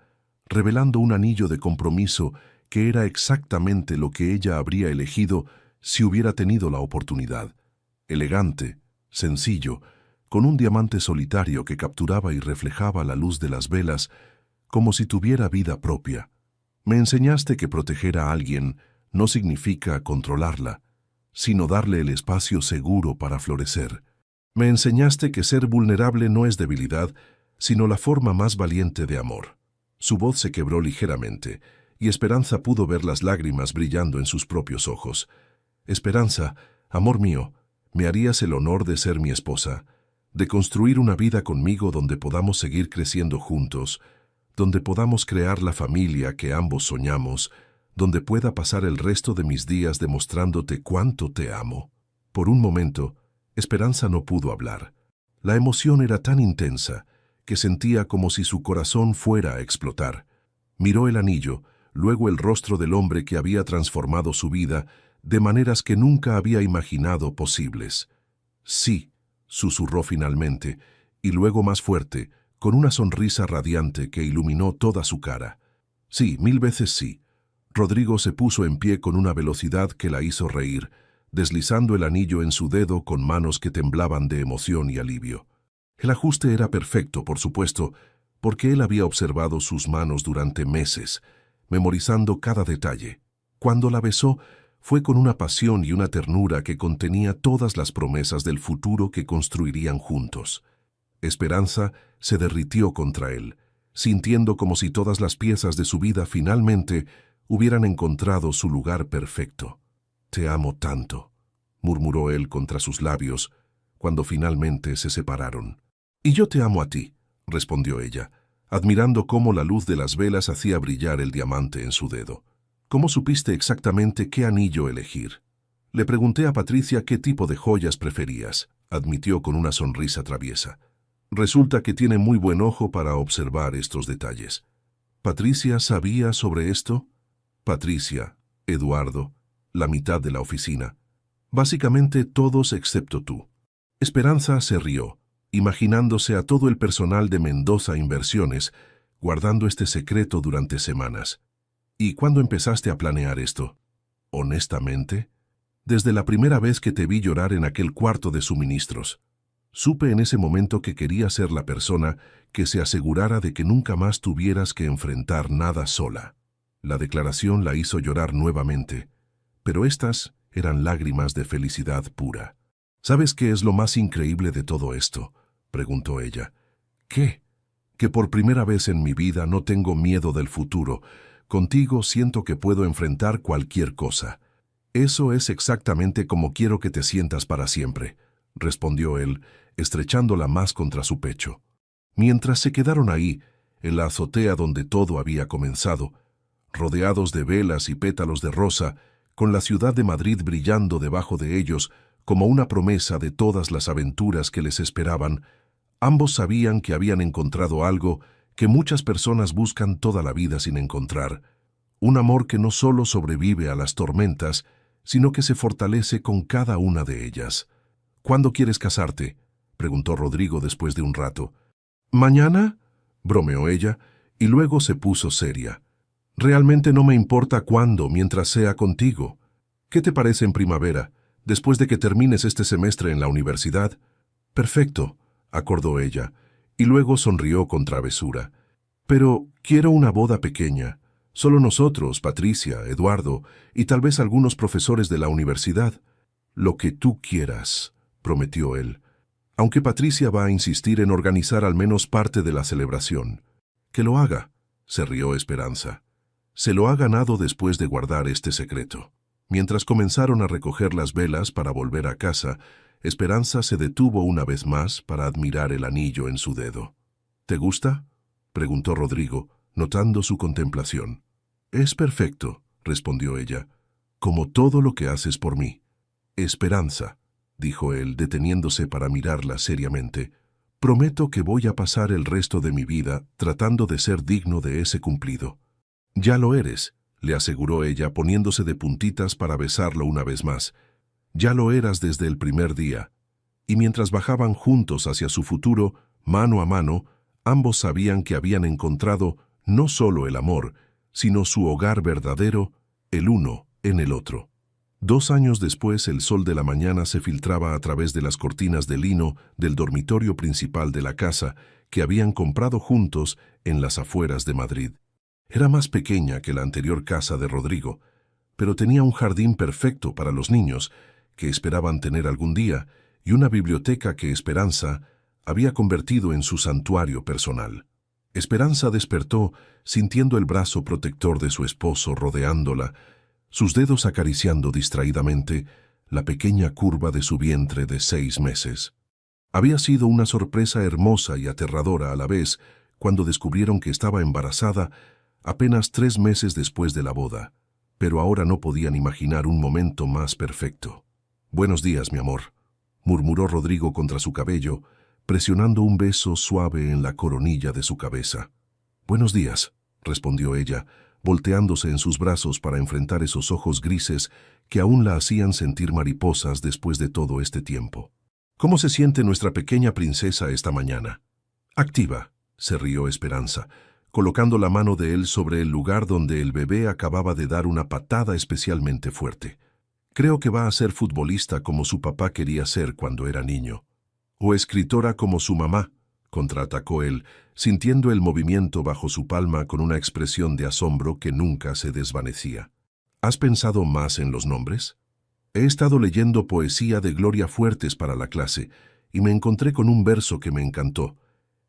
revelando un anillo de compromiso que era exactamente lo que ella habría elegido si hubiera tenido la oportunidad. Elegante, sencillo, con un diamante solitario que capturaba y reflejaba la luz de las velas como si tuviera vida propia. «Me enseñaste que proteger a alguien no significa controlarla, sino darle el espacio seguro para florecer. Me enseñaste que ser vulnerable no es debilidad, sino la forma más valiente de amor». Su voz se quebró ligeramente, y Esperanza pudo ver las lágrimas brillando en sus propios ojos. «Esperanza, amor mío, ¿me harías el honor de ser mi esposa, de construir una vida conmigo donde podamos seguir creciendo juntos, donde podamos crear la familia que ambos soñamos, donde pueda pasar el resto de mis días demostrándote cuánto te amo?» Por un momento, Esperanza no pudo hablar. La emoción era tan intensa que sentía como si su corazón fuera a explotar. Miró el anillo, luego el rostro del hombre que había transformado su vida de maneras que nunca había imaginado posibles. «Sí», susurró finalmente, y luego más fuerte, con una sonrisa radiante que iluminó toda su cara. «Sí, 1000 veces sí». Rodrigo se puso en pie con una velocidad que la hizo reír, deslizando el anillo en su dedo con manos que temblaban de emoción y alivio. El ajuste era perfecto, por supuesto, porque él había observado sus manos durante meses, memorizando cada detalle. Cuando la besó, Fue con una pasión y una ternura que contenía todas las promesas del futuro que construirían juntos. Esperanza se derritió contra él, sintiendo como si todas las piezas de su vida finalmente hubieran encontrado su lugar perfecto. «Te amo tanto», murmuró él contra sus labios, cuando finalmente se separaron. «Y yo te amo a ti», respondió ella, admirando cómo la luz de las velas hacía brillar el diamante en su dedo. «¿Cómo supiste exactamente qué anillo elegir?» Le pregunté a Patricia qué tipo de joyas preferías, admitió con una sonrisa traviesa. «Resulta que tiene muy buen ojo para observar estos detalles». ¿Patricia sabía sobre esto? Patricia, Eduardo, la mitad de la oficina. Básicamente todos excepto tú. Esperanza se rió, imaginándose a todo el personal de Mendoza Inversiones guardando este secreto durante semanas. ¿Y cuándo empezaste a planear esto? Honestamente, desde la primera vez que te vi llorar en aquel cuarto de suministros. Supe en ese momento que quería ser la persona que se asegurara de que nunca más tuvieras que enfrentar nada sola. La declaración la hizo llorar nuevamente, pero estas eran lágrimas de felicidad pura. ¿Sabes qué es lo más increíble de todo esto?, preguntó ella. ¿Qué? Que por primera vez en mi vida no tengo miedo del futuro. Contigo siento que puedo enfrentar cualquier cosa. Eso es exactamente como quiero que te sientas para siempre, respondió él, estrechándola más contra su pecho. Mientras se quedaron ahí, en la azotea donde todo había comenzado, rodeados de velas y pétalos de rosa, con la ciudad de Madrid brillando debajo de ellos como una promesa de todas las aventuras que les esperaban, ambos sabían que habían encontrado algo que muchas personas buscan toda la vida sin encontrar, un amor que no solo sobrevive a las tormentas, sino que se fortalece con cada una de ellas. «¿Cuándo quieres casarte?», preguntó Rodrigo después de un rato. «¿Mañana?», bromeó ella, y luego se puso seria. «Realmente no me importa cuándo, mientras sea contigo. ¿Qué te parece en primavera, después de que termines este semestre en la universidad?» «Perfecto», acordó ella, y luego sonrió con travesura. «Pero quiero una boda pequeña. Solo nosotros, Patricia, Eduardo, y tal vez algunos profesores de la universidad». «Lo que tú quieras», prometió él, aunque Patricia va a insistir en organizar al menos parte de la celebración. «Que lo haga», se rió Esperanza. «Se lo ha ganado después de guardar este secreto». Mientras comenzaron a recoger las velas para volver a casa, Esperanza se detuvo una vez más para admirar el anillo en su dedo. «¿Te gusta?», preguntó Rodrigo, notando su contemplación. «Es perfecto», respondió ella, «como todo lo que haces por mí». «Esperanza», dijo él, deteniéndose para mirarla seriamente, «prometo que voy a pasar el resto de mi vida tratando de ser digno de ese cumplido». «Ya lo eres», le aseguró ella, poniéndose de puntitas para besarlo una vez más. «Ya lo eras desde el primer día». Y mientras bajaban juntos hacia su futuro, mano a mano, ambos sabían que habían encontrado no solo el amor, sino su hogar verdadero, el uno en el otro. 2 años después, el sol de la mañana se filtraba a través de las cortinas de lino del dormitorio principal de la casa que habían comprado juntos en las afueras de Madrid. Era más pequeña que la anterior casa de Rodrigo, pero tenía un jardín perfecto para los niños, que esperaban tener algún día, y una biblioteca que Esperanza había convertido en su santuario personal. Esperanza despertó sintiendo el brazo protector de su esposo rodeándola, sus dedos acariciando distraídamente la pequeña curva de su vientre de 6 meses. Había sido una sorpresa hermosa y aterradora a la vez cuando descubrieron que estaba embarazada apenas 3 meses después de la boda, pero ahora no podían imaginar un momento más perfecto. «Buenos días, mi amor», murmuró Rodrigo contra su cabello, presionando un beso suave en la coronilla de su cabeza. «Buenos días», respondió ella, volteándose en sus brazos para enfrentar esos ojos grises que aún la hacían sentir mariposas después de todo este tiempo. «¿Cómo se siente nuestra pequeña princesa esta mañana?» «Activa», se rió Esperanza, colocando la mano de él sobre el lugar donde el bebé acababa de dar una patada especialmente fuerte. «Creo que va a ser futbolista como su papá quería ser cuando era niño». «O escritora como su mamá», contraatacó él, sintiendo el movimiento bajo su palma con una expresión de asombro que nunca se desvanecía. ¿Has pensado más en los nombres? He estado leyendo poesía de Gloria Fuertes para la clase y me encontré con un verso que me encantó.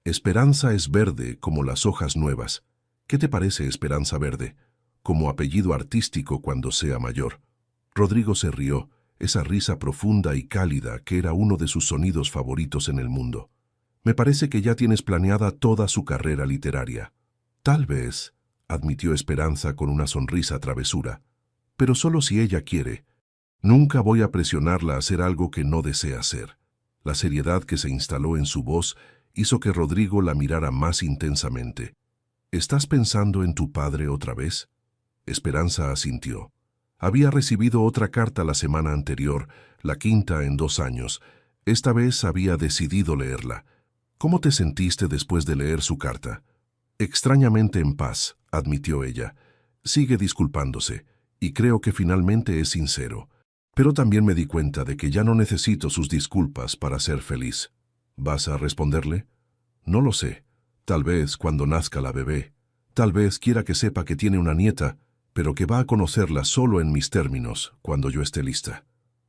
Esperanza es verde como las hojas nuevas. ¿Qué te parece Esperanza Verde? Como apellido artístico cuando sea mayor. Rodrigo se rió, esa risa profunda y cálida que era uno de sus sonidos favoritos en el mundo. Me parece que ya tienes planeada toda su carrera literaria. Tal vez, admitió Esperanza con una sonrisa travesura, pero solo si ella quiere. Nunca voy a presionarla a hacer algo que no desea hacer. La seriedad que se instaló en su voz hizo que Rodrigo la mirara más intensamente. ¿Estás pensando en tu padre otra vez? Esperanza asintió. Había recibido otra carta la semana anterior, la quinta en 2 años. Esta vez había decidido leerla. ¿Cómo te sentiste después de leer su carta? Extrañamente en paz, admitió ella. Sigue disculpándose, y creo que finalmente es sincero. Pero también me di cuenta de que ya no necesito sus disculpas para ser feliz. ¿Vas a responderle? No lo sé. Tal vez cuando nazca la bebé. Tal vez quiera que sepa que tiene una nieta, pero que va a conocerla solo en mis términos, cuando yo esté lista.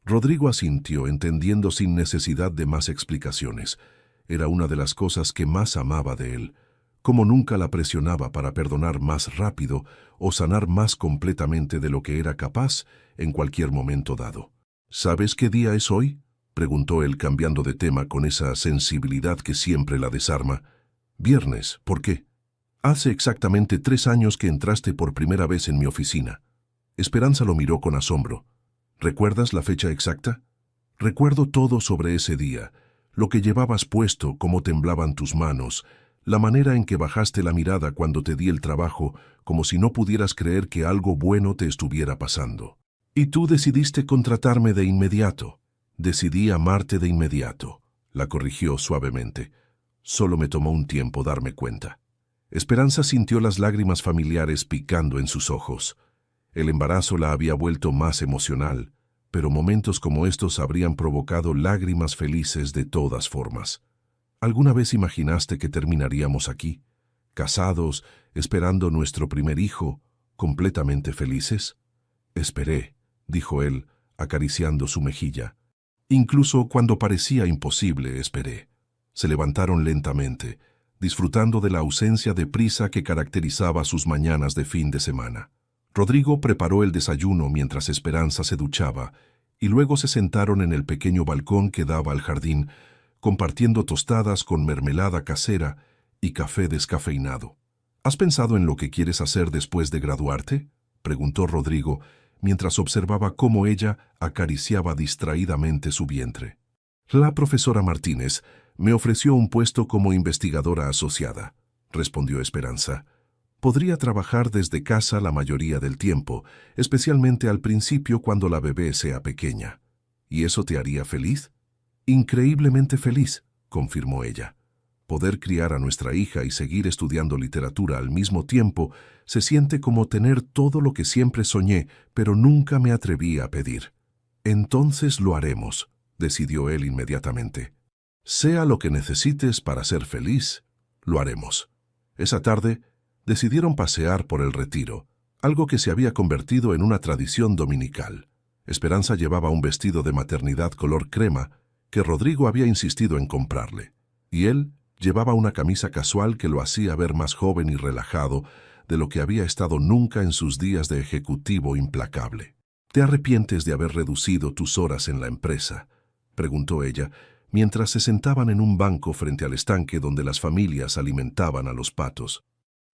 Rodrigo asintió, entendiendo sin necesidad de más explicaciones. Era una de las cosas que más amaba de él. Como nunca la presionaba para perdonar más rápido o sanar más completamente de lo que era capaz en cualquier momento dado. ¿Sabes qué día es hoy?, preguntó él cambiando de tema con esa sensibilidad que siempre la desarma. Viernes, ¿por qué? Hace exactamente 3 años que entraste por primera vez en mi oficina. Esperanza lo miró con asombro. ¿Recuerdas la fecha exacta? Recuerdo todo sobre ese día, lo que llevabas puesto, cómo temblaban tus manos, la manera en que bajaste la mirada cuando te di el trabajo, como si no pudieras creer que algo bueno te estuviera pasando. Y tú decidiste contratarme de inmediato. Decidí amarte de inmediato, la corrigió suavemente. Solo me tomó un tiempo darme cuenta. Esperanza sintió las lágrimas familiares picando en sus ojos. El embarazo la había vuelto más emocional, pero momentos como estos habrían provocado lágrimas felices de todas formas. ¿Alguna vez imaginaste que terminaríamos aquí, casados, esperando nuestro primer hijo, completamente felices? Esperé, dijo él, acariciando su mejilla. Incluso cuando parecía imposible, esperé. Se levantaron lentamente, disfrutando de la ausencia de prisa que caracterizaba sus mañanas de fin de semana. Rodrigo preparó el desayuno mientras Esperanza se duchaba, y luego se sentaron en el pequeño balcón que daba al jardín, compartiendo tostadas con mermelada casera y café descafeinado. ¿Has pensado en lo que quieres hacer después de graduarte?, preguntó Rodrigo, mientras observaba cómo ella acariciaba distraídamente su vientre. La profesora Martínez me ofreció un puesto como investigadora asociada, respondió Esperanza. Podría trabajar desde casa la mayoría del tiempo, especialmente al principio cuando la bebé sea pequeña. ¿Y eso te haría feliz? Increíblemente feliz, confirmó ella. Poder criar a nuestra hija y seguir estudiando literatura al mismo tiempo se siente como tener todo lo que siempre soñé, pero nunca me atreví a pedir. Entonces lo haremos, decidió él inmediatamente. Sea lo que necesites para ser feliz, lo haremos. Esa tarde decidieron pasear por el Retiro, algo que se había convertido en una tradición dominical. Esperanza llevaba un vestido de maternidad color crema que Rodrigo había insistido en comprarle, y él llevaba una camisa casual que lo hacía ver más joven y relajado de lo que había estado nunca en sus días de ejecutivo implacable. ¿Te arrepientes de haber reducido tus horas en la empresa?, preguntó ella, mientras se sentaban en un banco frente al estanque donde las familias alimentaban a los patos.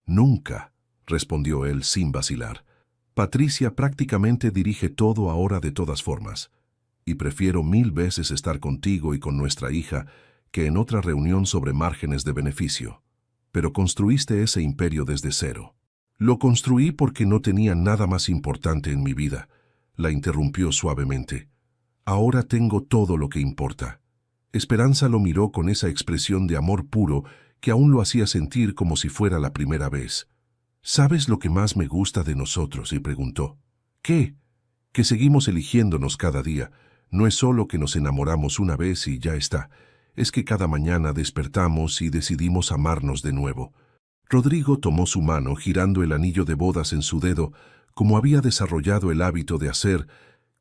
Nunca, respondió él sin vacilar. Patricia prácticamente dirige todo ahora de todas formas, y prefiero 1000 veces estar contigo y con nuestra hija que en otra reunión sobre márgenes de beneficio. Pero construiste ese imperio desde cero. Lo construí porque no tenía nada más importante en mi vida, la interrumpió suavemente. Ahora tengo todo lo que importa. Esperanza lo miró con esa expresión de amor puro que aún lo hacía sentir como si fuera la primera vez. ¿Sabes lo que más me gusta de nosotros?, y preguntó. ¿Qué? Que seguimos eligiéndonos cada día. No es solo que nos enamoramos una vez y ya está. Es que cada mañana despertamos y decidimos amarnos de nuevo. Rodrigo tomó su mano girando el anillo de bodas en su dedo, como había desarrollado el hábito de hacer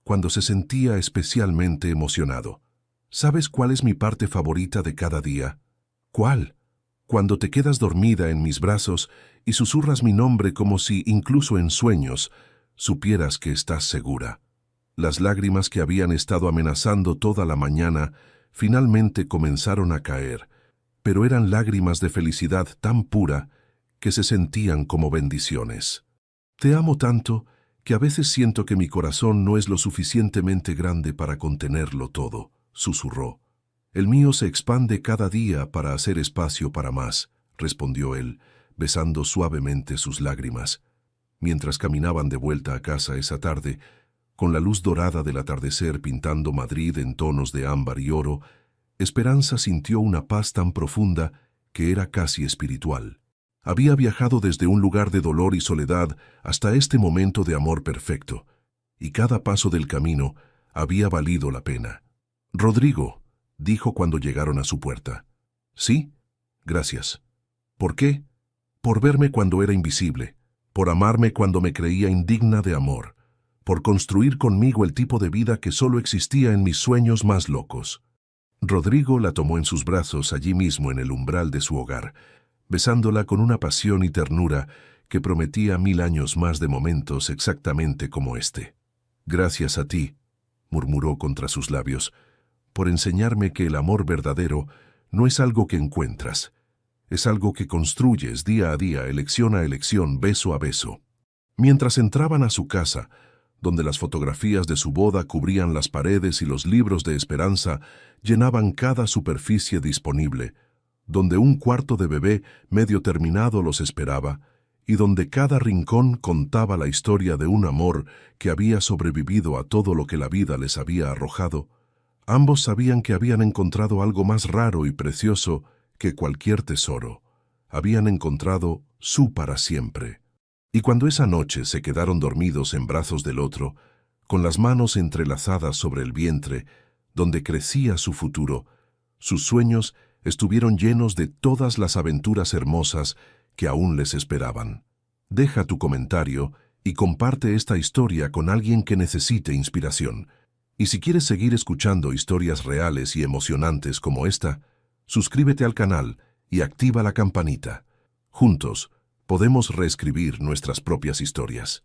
cuando se sentía especialmente emocionado. ¿Sabes cuál es mi parte favorita de cada día? ¿Cuál? Cuando te quedas dormida en mis brazos y susurras mi nombre como si, incluso en sueños, supieras que estás segura. Las lágrimas que habían estado amenazando toda la mañana finalmente comenzaron a caer, pero eran lágrimas de felicidad tan pura que se sentían como bendiciones. Te amo tanto que a veces siento que mi corazón no es lo suficientemente grande para contenerlo todo, susurró. El mío se expande cada día para hacer espacio para más, respondió él, besando suavemente sus lágrimas. Mientras caminaban de vuelta a casa esa tarde, con la luz dorada del atardecer pintando Madrid en tonos de ámbar y oro, Esperanza sintió una paz tan profunda que era casi espiritual. Había viajado desde un lugar de dolor y soledad hasta este momento de amor perfecto, y cada paso del camino había valido la pena. «Rodrigo», dijo cuando llegaron a su puerta. «Sí, gracias». «¿Por qué?» «Por verme cuando era invisible, por amarme cuando me creía indigna de amor, por construir conmigo el tipo de vida que solo existía en mis sueños más locos». Rodrigo la tomó en sus brazos allí mismo en el umbral de su hogar, besándola con una pasión y ternura que prometía 1000 años más de momentos exactamente como este. «Gracias a ti», murmuró contra sus labios, «por enseñarme que el amor verdadero no es algo que encuentras, es algo que construyes día a día, elección a elección, beso a beso». Mientras entraban a su casa, donde las fotografías de su boda cubrían las paredes y los libros de esperanza llenaban cada superficie disponible, donde un cuarto de bebé medio terminado los esperaba, y donde cada rincón contaba la historia de un amor que había sobrevivido a todo lo que la vida les había arrojado, ambos sabían que habían encontrado algo más raro y precioso que cualquier tesoro. Habían encontrado su para siempre. Y cuando esa noche se quedaron dormidos en brazos del otro, con las manos entrelazadas sobre el vientre, donde crecía su futuro, sus sueños estuvieron llenos de todas las aventuras hermosas que aún les esperaban. Deja tu comentario y comparte esta historia con alguien que necesite inspiración. Y si quieres seguir escuchando historias reales y emocionantes como esta, suscríbete al canal y activa la campanita. Juntos, podemos reescribir nuestras propias historias.